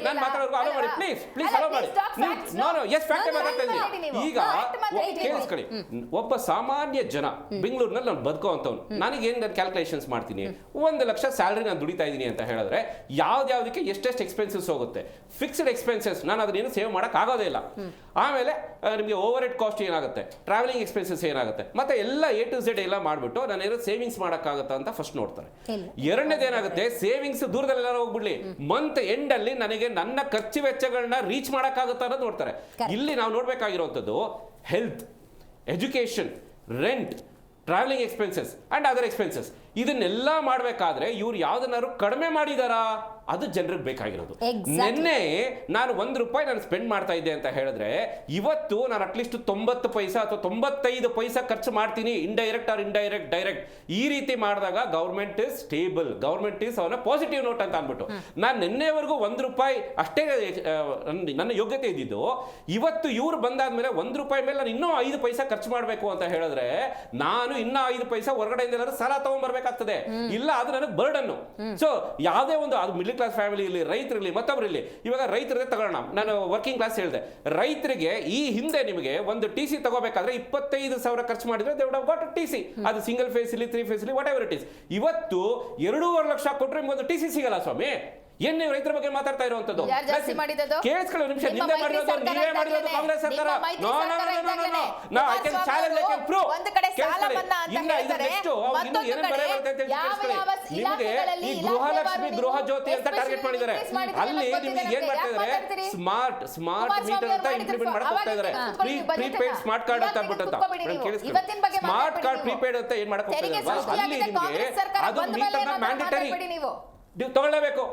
ನಾನು ಮಾತಾಡೋದು ಅಲೋ ಮಾಡಿ ಪ್ಲೀಸ್ ಅಲೋ ಮಾಡಿ. ನಾನು ಎಷ್ಟು ಫ್ಯಾಕ್ಟ್ ಮಾತಾಡ್ತಾ ಇದ್ದೀನಿ. ಈಗ ಕೇಳಿಸ್ಕೊಳ್ಳಿ, ಒಬ್ಬ ಸಾಮಾನ್ಯ ಜನ ಬೆಂಗಳೂರಿನಲ್ಲಿ ನಾನು ಬದುಕುವಂತವ್ನು, ನನಗೇನು ನಾನು ಕ್ಯಾಲ್ಕುಲೇಷನ್ಸ್ ಮಾಡ್ತೀನಿ. 1 ಲಕ್ಷ ಸ್ಯಾಲರಿ ನಾನು ದುಡಿತಾ ಇದ್ದೀನಿ ಅಂತ ಹೇಳಿದ್ರೆ ಯಾವ್ದಕ್ಕೆ ಎಷ್ಟೆಷ್ಟು ಎಕ್ಸ್ಪೆನ್ಸಸ್ ಹೋಗುತ್ತೆ, ಫಿಕ್ಸ್ಡ್ ಎಕ್ಸ್ಪೆನ್ಸಸ್, ನಾನು ಅದನ್ನೇನು ಸೇವ್ ಮಾಡಕ್ ಆಗೋದೇ ಇಲ್ಲ. ಆಮೇಲೆ ನಿಮಗೆ ಓವರ್ ಹೆಡ್ ಕಾಸ್ಟ್ ಏನಾಗುತ್ತೆ, ಟ್ರಾವೆಲಿಂಗ್ ಎಕ್ಸ್ಪೆನ್ಸಸ್ ಏನಾಗುತ್ತೆ, ಮತ್ತೆ ಎಲ್ಲ A to Z ಎಲ್ಲ ಮಾಡ್ಬಿಟ್ಟು ನಾನು ಏನೋ ಸೇವಿಂಗ್ಸ್ ಮಾಡಕ್ಕಾಗತ್ತಾ ಅಂತ ಫಸ್ಟ್ ನೋಡ್ತಾರೆ. ಎರಡನೇದು ಏನಾಗುತ್ತೆ, ಸೇವಿಂಗ್ಸ್ ದೂರದಲ್ಲೆಲ್ಲ ಹೋಗ್ಬಿಡ್ಲಿ, ಮಂತ್ ಎಂಡ್ ಅಲ್ಲಿ ನನಗೆ ನನ್ನ ಖರ್ಚು ವೆಚ್ಚಗಳನ್ನ ರೀಚ್ ಮಾಡಕ್ಕಾಗತ್ತಾ ಅನ್ನೋದು ನೋಡ್ತಾರೆ. ಇಲ್ಲಿ ನಾವು ನೋಡ್ಬೇಕಾಗಿರುವಂತದ್ದು health, education, rent, travelling expenses and other expenses. ಇದನ್ನೆಲ್ಲ ಮಾಡಬೇಕಾದ್ರೆ ಇವ್ರು ಯಾವ್ದನ್ನಾರು ಕಡಿಮೆ ಮಾಡಿದಾರಾ, ಅದು ಜನರಿಗೆ ಬೇಕಾಗಿರೋದು. ನಿನ್ನೆ ನಾನು ₹1 ನಾನು ಸ್ಪೆಂಡ್ ಮಾಡ್ತಾ ಇದ್ದೆ ಅಂತ ಹೇಳಿದ್ರೆ ಇವತ್ತು ನಾನು ಅಟ್ಲೀಸ್ಟ್ 90 ಪೈಸಾ ಅಥವಾ 95 ಪೈಸಾ ಖರ್ಚು ಮಾಡ್ತೀನಿ, ಇಂಡೈರೆಕ್ಟ್ ಆರ್ ಡೈರೆಕ್ಟ್. ಈ ರೀತಿ ಮಾಡಿದಾಗ government is stable, government is ಅವನ ಪಾಸಿಟಿವ್ ನೋಟ್ ಅಂತ ಅಂದ್ಬಿಟ್ಟು ನಾನು ನಿನ್ನೆವರೆಗೂ ₹1 ಅಷ್ಟೇ ನನ್ನ ಯೋಗ್ಯತೆ ಇದ್ದಿದ್ದು. ಇವತ್ತು ಇವ್ರು ಬಂದಾದ್ಮೇಲೆ ₹1 ಮೇಲೆ ನಾನು ಇನ್ನೂ 5 ಪೈಸಾ ಖರ್ಚು ಮಾಡಬೇಕು ಅಂತ ಹೇಳಿದ್ರೆ ನಾನು ಇನ್ನೂ 5 ಪೈಸಾ ಹೊರಗಡೆಯಿಂದ ಸಾಲ ತಗೊಂಡ್ಬರ್ಬೇಕಾಗ್ತದೆ. ಇಲ್ಲ ಅದು ನನಗೆ ಬರ್ಡನ್ನು. ಸೊ ಯಾವುದೇ ಒಂದು, ಅದು ಮಿಡ್ಲ್ ಕ್ಲಾಸ್ ಫ್ಯಾಮಿಲಿ ಇರಲಿ, ರೈತರಿರಲಿ, ಮತ್ತೊಬ್ಬರಿರಲಿ. ಇವಾಗ ರೈತರದೇ ತಗೊಳ್ಳೋಣ, ನಾನು ವರ್ಕಿಂಗ್ ಕ್ಲಾಸ್ ಹೇಳಿದೆ. ರೈತರಿಗೆ ಈ ಹಿಂದೆ ನಿಮಗೆ ಒಂದು TC ತಗೋಬೇಕಾದ್ರೆ 25,000 ಖರ್ಚು ಮಾಡಿದ್ರೆ they would have got a TC. ಅದು ಸಿಂಗಲ್ ಫೇಸ್ ಇರಲಿ, 3 ಫೇಸ್ ಇರಲಿ, ವಾಟ್ ಎವರ್ ಇಟ್ ಇಸ್. ಇವತ್ತು 2.5 ಲಕ್ಷ ಕೊಟ್ಟರೆ ನಿಮ್ಗೆ ಒಂದು TC ಸಿಗಲ್ಲ ಸ್ವಾಮಿ. ಏನ್ ನೀವು ರೈತರ ಬಗ್ಗೆ ಮಾತಾಡ್ತಾ ಇರುವಂತದ್ದು? ಕೇಳಿಸ್ಕೊಳ್ಳಿ ನಿಮಿಷ, ನಿಂದೆ ಮಾಡಿರೋದು, ನೀವೇ ಮಾಡಿರೋದು ಕಾಂಗ್ರೆಸ್ ಸರ್ಕಾರ. No I can challenge, I can prove. ಇನ್ನು ಇದು ನೆಕ್ಸ್ಟ್ ಇನ್ನು ಏನೇನು ಬರೆ ಬರುತ್ತೆ ಅಂತ ಕೇಳಿಸ್ಕೊಳ್ಳಿ. ನಿಮಗೆ ಈ ಗೃಹಲಕ್ಷ್ಮಿ, ಗೃಹ ಜ್ಯೋತಿ ಅಂತ ಟಾರ್ಗೆಟ್ ಮಾಡಿದ್ದಾರೆ. ಅಲ್ಲಿ ನಿಮ್ಗೆ ಏನ್ ಮಾಡ್ತಾ ಇದ್ದಾರೆ, ಸ್ಮಾರ್ಟ್ ಮೀಟರ್ ಅಂತ ಇಂಪ್ಲಿಮೆಂಟ್ ಮಾಡಕ್ ಹೋಗ್ತಾ ಇದ್ದಾರೆ. ಪ್ರೀಪೇಡ್ ಸ್ಮಾರ್ಟ್ ಕಾರ್ಡ್ ಅಂತ ಅಂದ್ಬಿಟ್ಟು ಕೇಳಿಸ್ಕೊಳ್ಳಿ. ಸ್ಮಾರ್ಟ್ ಕಾರ್ಡ್ ಪ್ರೀಪೇಡ್ ಅಂತ ಏನ್ ಮಾಡಕ್ ಹೋಗ್ತಾ ಇದ್ದಾರೆ, ಅಲ್ಲಿ ನಿಮ್ಗೆ ಅದು ಮೀಟರ್ ಮ್ಯಾಂಡೇಟರಿ. ನೀವು ತಗೊಳ್ಳೇಬೇಕು,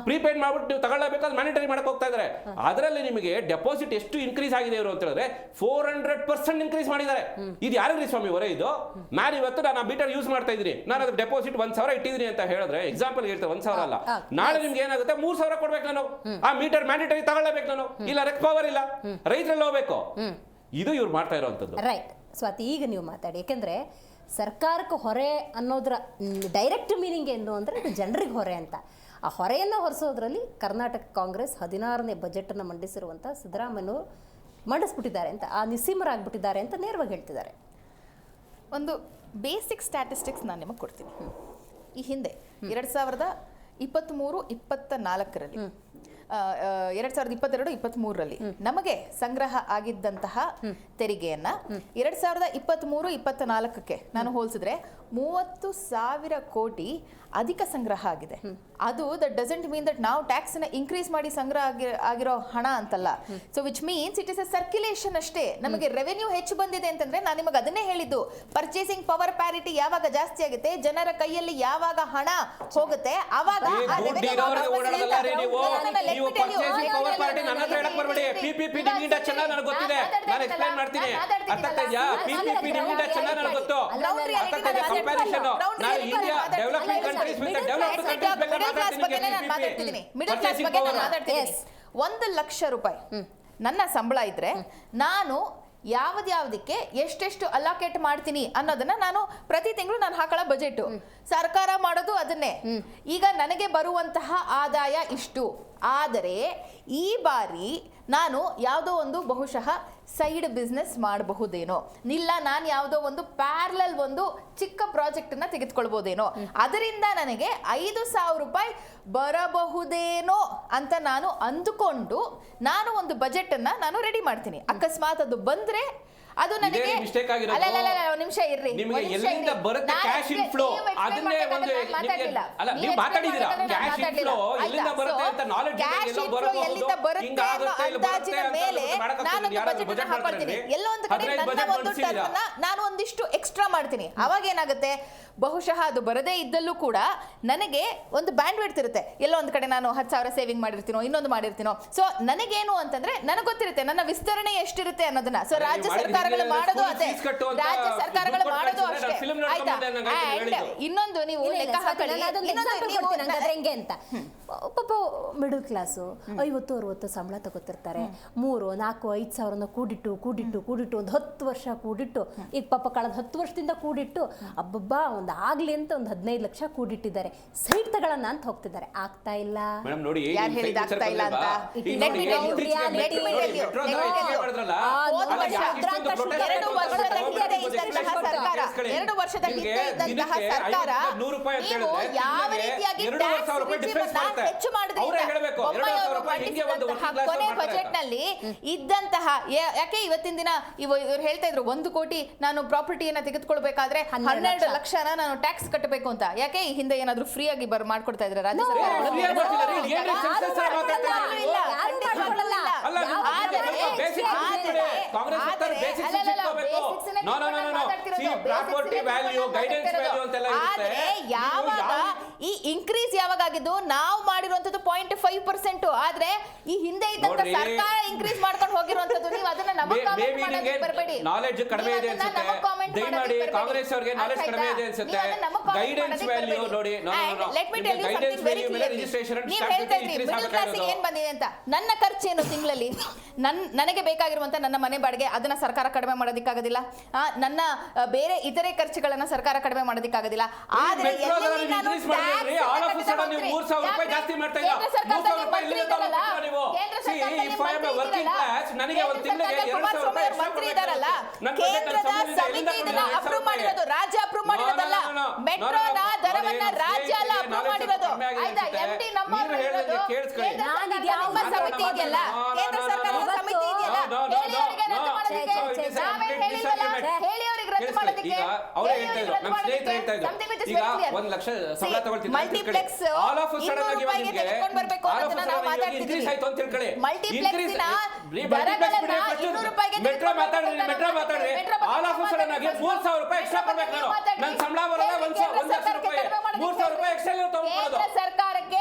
ಪ್ರೀಪೇಡ್ ಮಾಡ್ಬಿಟ್ಟು ನೀವು ತಗೊಳ್ಳೇಬೇಕು, ಅದು ಮ್ಯಾಂಡೇಟರಿ ಮಾಡಕ್ ಹೋಗ್ತಾ ಇದ್ದಾರೆ. ಅದರಲ್ಲಿ ನಿಮಗೆ ಡೆಪಾಸಿಟ್ ಎಷ್ಟು ಇನ್ಕ್ರೀಸ್ ಆಗಿದೆ ಇವರು ಅಂತ ಹೇಳಿದ್ರೆ 400% ಇನ್ಕ್ರೀಸ್ ಮಾಡಿದ್ದಾರೆ. ಇದು ಯಾರಿಗ್ರಿ ಸ್ವಾಮಿ ಹೊರೆ ಇದು? ನಾನು ಇವತ್ತು ನಾನು ಮೀಟರ್ ಯೂಸ್ ಮಾಡ್ತಾ ಇದ್ದೀನಿ, ನಾನು ಅದು ಡೆಪಾಸಿಟ್ 1,000 ಇಟ್ಟಿದ್ದೀನಿ ಅಂತ ಹೇಳಿದ್ರೆ ಎಕ್ಸಾಂಪಲ್ ಹೇಳ್ತೇವೆ, 1,000 ಅಲ್ಲ, ನಾಳೆ ನಿಮ್ಗೆ ಏನಾಗುತ್ತೆ 3,000 ಕೊಡ್ಬೇಕು ನಾನು, ಆ ಮೀಟರ್ ಮ್ಯಾಂಡೇಟರಿ ತಗೊಳ್ಳೇಬೇಕು ನಾನು, ಇಲ್ಲ ರೆಕ್ ಪವರ್ ಇಲ್ಲ, ರೈತರಲ್ಲಿ ಹೋಗ್ಬೇಕು. ಇದು ಇವ್ರು ಮಾಡ್ತಾ ಇರೋವಂಥದ್ದು. ರೈಟ್ ಸ್ವಾತಿ, ಈಗ ನೀವು ಮಾತಾಡಿ. ಯಾಕೆಂದ್ರೆ ಸರ್ಕಾರಕ್ಕೆ ಹೊರೆ ಅನ್ನೋದ್ರ ಡೈರೆಕ್ಟ್ ಮೀನಿಂಗ್ ಏನು ಅಂದರೆ ಇದು ಜನರಿಗೆ ಹೊರೆ ಅಂತ. ಆ ಹೊರೆಯನ್ನು ಹೊರಿಸೋದ್ರಲ್ಲಿ ಕರ್ನಾಟಕ ಕಾಂಗ್ರೆಸ್ 16ನೇ ಬಜೆಟನ್ನು ಮಂಡಿಸಿರುವಂಥ ಸಿದ್ದರಾಮಯ್ಯನವರು ಮಂಡಿಸ್ಬಿಟ್ಟಿದ್ದಾರೆ ಅಂತ, ಆ ನಿಸ್ಸೀಮರಾಗ್ಬಿಟ್ಟಿದ್ದಾರೆ ಅಂತ ನೇರವಾಗಿ ಹೇಳ್ತಿದ್ದಾರೆ. ಒಂದು ಬೇಸಿಕ್ ಸ್ಟ್ಯಾಟಿಸ್ಟಿಕ್ಸ್ ನಾನು ನಿಮಗೆ ಕೊಡ್ತೀನಿ. ಈ ಹಿಂದೆ 2023-24ರಲ್ಲಿ 2022-23ರಲ್ಲಿ ನಮಗೆ ಸಂಗ್ರಹ ಆಗಿದ್ದಂತಹ ತೆರಿಗೆಯನ್ನ 2023-24ಕ್ಕೆ ನಾನು ಹೋಲಿಸಿದ್ರೆ 30,000 ಕೋಟಿ ಅಧಿಕ ಸಂಗ್ರಹ ಆಗಿದೆ. ಅದು ದಟ್ ಡಸಂಟ್ ಮೀನ್ ದಟ್ ನಾವು ಟ್ಯಾಕ್ಸ್ ನ ಇನ್ಕ್ರೀಸ್ ಮಾಡಿ ಸಂಗ್ರಹ ಆಗಿರೋ ಹಣ ಅಂತಲ್ಲ. So which means it is a circulation ಅಷ್ಟೇ. ನಮಗೆ ರೆವೆನ್ಯೂ ಹೆಚ್ಚು ಬಂದಿದೆ ಅಂತಂದ್ರೆ ನಾನು ನಿಮಗೆ ಅದನ್ನೇ ಹೇಳಿದ್ದು, ಪರ್ಚೇಸಿಂಗ್ ಪವರ್ ಪ್ಯಾರಿಟಿ ಯಾವಾಗ ಜಾಸ್ತಿ ಆಗುತ್ತೆ, ಜನರ ಕೈಯಲ್ಲಿ ಯಾವಾಗ ಹಣ ಹೋಗುತ್ತೆ ಅವಾಗ ₹1,00,000 ನನ್ನ ಸಂಬಳ ಇದ್ರೆ ನಾನು ಯಾವ್ದ್ಯಾವ್ದಕ್ಕೆ ಎಷ್ಟೆಷ್ಟು ಅಲಾಕೇಟ್ ಮಾಡ್ತೀನಿ ಅನ್ನೋದನ್ನ ನಾನು ಪ್ರತಿ ತಿಂಗಳು ನಾನು ಹಾಕೊಳ್ಳೋ ಬಜೆಟ್. ಸರ್ಕಾರ ಮಾಡೋದು ಅದನ್ನೇ. ಈಗ ನನಗೆ ಬರುವಂತಹ ಆದಾಯ ಇಷ್ಟು, ಆದರೆ ಈ ಬಾರಿ ನಾನು ಯಾವುದೋ ಒಂದು ಬಹುಶಃ ಸೈಡ್ ಬಿಸ್ನೆಸ್ ಮಾಡಬಹುದೇನೋ, ಇಲ್ಲ ನಾನು ಯಾವುದೋ ಒಂದು ಪ್ಯಾರಲಲ್ ಒಂದು ಚಿಕ್ಕ ಪ್ರಾಜೆಕ್ಟ್ ಅನ್ನ ತೆಗೆದುಕೊಳ್ಬಹುದೇನೋ, ಅದರಿಂದ ನನಗೆ ₹5,000 ಬರಬಹುದೇನೋ ಅಂತ ನಾನು ಅಂದುಕೊಂಡು ನಾನು ಒಂದು ಬಜೆಟ್ ಅನ್ನ ನಾನು ರೆಡಿ ಮಾಡ್ತೀನಿ. ಅಕಸ್ಮಾತ್ ಅದು ಬಂದ್ರೆ ಅದು ನನಗೆ ನಿಮಿಷ ಇರ್ರಿ, ನಿಮಗೆ ಎಲ್ಲಿಂದ ಬರುತ್ತೆ ಕ್ಯಾಶ್ ಇನ್ಫ್ಲೋ ಅದನ್ನೇ ಒಂದು ಅಲ್ಲ ನೀವು ಮಾತಾಡಿದಿರಾ ಕ್ಯಾಶ್ ಇನ್ಫ್ಲೋ ಎಲ್ಲಿಂದ ಬರುತ್ತೆ ಅಂತ ನಾಲೆಡ್ಜ್ ಎಲ್ಲಿಂದ ಬರುತ್ತೆ ಅನ್ನೋ ಅಂದಾಜಿನ ಮೇಲೆ ನಾನು ಒಂದು ಬಜೆಟ್ ಹಾಕೊಳ್ತೀನಿ. ಎಲ್ಲೋ ಒಂದು ಕಡೆ ನನ್ನ ಒಂದು ಟರ್ಮ್ ನಾನು ಒಂದಿಷ್ಟು ಎಕ್ಸ್ಟ್ರಾ ಮಾಡ್ತೀನಿ. ಅವಾಗ ಏನಾಗುತ್ತೆ, ಬಹುಶಃ ಅದು ಬರದೇ ಇದ್ದಲ್ಲೂ ಕೂಡ ನನಗೆ ಒಂದು ಬ್ಯಾಂಡ್ ವಿಡ್ತ್ ಇರುತ್ತೆ. ಎಲ್ಲೋ ಒಂದು ಕಡೆ ನಾನು 10,000 ಸೇವಿಂಗ್ ಮಾಡಿರ್ತೀನೋ, ಇನ್ನೊಂದು ಮಾಡಿರ್ತೀನೋ. ಸೊ ನನಗೇನು ಅಂತಂದ್ರೆ ನನಗೆ ಗೊತ್ತಿರುತ್ತೆ ನನ್ನ ವಿಸ್ತರಣೆ ಎಷ್ಟಿರುತ್ತೆ ಅನ್ನೋದನ್ನ. ಸೊ ರಾಜ್ಯ ಸರ್ಕಾರಗಳು ಮಾಡೋದು ಅದೇ, ರಾಜ್ಯ ಸರ್ಕಾರಗಳು ಮಾಡೋದು ಅಷ್ಟೇ, ಆಯ್ತಾ? ಇನ್ನೊಂದು ನೀವು ಲೆಕ್ಕ ಹಾಕೊಳ್ಳಿ, ಹೆಂಗೆ ಅಂತ ಪಾಪ ಮಿಡಲ್ ಕ್ಲಾಸು 50-60 ಸಂಬಳ ತಗೋತಿರ್ತಾರೆ, 3-4-5 ಕೂಡಿಟ್ಟು ಒಂದು 10 ವರ್ಷ ಕೂಡಿಟ್ಟು, ಈಗ ಪಾಪ ಕಳೆದ 10 ವರ್ಷದಿಂದ ಕೂಡಿಟ್ಟು ಅಬ್ಬಬ್ಬಾ ಒಂದು ಆಗ್ಲಿ ಅಂತ ಒಂದು 15 ಲಕ್ಷ ಕೂಡಿಟ್ಟಿದ್ದಾರೆ, ಸೈಟ್ ತಗೊಳ್ಳೋಣ ಅಂತ ಹೋಗ್ತಿದ್ದಾರೆ. ಆಗ್ತಾ ಇಲ್ಲ. ಯಾರು ಹೇಳಿದ ಆಗ್ತಾ ಇಲ್ಲ ಅಂತ? 2 ವರ್ಷದ ಹಿಂದೆ ಇದ್ದಂತಹ ಸರ್ಕಾರ ಯಾವ ರೀತಿಯಾಗಿ ಹೆಚ್ಚು ಮಾಡಿದ್ರೆ ಕೊನೆ ಬಜೆಟ್ ನಲ್ಲಿ ಇದ್ದಂತಹ, ಯಾಕೆ ಇವತ್ತಿನ ದಿನ ಇವ್ರು ಹೇಳ್ತಾ ಇದ್ರು 1 ಕೋಟಿ ನಾನು ಪ್ರಾಪರ್ಟಿಯನ್ನ ತೆಗೆದುಕೊಳ್ಬೇಕಾದ್ರೆ 12 ಲಕ್ಷನ ನಾನು ಟ್ಯಾಕ್ಸ್ ಕಟ್ಟಬೇಕು ಅಂತ. ಯಾಕೆ ಈ ಹಿಂದೆ ಏನಾದ್ರು ಫ್ರೀ ಆಗಿ ಮಾಡ್ಕೊಡ್ತಾ ಇದ್ರೆ ರಾಜ್ಯ ಸರ್ಕಾರ? ಯಾವಾಗ ಈ ಇನ್ಕ್ರೀಸ್ ಯಾವಾಗ ಆಗಿದ್ದು, ನಾವು ಮಾಡಿರುವಂತದ್ದು 0.5%. ಆದ್ರೆ ಈ ಹಿಂದೆ ಇದ್ದಂತ ಸರ್ಕಾರ ಇನ್ಕ್ರೀಸ್ ಮಾಡ್ಕೊಂಡು ಹೋಗಿರುವಂತದ್ದು. ನೀವು ಅದನ್ನ ನಮಗೆ ಕಾಮೆಂಟ್ ಮಾಡೋದಕ್ಕೆ ಬರಬೇಡಿ. ನಾಲೆಡ್ಜ್ ಕಡಿಮೆ ಇದೆ ಅನ್ಸುತ್ತೆ, ದಯಮಾಡಿ ಕಾಂಗ್ರೆಸ್ ಅವರಿಗೆ ನಾಲೆಡ್ಜ್ ಕಡಿಮೆ ಇದೆ ಅನ್ಸುತ್ತೆ. ಗೈಡೆನ್ಸ್ ವ್ಯಾಲ್ಯೂ ನೋಡಿ, ಗೈಡೆನ್ಸ್ ವ್ಯಾಲ್ಯೂ ಮೇಲೆ ರಿಜಿಸ್ಟ್ರೇಷನ್ ನೀವು ಹೇಳ್ತಾ ಇದ್ರಿ ಮಿಡಲ್ ಕ್ಲಾಸ್ ಏನ್ ಬಂದಿದೆ ಅಂತ. ನನ್ನ ಖರ್ಚೇನು ತಿಂಗಳಲ್ಲಿ ನನಗೆ ಬೇಕಾಗಿರುವಂತ ನನ್ನ ಮನೆ ಬಾಡಿಗೆ ಅದನ್ನ ಸರ್ಕಾರ ಕಡಿಮೆ ಮಾಡೋದಕ್ಕಾಗೋದಿಲ್ಲ. ನನ್ನ ಬೇರೆ ಇತರೆ ಖರ್ಚುಗಳನ್ನ ಸರ್ಕಾರ ಕಡಿಮೆ ಮಾಡೋದಕ್ಕಾಗೋದಿಲ್ಲ. ಆದ್ರೆ ಅಪ್ರೂವ್ ಮಾಡಿರೋದು ರಾಜ್ಯ, ಅಪ್ರೂವ್ ಮಾಡಿರೋದಲ್ಲ. ಮೆಟ್ರೋನ ದರವನ್ನ ರಾಜ್ಯ ಅಲ್ಲ ಅಪ್ರೂವ್ ಮಾಡಿರೋದು, ಆಯ್ತಾ? MD ನಮ್ಮ ಸಮಿತಿ ಇದೆಯಲ್ಲ, ಕೇಂದ್ರ ಸರ್ಕಾರದ ಸಮಿತಿ ಇದೆಯಲ್ಲ, ಹೇಳಿ ಅವರಿಗೆ ರದ್ದು ಮಾಡೋದಕ್ಕೆ, ನಾವೇ ಹೇಳಿವಲ್ಲ, ಹೇಳಿ ಅವರಿಗೆ ರದ್ದು ಮಾಡೋದಕ್ಕೆ. ಅವರೇ ಹೇಳ್ತಾ ಇದ್ರು, ನಮ್ಮ ಸ್ನೇಹಿತರು ಹೇಳ್ತಾ ಇದ್ರು, ಈಗ 1 ಲಕ್ಷ ಸಂಬಳ ತಗೊಳ್ತೀನಿ ಮಲ್ಟಿಪ್ಲೆಕ್ಸ್ ₹200 ಅನ್ನೋದನ್ನ ನಾವು ಮಾತಾಡ್ತಿದ್ದೀವಿ. ಮಲ್ಟಿಪ್ಲೆಕ್ಸ್ ಮೆಟ್ರೋ ಮಾತಾಡ್ರಿ ಆಲ್ ಆಫ್ ಸಡನ್ ಆಗಿ ₹3,000 ಎಕ್ಸ್ಟ್ರಾ ಕೊಡ್ಬೇಕು. ನಾನು ನನ್ನ ಸಂಬಳ ಬರೋಲ್ಲ ₹1,00,000 ₹3,000 ಎಕ್ಸ್ಟ್ರಾ ತಗೊಂಡ್ಬಿಡೋದು. ಸರ್ಕಾರಕ್ಕೆ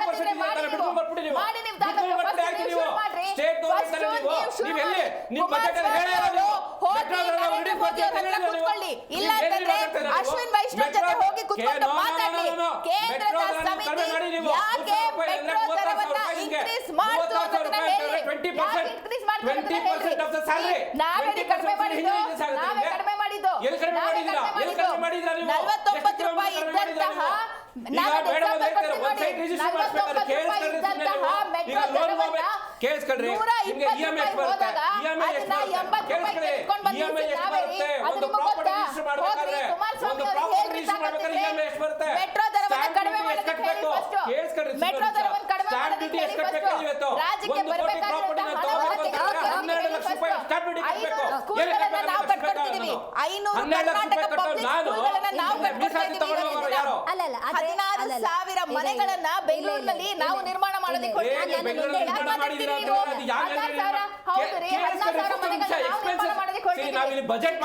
20% ಮಾಡಿ ಬಿಟ್ಟು ಬರ್ಬಿಡಿ ನೀವು. ಮಾಡಿ ನೀವು ಬಿಟ್ಟು ಬರ್ಬಿಡಿ ಆಯ್ತು ನೀವು. ಸ್ಟೇಟ್ ಗವರ್ನಮೆಂಟ್ ಅಲ್ಲಿ ನೀವು ಎಲ್ಲಿ ನಿಮ್ಮ ಬಜೆಟ್ ಅಲ್ಲಿ ಹೇಳಿಲ್ಲ ನೀವು. ಇಲ್ಲ ಅಂತಂದ್ರೆ ಅಶ್ವಿನ್ ವೈಷ್ಣವ್ ಜೊತೆ ಹೋಗಿ ಕುತ್ಕೊಂಡು ಮಾತಾಡಿ. ಕೇಂದ್ರದ ಸಮಿತಿ ಯಾಕೆ ಮೆಟ್ರೋ ದರವನ್ನ ಇನ್ಕ್ರೀಸ್ ಮಾಡ್ತು ಅಂತ ಹೇಳಿ. 20% of the salary. ನಾವೇ ಕಡಿಮೆ ಮಾಡಿದ್ದು. ನಾವೇ ಕಡಿಮೆ ಮಾಡಿದ್ದು. ಎಲ್ಲಿ ಕಡಿಮೆ ಮಾಡಿದ್ದೀರಾ? ಎಲ್ಲಿ ಕಡಿಮೆ ಮಾಡಿದ್ದೀರಾ ನೀವು? 49 ರೂಪಾಯಿ ಇದ್ದಂತಹ ಕೇಳಿಸ್ಕೊಳ್ರಿ, ನಿಮ್ಗೆ EMI ಎಷ್ಟು ಬರುತ್ತೆ? EMI ಎಷ್ಟು ಬರುತ್ತೆ? ಕೇಳಿಸ್ಕೊಳ್ಳಿ, EMI ಎಷ್ಟು ಬರುತ್ತೆ? ಒಂದು ಪ್ರಾಪರ್ಟಿ ರಿಜಿಸ್ಟರ್ ಮಾಡಬೇಕಾದ್ರೆ EMI ಎಷ್ಟು ಬರುತ್ತೆ? ಮೆಟ್ರೋ ದರವನ್ನು ಕಡಿಮೆ ಎಷ್ಟು ಕಟ್ಟಬೇಕು? ಕೇಳಿಸ್ಕೊಳ್ರಿ, ಮೆಟ್ರೋ ದರವನ್ನು ಕಡಿಮೆ ಸ್ಟಾಂಪ್ ಡ್ಯೂಟಿ ಎಷ್ಟು ಕಟ್ಟಬೇಕು ಇವತ್ತು? ರಾಜ್ಯಕ್ಕೆ 1 ಕೋಟಿ ಪ್ರಾಪರ್ಟಿನ ತಗೊಳ್ಬೇಕಾದ್ರೆ 12 ಲಕ್ಷ ರೂಪಾಯಿ ಸ್ಟಾಂಪ್ ಡ್ಯೂಟಿ ಕಟ್ಟಬೇಕು. ಎಲ್ಲಿ ಕಟ್ಟಬೇಕು? ನಾವು ಕಟ್ಕೊಡ್ತೀವಿ. 500 ಕರ್ನಾಟಕ ಪಬ್ಲಿಕ್ ಸ್ಕೂಲ್ಗಳನ್ನ ನಾವು ಕಟ್ಕೊಡ್ತೀವಿ. ಯಾರು? ಅಲ್ಲಲ್ಲ 16,000 ಮನೆಗಳನ್ನ ಬೆಂಗಳೂರಿನಲ್ಲಿ ನಾವು ನಿರ್ಮಾಣ ಮಾಡೋದಕ್ಕೆ ನಾವಿಲ್ಲಿ ಬಜೆಟ್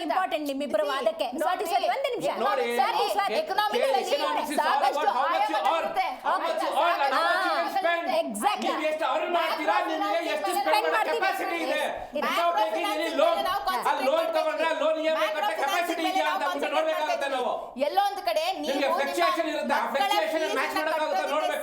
ಇಂಪಾರ್ಟೆಂಟ್ ನಿಮ್ಮಿಬ್ಬರ ವಾದಕ್ಕೆ ಒಂದು ನಿಮಿಷ ಎಲ್ಲೋ ಒಂದು ಕಡೆ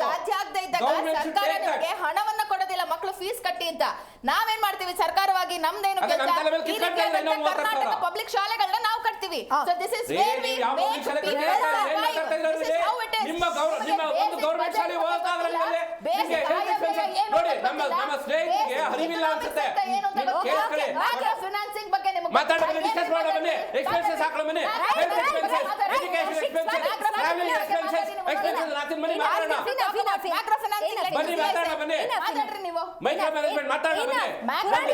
ಸಾಧ್ಯ ಆಗದೆ ಇದ್ದಾಗ ಸರ್ಕಾರ ನಿಮಗೆ ಹಣವನ್ನ ಕೊಡೋದಿಲ್ಲ ಮಕ್ಕಳು ಫೀಸ್ ಕಟ್ಟಿ ಅಂತ. ನಾವೇನ್ ಮಾಡ್ತೀವಿ ಸರ್ಕಾರವಾಗಿ ನಮ್ದೇನು ಕರ್ನಾಟಕ ಪಬ್ಲಿಕ್ ಶಾಲೆಗಳನ್ನ ನಾವು ಕಟ್ತೀವಿ. So this is where we make this is how it is. ನಿಮ್ಮ ಒಂದು ಗವರ್ನಮೆಂಟ್ ಶಾಲೆ ಓದಾದ್ರೆ ನೋಡಿ ನಮ್ಮ ಸ್ನೇಹಿತರಿಗೆ ಅರಿವಿಲ್ಲ ಅನ್ಸುತ್ತೆ. ಫೈನಾನ್ಸಿಂಗ್ ಬಗ್ಗೆ ನಿಮಗೆ ಮಾತಾಡೋಣ, ಡಿಸ್ಕಸ್ ಮಾಡೋಣ ಬನ್ನಿ. ಎಕ್ಸ್ಪೆನ್ಸಸ್ ಹಾಕೋಣ ಬನ್ನಿ. Health expenses, education expenses, travel expenses ನಾತಿನ ಬನ್ನಿ ಮಾತಾಡೋಣ. ಬನ್ನಿ ಮಾತಾಡೋಣ ಬನ್ನಿ. ಮಾತಾಡ್ರಿ ನೀವು. ಮೈಕ್ರೋ ಮ್ಯಾನೇಜ್ಮೆಂಟ್ ಮಾತಾಡೋಣ ಬನ್ನಿ.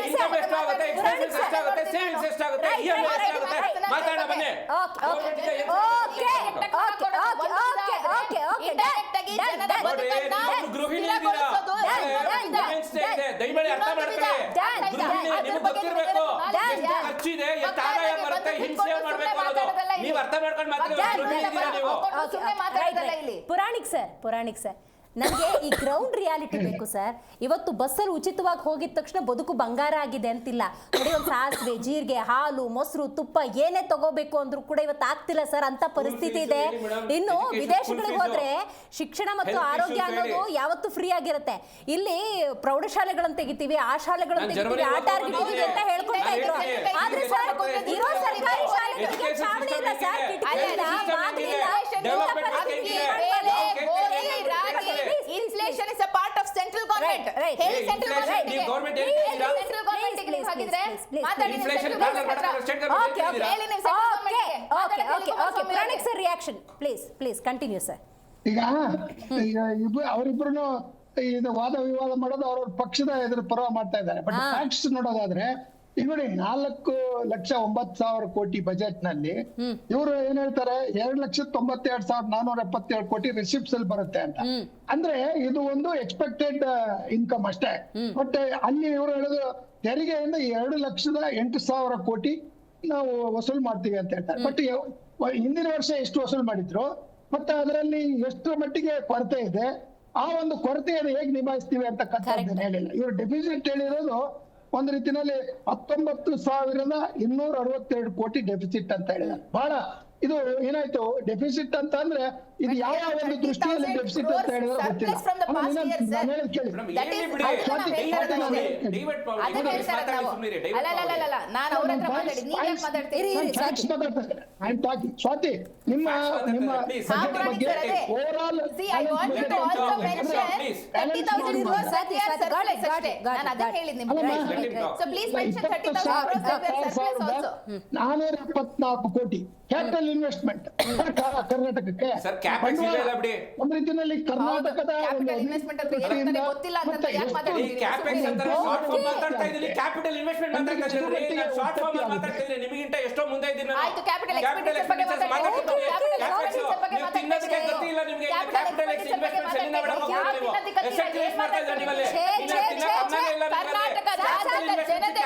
ಇನ್ಕಮ್ ಎಷ್ಟಾಗುತ್ತೆ, ಎಕ್ಸ್ಪೆನ್ಸಸ್ ಎಷ್ಟಾಗುತ್ತೆ, ಸೇವಿಂಗ್ಸ್ ಎಷ್ಟಾಗುತ್ತೆ, EMI ಎಷ್ಟಾಗುತ್ತೆ ಮಾತಾಡೋಣ ಬನ್ನಿ. ಗೃಹಿಣಿ ದಯಮಾಡಿ ಅರ್ಥ ಮಾಡ್ಕೊಳ್ಳಿ. ನಿಮ್ಗೆ ಗೊತ್ತಿರಬೇಕು ಎಷ್ಟು ಖರ್ಚಿದೆ, ಎಷ್ಟು ಆದಾಯ ಬರುತ್ತೆ, ಹಿಂಸೆ ಮಾಡ್ಬೇಕು ಅನ್ನೋದು ನೀವು ಅರ್ಥ ಮಾಡ್ಕೊಂಡು ಮಾತಾಡ್ತೀರಾ ನೀವು. ಪುರಾಣಿಕ್ ಸರ್ ನನಗೆ ಈ ಗ್ರೌಂಡ್ ರಿಯಾಲಿಟಿ ಬೇಕು ಸರ್. ಇವತ್ತು ಬಸ್ಸಲ್ಲಿ ಉಚಿತವಾಗಿ ಹೋಗಿದ ತಕ್ಷಣ ಬದುಕು ಬಂಗಾರ ಆಗಿದೆ ಅಂತಿಲ್ಲ. ನೋಡಿ, ಒಂದು ಸಾಸಿವೆ, ಜೀರಿಗೆ, ಹಾಲು, ಮೊಸರು, ತುಪ್ಪ ಏನೇ ತಗೋಬೇಕು ಅಂದ್ರೂ ಕೂಡ ಇವತ್ತು ಆಗ್ತಿಲ್ಲ ಸರ್. ಅಂತ ಪರಿಸ್ಥಿತಿ ಇದೆ. ಇನ್ನು ವಿದೇಶಗಳಿಗೆ ಹೋದ್ರೆ ಶಿಕ್ಷಣ ಮತ್ತು ಆರೋಗ್ಯ ಅನ್ನೋದು ಯಾವತ್ತು ಫ್ರೀ ಆಗಿರುತ್ತೆ. ಇಲ್ಲಿ ಪ್ರೌಢಶಾಲೆಗಳನ್ನ ತೆಗಿತೀವಿ, ಆ ಶಾಲೆಗಳನ್ನ ತೆಗಿತೀವಿ, ಆ ಟಾರ್ಗೆಟ್ ಇದೆ ಅಂತ ಹೇಳ್ಕೊಳ್ತಾ ಇದ್ರು. ಆದ್ರೆ ಸರ್ ಇರೋ ಸರ್ಕಾರಿ ಶಾಲೆಗಳಿಗೆ ಚಾವಣಿ ಇಲ್ಲ ಸರ್, ಕಿಟಕಿ ಇಲ್ಲ, ಬಾಗಿಲಿಲ್ಲ. Inflation is a part of central government. ಹೇಳಿ central government ಗೆ. central government ಗೆ ನೀವು ಹಾಗಿದ್ರೆ ಮಾತಾಡಿ. ಇನ್ಫ್ಲೇಷನ್ ಪ್ಯಾನಲ್ ಮಾಡ್ತಾರೆ ಸ್ಟೇಟ್ ಗವರ್ನಮೆಂಟ್ ಹೇಳಿ ನೀವು central government ಗೆ. Okay pranic sir reaction please continue sir. ಈಗ ಅವರಿಬ್ರು ಇದು ವಾದ ವಿವಾದ ಮಾಡೋದು ಅವ್ರ ಪಕ್ಷದ ಎದುರು ಪರ್ವ ಮಾಡ್ತಾ ಇದ್ದಾರೆ. ಬಟ್ ಫ್ಯಾಕ್ಟ್ಸ್ ನೋಡೋದಾದ್ರೆ ಈಗ ನೋಡಿ 4,09,000 ಕೋಟಿ ಬಜೆಟ್ ನಲ್ಲಿ ಇವರು ಏನ್ ಹೇಳ್ತಾರೆ 2,92,477 ಕೋಟಿ ರಿಸಿಪ್ಟ್ಸ್ ಅಲ್ಲಿ ಬರುತ್ತೆ ಅಂತ. ಅಂದ್ರೆ ಇದು ಒಂದು ಎಕ್ಸ್ಪೆಕ್ಟೆಡ್ ಇನ್ಕಮ್ ಅಷ್ಟೇ. ಬಟ್ ಅಲ್ಲಿ ಇವರು ಹೇಳೋದು ತೆರಿಗೆಯಿಂದ 2,08,000 ಕೋಟಿ ನಾವು ವಸೂಲ್ ಮಾಡ್ತೀವಿ ಅಂತ ಹೇಳ್ತಾರೆ. ಬಟ್ ಹಿಂದಿನ ವರ್ಷ ಎಷ್ಟು ವಸೂಲ್ ಮಾಡಿದ್ರು ಮತ್ತೆ ಅದರಲ್ಲಿ ಎಷ್ಟರ ಮಟ್ಟಿಗೆ ಕೊರತೆ ಇದೆ, ಆ ಒಂದು ಕೊರತೆಯನ್ನು ಹೇಗೆ ನಿಭಾಯಿಸ್ತೀವಿ ಅಂತಕ್ಕಂಥದ್ದನ್ನ ಹೇಳಿಲ್ಲ. ಇವರು ಡೆಫಿಸಿಟ್ ಹೇಳಿರೋದು ಒಂದ್ ರೀತಿನಲ್ಲಿ 19,262 ಕೋಟಿ ಡೆಫಿಸಿಟ್ ಅಂತ ಹೇಳಿದ್ದಾರೆ. ಬಹಳ ಇದು ಏನಾಯ್ತು ಡೆಫಿಸಿಟ್ ಅಂತ ಅಂದ್ರೆ ಇದು ಯಾವ ಒಂದು ದೃಷ್ಟಿಯಲ್ಲಿ ಡೆಫಿಸಿಟ್ ಅಂತ ಹೇಳಿದ್ರೆ ಗೊತ್ತಿಲ್ಲ. ಸ್ವಾತಿ ನಿಮ್ಮ ಬಗ್ಗೆ ಓವರ್ ಆಲ್ $474 ಕೋಟಿ ಕ್ಯಾಪಿಟಲ್ ಇನ್ವೆಸ್ಟ್ಮೆಂಟ್ ಕರ್ನಾಟಕಕ್ಕೆ. ಒಂದ್ ರೀತಿಯಲ್ಲಿ ಕರ್ನಾಟಕದ ಕ್ಯಾಪಿಟಲ್ ಇನ್ವೆಸ್ಟ್ಮೆಂಟ್ ನಿಮಗಿಂತ ಎಷ್ಟೋ ಮುಂದೆ ಇದ್ದೀನಿ. ತಿನ್ನೋದಕ್ಕೆ ಗತಿ ಇಲ್ಲ ನಿಮ್ಗೆ. ಕ್ಯಾಪಿಟಲ್ ಇನ್ವೆಸ್ಟ್ಮೆಂಟ್ ರಾಜ್ಯದ ಜನತೆಗೆ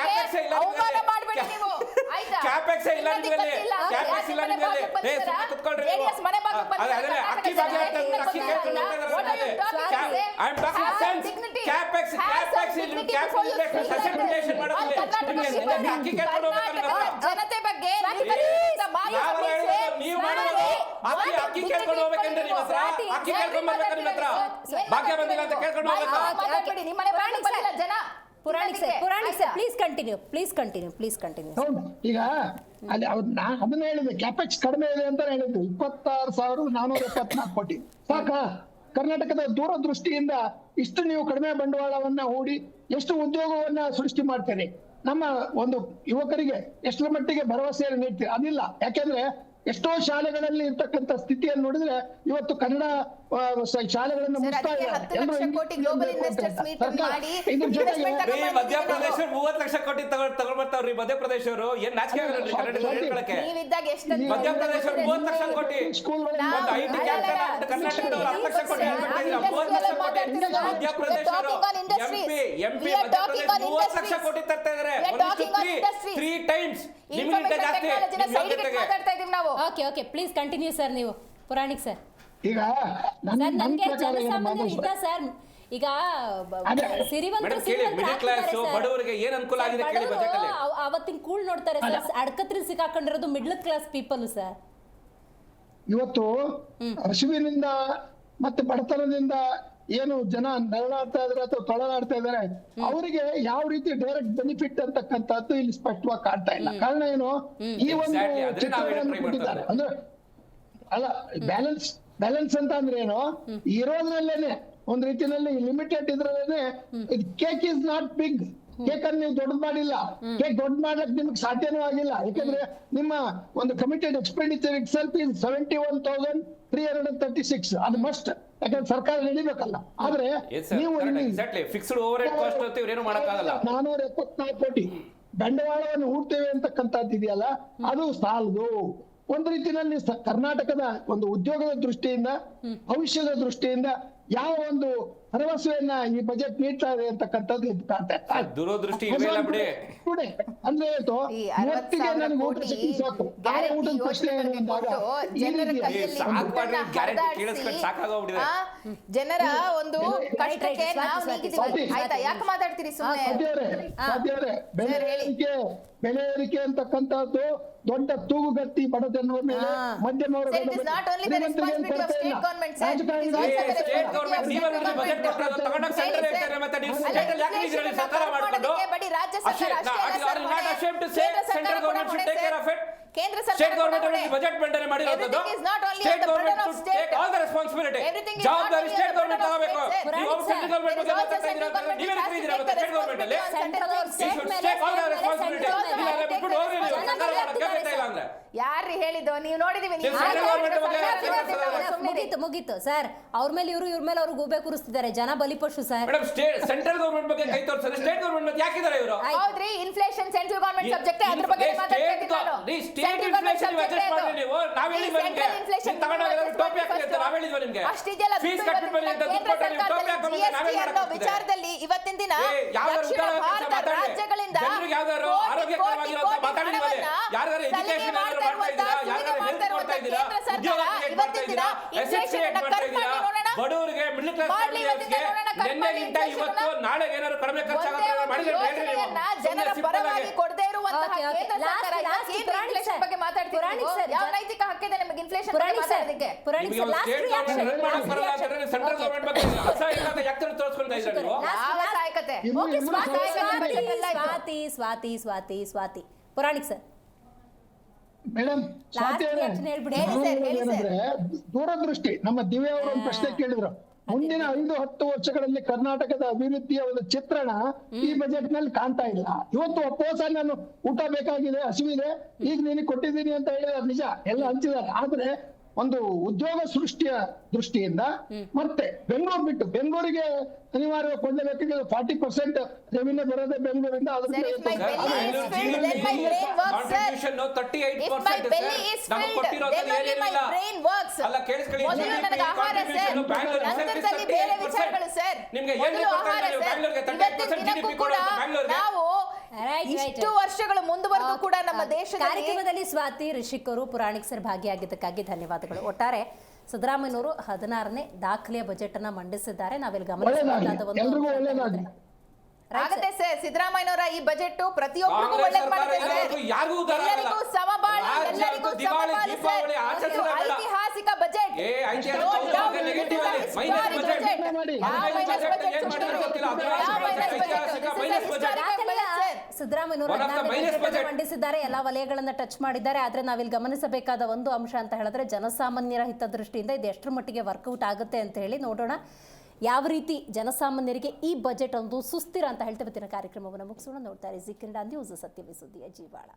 ಅವಮಾನ ಮಾಡಬೇಡಿ ನೀವು, ಆಯ್ತಾ? ಕ್ಯಾಪೆಕ್ಸ್ ಇಲ್ಲ ನಿಮ್ಮಲ್ಲಿ, ಕ್ಯಾಪೆಕ್ಸ್ ಇಲ್ಲ ನಿಮ್ಮಲ್ಲಿ. ಏ ಸುಮ್ಮನೆ ಕುತ್ಕೊಳ್ರಿ ನೀವು. ಅದೇ ಅಕ್ಕಿ ಬಗ್ಗೆ ಹೇಳ್ತಾರೆ, ಅಕ್ಕಿ ಕೇಳ್ಕೊಂಡು ಹೋಗ್ತಾರೆ. I am talking sense. Capex ಸೆಸೆಂಟೇಷನ್ ಮಾಡೋದಿಲ್ಲ. ನಿಮಗೆ ಅಕ್ಕಿ ಕೇಳ್ಕೊಂಡು ಹೋಗ್ಬೇಕು. ಜನತೆ ಬಗ್ಗೆ ನೀವು ಮಾಡೋದು ಅಕ್ಕಿ ಕೇಳ್ಕೊಂಡು ಹೋಗ್ಬೇಕಂದ್ರೆ ನಿಮ್ಮ ಹತ್ರ ಅಕ್ಕಿ ಕೇಳ್ಕೊಂಡು ಬರ್ಬೇಕು. ನಿಮ್ಮ ಹತ್ರ ಭಾಗ್ಯ ಬಂದಿಲ್ಲ ಅಂತ ಕೇಳ್ಕೊಂಡು ಹೋಗ್ಬೇಕು. ನಿಮ್ಮನೆ ಬಂದಿಲ್ಲ ಜನ. Puranik sir please continue. ಹೌದು, ಈಗ ಅಲ್ಲಿ ಅದನ್ನ ಹೇಳಿದೆ, ಕ್ಯಾಪೆಕ್ಸ್ ಕಡಿಮೆ ಇದೆ ಅಂತ ಹೇಳಿದ್ದು. 26,474 ಕೋಟಿ ಸಾಕಾ? ಕರ್ನಾಟಕದ ದೂರದೃಷ್ಟಿಯಿಂದ ಇಷ್ಟು ನೀವು ಕಡಿಮೆ ಬಂಡವಾಳವನ್ನ ಹೂಡಿ ಎಷ್ಟು ಉದ್ಯೋಗವನ್ನ ಸೃಷ್ಟಿ ಮಾಡ್ತೀರಿ, ನಮ್ಮ ಒಂದು ಯುವಕರಿಗೆ ಎಷ್ಟರ ಮಟ್ಟಿಗೆ ಭರವಸೆಯನ್ನು ನೀಡ್ತೀರಿ? ಅದಿಲ್ಲ. ಯಾಕೆಂದ್ರೆ ಎಷ್ಟೋ ಶಾಲೆಗಳಲ್ಲಿ ಇರ್ತಕ್ಕಂಥ ಸ್ಥಿತಿಯನ್ನು ನೋಡಿದ್ರೆ ಇವತ್ತು ಕನ್ನಡ ಶಾಲೆಗಳನ್ನು ಮುಚ್ತಾ ಇದ್ದಾರೆ. ಮಧ್ಯಪ್ರದೇಶ 30 ಲಕ್ಷ ಕೋಟಿ ತಗೊಂಡ್ಬರ್ತಾವ್ರಿ. ಮಧ್ಯಪ್ರದೇಶವರು ಏನ್ ನಾಚಿಕೆ ಆಗಲ್ಲ ಕನ್ನಡ. ಮಧ್ಯಪ್ರದೇಶ 30 ಲಕ್ಷ ಕೋಟಿ, ಒಂದು ಐಟಿ ಕ್ಯಾಪಿಟಲ್ ಕರ್ನಾಟಕದವರು 10 ಲಕ್ಷ ಕೋಟಿ 30 ಲಕ್ಷ ಕೋಟಿ. ಮಧ್ಯಪ್ರದೇಶವರು ಎಂಪಿ ಮಧ್ಯಪ್ರದೇಶ 30 ಲಕ್ಷ ಕೋಟಿ ತರ್ತಾ ಇದಾರೆ. 3 ಟೈಮ್ಸ್ ನಿಮ್ಗಿಂತ ಜಾಸ್ತಿ. Okay please continue sir. ನೀವು ಪುರಾಣಿಕ್ ಸರ್, ಈಗ ನನ್ಗೆ ಜನಸಾಮಾನ್ಯ ಹಿತ ಸರ್. ಈಗ ಮಿಡಲ್ ಕ್ಲಾಸ್ ಬಡವರಿಗೆ ಏನ್ ಅನುಕೂಲ ಆಗಿದೆ ಕೇಳಿ. ಬಜೆಟಲ್ಲಿ ಅವತ್ತಿನ ಕೂಳ್ ನೋಡ್ತಾರೆ ಸರ್, ಅಡ್ಕತ್ರಿ ಸಿಕ್ಕಾಕೊಂಡಿರೋದು ಮಿಡ್ಲ್ ಕ್ಲಾಸ್ ಪೀಪಲ್ ಸರ್. ಇವತ್ತು ಹಸಿವಿನಿಂದ ಮತ್ತೆ ಬಡತನದಿಂದ ಏನು ಜನ ನರಳಾಡ್ತಾ ಇದಾರೆ ಅಥವಾ ತೊಳಲಾಡ್ತಾ ಇದಾರೆ, ಅವರಿಗೆ ಯಾವ ರೀತಿ ಡೈರೆಕ್ಟ್ ಬೆನಿಫಿಟ್ ಅಂತಕ್ಕಂಥದ್ದು ಇಲ್ಲಿ ಸ್ಪಷ್ಟವಾಗಿ ಕಾಣ್ತಾ ಇಲ್ಲ. ಕಾರಣ ಏನು? ಈ ಒಂದು ಚಿತ್ರವನ್ನು ಕೊಟ್ಟಿದ್ದಾರೆ ಅಂದ್ರೆ ಅಲ್ಲ, ಬ್ಯಾಲೆನ್ಸ್ ಅಂತ ಅಂದ್ರೆ ಏನು? ಇರೋದ್ರಲ್ಲೇನೆ ಒಂದ್ ರೀತಿಯಲ್ಲಿ ಲಿಮಿಟೆಡ್ ಇದ್ರಲ್ಲೇನೆ cake is not big. Cake ಅನ್ನು ನೀವು ದೊಡ್ಡ ಮಾಡಿಲ್ಲ. ಕೇಕ್ ದೊಡ್ಡ ಮಾಡ್ಲಿಕ್ಕೆ ನಿಮ್ಗೆ ಸಾಧ್ಯನೂ ಆಗಿಲ್ಲ. ಯಾಕಂದ್ರೆ ನಿಮ್ಮ ಒಂದು committed expenditure it self is 71,336. ಅದು ಮಸ್ಟ್. ಯಾಕಂದ್ರೆ ಸರ್ಕಾರ ನಡಿಬೇಕಲ್ಲ. ಆದ್ರೆ ನೀವು ಫಿಕ್ಸ್ಡ್ ಓವರ್ ಹೆಡ್ ಕಾಸ್ಟ್ ಅಂತ ಇವ್ರೇನು ಮಾಡಕ್ಕಾಗಲ್ಲ. 474 ಕೋಟಿ ಬಂಡವಾಳವನ್ನು ಹೂಡ್ತೇವೆ ಅಂತಕ್ಕಂಥದ್ದು ಇದೆಯಲ್ಲ, ಅದು ಸಾಲದು. ಒಂದು ರೀತಿಯಲ್ಲಿ ಕರ್ನಾಟಕದ ಒಂದು ಉದ್ಯೋಗದ ದೃಷ್ಟಿಯಿಂದ, ಭವಿಷ್ಯದ ದೃಷ್ಟಿಯಿಂದ ಯಾವ ಒಂದು ಭರವಸೆಯನ್ನ ಈ ಬಜೆಟ್ ನೀಡ್ತಾ ಇದೆ ಅಂತಕ್ಕಂಥದ್ದು ದೂರದೃಷ್ಟಿ ಅಂದ್ರೆ ಇವತ್ತಿಗೆ ನನಗೆ ಊಟ ಸಿಕ್ಕಿ ಸಾಕು. ಊಟದ ಪ್ರಶ್ನೆ ಏನು ಅಂದಾಗ ಜನರ ಒಂದು ಕಷ್ಟಕ್ಕೆ ಯಾಕೆ ಮಾತಾಡ್ತೀರಿ ಸಾಧ್ಯವರೇ? ಬೆಲೆ ಏರಿಕೆ ಅಂತಕ್ಕಂಥದ್ದು ದೊಡ್ಡ ತೂಗುಗತ್ತಿ ಬಡಜನರ ಮೇಲೆ, ಮಧ್ಯಮ ವರ್ಗದ ಕೇಂದ್ರ ಬಜೆಟ್ ಮಂಡನೆ ಮಾಡಿರೋದು state government to take all the responsibility. ಜವಾಬ್ದಾರಿ ಸ್ಟೇಟ್ ಗವರ್ನಮೆಂಟ್ ತಗೋಬೇಕು. ನೀವು ಸೆಂಟ್ರಲ್ ಗವರ್ನಮೆಂಟ್ ಬಗ್ಗೆ ಮಾತಾಡ್ತಾ ಇದ್ದೀರಾ, ನೀವೇ ಹೇಳ್ತಿದ್ದೀರಾ ಮತ್ತೆ ಸ್ಟೇಟ್ ಗವರ್ನಮೆಂಟ್ ಅಲ್ಲಿ ಟೇಕ್ ಆಲ್ ದ ರೆಸ್ಪಾನ್ಸಿಬಿಲಿಟಿ. ಇಲ್ಲ ಬಿಟ್ಬಿಟ್ಟು ಹೋಗ್ರಿ ನೀವು, ಸರ್ಕಾರ ಮಾಡೋಕೆ ಬೇಕಾ ಇಲ್ಲ ಅಂದ್ರೆ ಯಾರು ಹೇಳಿದ್ದು? ನೀವು ನೋಡಿದೀವಿ. ಮುಗೀತು ಸರ್. ಅವ್ರ ಮೇಲೆ ಇವ್ರ ಮೇಲೆ ಅವ್ರು ಗೂಬೆ ಕೂರಿಸ್ತಿದ್ದಾರೆ. ಜನ ಬಲಿಪಶು ಸರ್. ಮೇಡಮ್ ಸೆಂಟ್ರಲ್ ಗವರ್ನಮೆಂಟ್ ಬಗ್ಗೆ ಕೈ ತೋರಿಸಿದ್ರೆ ಸ್ಟೇಟ್ ಗವರ್ನಮೆಂಟ್ ಬಗ್ಗೆ ಯಾಕಿದ್ದಾರೆ ಇವರು? ಹೌದ್ರಿ, ಇನ್ಫ್ಲೇಷನ್ ಸೆಂಟ್ರಲ್ ಗವರ್ನಮೆಂಟ್ ಸಬ್ಜೆಕ್ಟ್, ಅದ್ರ ಬಗ್ಗೆ ಮಾತಾಡ್ತಿದ್ದೀನಿ. ಸ್ಟೇಟ್ ಇನ್ಫ್ಲೇಷನ್ ಅಡ್ಜಸ್ಟ್ ಮಾಡಿ ನೀವು. ನಾವು ಹೇಳಿದ್ವಿ ನಿಮಗೆ ತಗೊಂಡೋಗಿರೋ ಟೋಪಿ ಹಾಕಿ ಅಂತ ನಾವು ಹೇಳಿದ್ವಿ ನಿಮಗೆ. ಅಷ್ಟಿದೆಲ್ಲ ಫೀಸ್ ಕಟ್ಟಬೇಕು ಅಂತ ದುಡ್ಡು ಕೊಟ್ಟು ನೀವು ಟೋಪಿ ಹಾಕಬೇಕು ನಾವೇ ಮಾಡಬೇಕು. ವಿಚಾರದಲ್ಲಿ ಇವತ್ತಿನ ದಿನ ದಕ್ಷಿಣ ಭಾರತ ರಾಜ್ಯಗಳಿಂದ ಜನರಿಗೆ ಯಾವ್ದಾದ್ರು ಆರೋಗ್ಯಕರವಾಗಿರೋ ಮಾತಾಡಿದ್ವಿ. ಯಾರ್ಯಾರು ಎಜುಕೇಶನ್ ಮಾಡ್ತಾ ಇದ್ದೀರಾ, ಯಾರ್ಯಾರು ಹೆಲ್ತ್ ಮಾಡ್ತಾ ಇದ್ದೀರಾ, ಉದ್ಯೋಗ ಕ್ರಿಯೇಟ್ ಮಾಡ್ತಾ ಇದ್ದೀರಾ, ಎಸೆಟ್ ಕ್ರಿಯೇಟ್ ಮಾಡ್ತಾ ಇದ್ದೀರಾ, ಬಡವರಿಗೆ ಮಿಡ್ಲ್ ಕ್ಲಾಸ್ ಫ್ಯಾಮಿಲಿಗಳಿಗೆ ನಿನ್ನೆಗಿಂತ ಇವತ್ತು ನಾಳೆ ಏನಾದ್ರು ಕಡಿಮೆ ಖರ್ಚಾಗುತ್ತೆ ಮಾಡಿದ್ರೆ ಹೇಳ್ರಿ ನೀವು. ಜನರ ಪರವಾಗಿ ಕೊಡದೇ ಇರುವಂತಹ ಕೇಂದ್ರ ಸರ್ಕಾರ ಇನ್ಫ್ಲೇಷನ್ ಬಗ್ಗೆ ಮಾತಾಡ್ತೀರಾ? ಯಾವ ನೈತಿಕ ಹಕ್ಕಿದೆ ನಿಮಗೆ ಇನ್ಫ್ಲೇಷನ್ ಬಗ್ಗೆ ಮಾತಾಡೋದಕ್ಕೆ? ಸೆಂಟ್ರಲ್ ಗವರ್ನಮೆಂಟ್ ಬಗ್ಗೆ ಅಸಹಾಯಕತೆ ಯಾಕೆ ತೋರಿಸ್ಕೊಳ್ತಾ ಇದ್ದೀರಾ ನೀವು? ಅಸಹಾಯಕತೆ. ಸ್ವಾತಿ ಪುರಾಣಿಕ್ ಸರ್. ಮೇಡಮ್ ದೂರದೃಷ್ಟಿ. ನಮ್ಮ ದಿವ್ಯ ಅವರು ಒಂದು ಪ್ರಶ್ನೆ ಕೇಳಿದ್ರು. ಮುಂದಿನ 5-10 ವರ್ಷಗಳಲ್ಲಿ ಕರ್ನಾಟಕದ ಅಭಿವೃದ್ಧಿಯ ಒಂದು ಚಿತ್ರಣ ಈ ಬಜೆಟ್ ನಲ್ಲಿ ಕಾಣ್ತಾ ಇಲ್ಲ. ಇವತ್ತು ಒಪ್ಪೋಸ ನಾನು ಊಟ ಬೇಕಾಗಿದೆ, ಹಸಿವಿದೆ, ಈಗ ನಿನಗೆ ಕೊಟ್ಟಿದ್ದೀನಿ ಅಂತ ಹೇಳಿದ್ರೆ ನಿಜ, ಎಲ್ಲ ಹಂಚಿದ್ದಾರೆ. ಆದ್ರೆ ಒಂದು ಉದ್ಯೋಗ ಸೃಷ್ಟಿಯ ದೃಷ್ಟಿಯಿಂದ ಮತ್ತೆ ಬೆಂಗಳೂರು ಬಿಟ್ಟು ಬೆಂಗಳೂರಿಗೆ ಅನಿವಾರ್ಯ ಕೊಡಲೇಬೇಕಾದ್ರೆ 40% ರೆವಿನ್ಯೂ ಬರೋದೇ ಬೆಂಗಳೂರಿಂದ. Sir, if my belly is filled, then my brain works, sir. If my belly is filled, then only my brain works. ಮೊದಲು ನನಗೆ ಆಹಾರ ಸರ್, ನಂತರದಲ್ಲಿ ಬೇರೆ ವಿಚಾರಗಳು ಸರ್. ಮೊದಲು ಆಹಾರ ಸರ್. ಇವತ್ತಿನ ದಿನಕ್ಕೂ ಕೂಡ ನಾವು ಇಷ್ಟು ವರ್ಷಗಳು ಮುಂದುವರೆದು ಕೂಡ ನಮ್ಮ ದೇಶದಲ್ಲಿ ಕಾರ್ಯಕ್ರಮದಲ್ಲಿ ಸ್ವಾತಿ, ರಿಷಿಕ್ ಅವರು, ಪುರಾಣಿಕ್ ಸರ್ ಭಾಗಿಯಾಗಿದ್ದಕ್ಕಾಗಿ ಧನ್ಯವಾದಗಳು. ಒಟ್ಟಾರೆ ಸಿದ್ದರಾಮಯ್ಯನವರು 16ನೇ ದಾಖಲೆಯ ಬಜೆಟ್ ಅನ್ನ ಮಂಡಿಸಿದ್ದಾರೆ. ನಾವಿಲ್ಲಿ ಗಮನಿಸಬೇಕಾದ ಒಂದು ಆಗತ್ತೆ ಸರ್, ಸಿದ್ದರಾಮಯ್ಯನವರ ಈ ಬಜೆಟ್ ಪ್ರತಿಯೊಬ್ಬರಿಗೂ ಒಳ್ಳೇದು ಮಾಡುತ್ತೆ ಸರ್. ಎಲ್ಲರಿಗೂ ಸಮಬಾಳ, ಎಲ್ಲರಿಗೂ ಸಮಪಾಲು ಸರ್. ಐತಿಹಾಸಿಕ ಬಜೆಟ್. ಸಿದ್ದರಾಮಯ್ಯನವರು ಮಂಡಿಸಿದ್ದಾರೆ, ಎಲ್ಲ ವಲಯಗಳನ್ನ ಟಚ್ ಮಾಡಿದ್ದಾರೆ. ಆದ್ರೆ ನಾವಿಲ್ಲಿ ಗಮನಿಸಬೇಕಾದ ಒಂದು ಅಂಶ ಅಂತ ಹೇಳಿದ್ರೆ ಜನಸಾಮಾನ್ಯರ ಹಿತದೃಷ್ಟಿಯಿಂದ ಇದು ಎಷ್ಟರ ಮಟ್ಟಿಗೆ ವರ್ಕೌಟ್ ಆಗುತ್ತೆ ಅಂತ ಹೇಳಿ ನೋಡೋಣ. ಯಾವ ರೀತಿ ಜನಸಾಮಾನ್ಯರಿಗೆ ಈ ಬಜೆಟ್ ಒಂದು ಸುಸ್ಥಿರ ಅಂತ ಹೇಳ್ತಾ ಇವತ್ತಿನ ಕಾರ್ಯಕ್ರಮವನ್ನು ಮುಗಿಸೋಣ. ನೋಡ್ತಾರೆ ಜಿ ಕನ್ನಡ ನ್ಯೂಸ್, ಸತ್ಯವೇ ಸುದ್ದಿಯ ಜೀವಾಳ.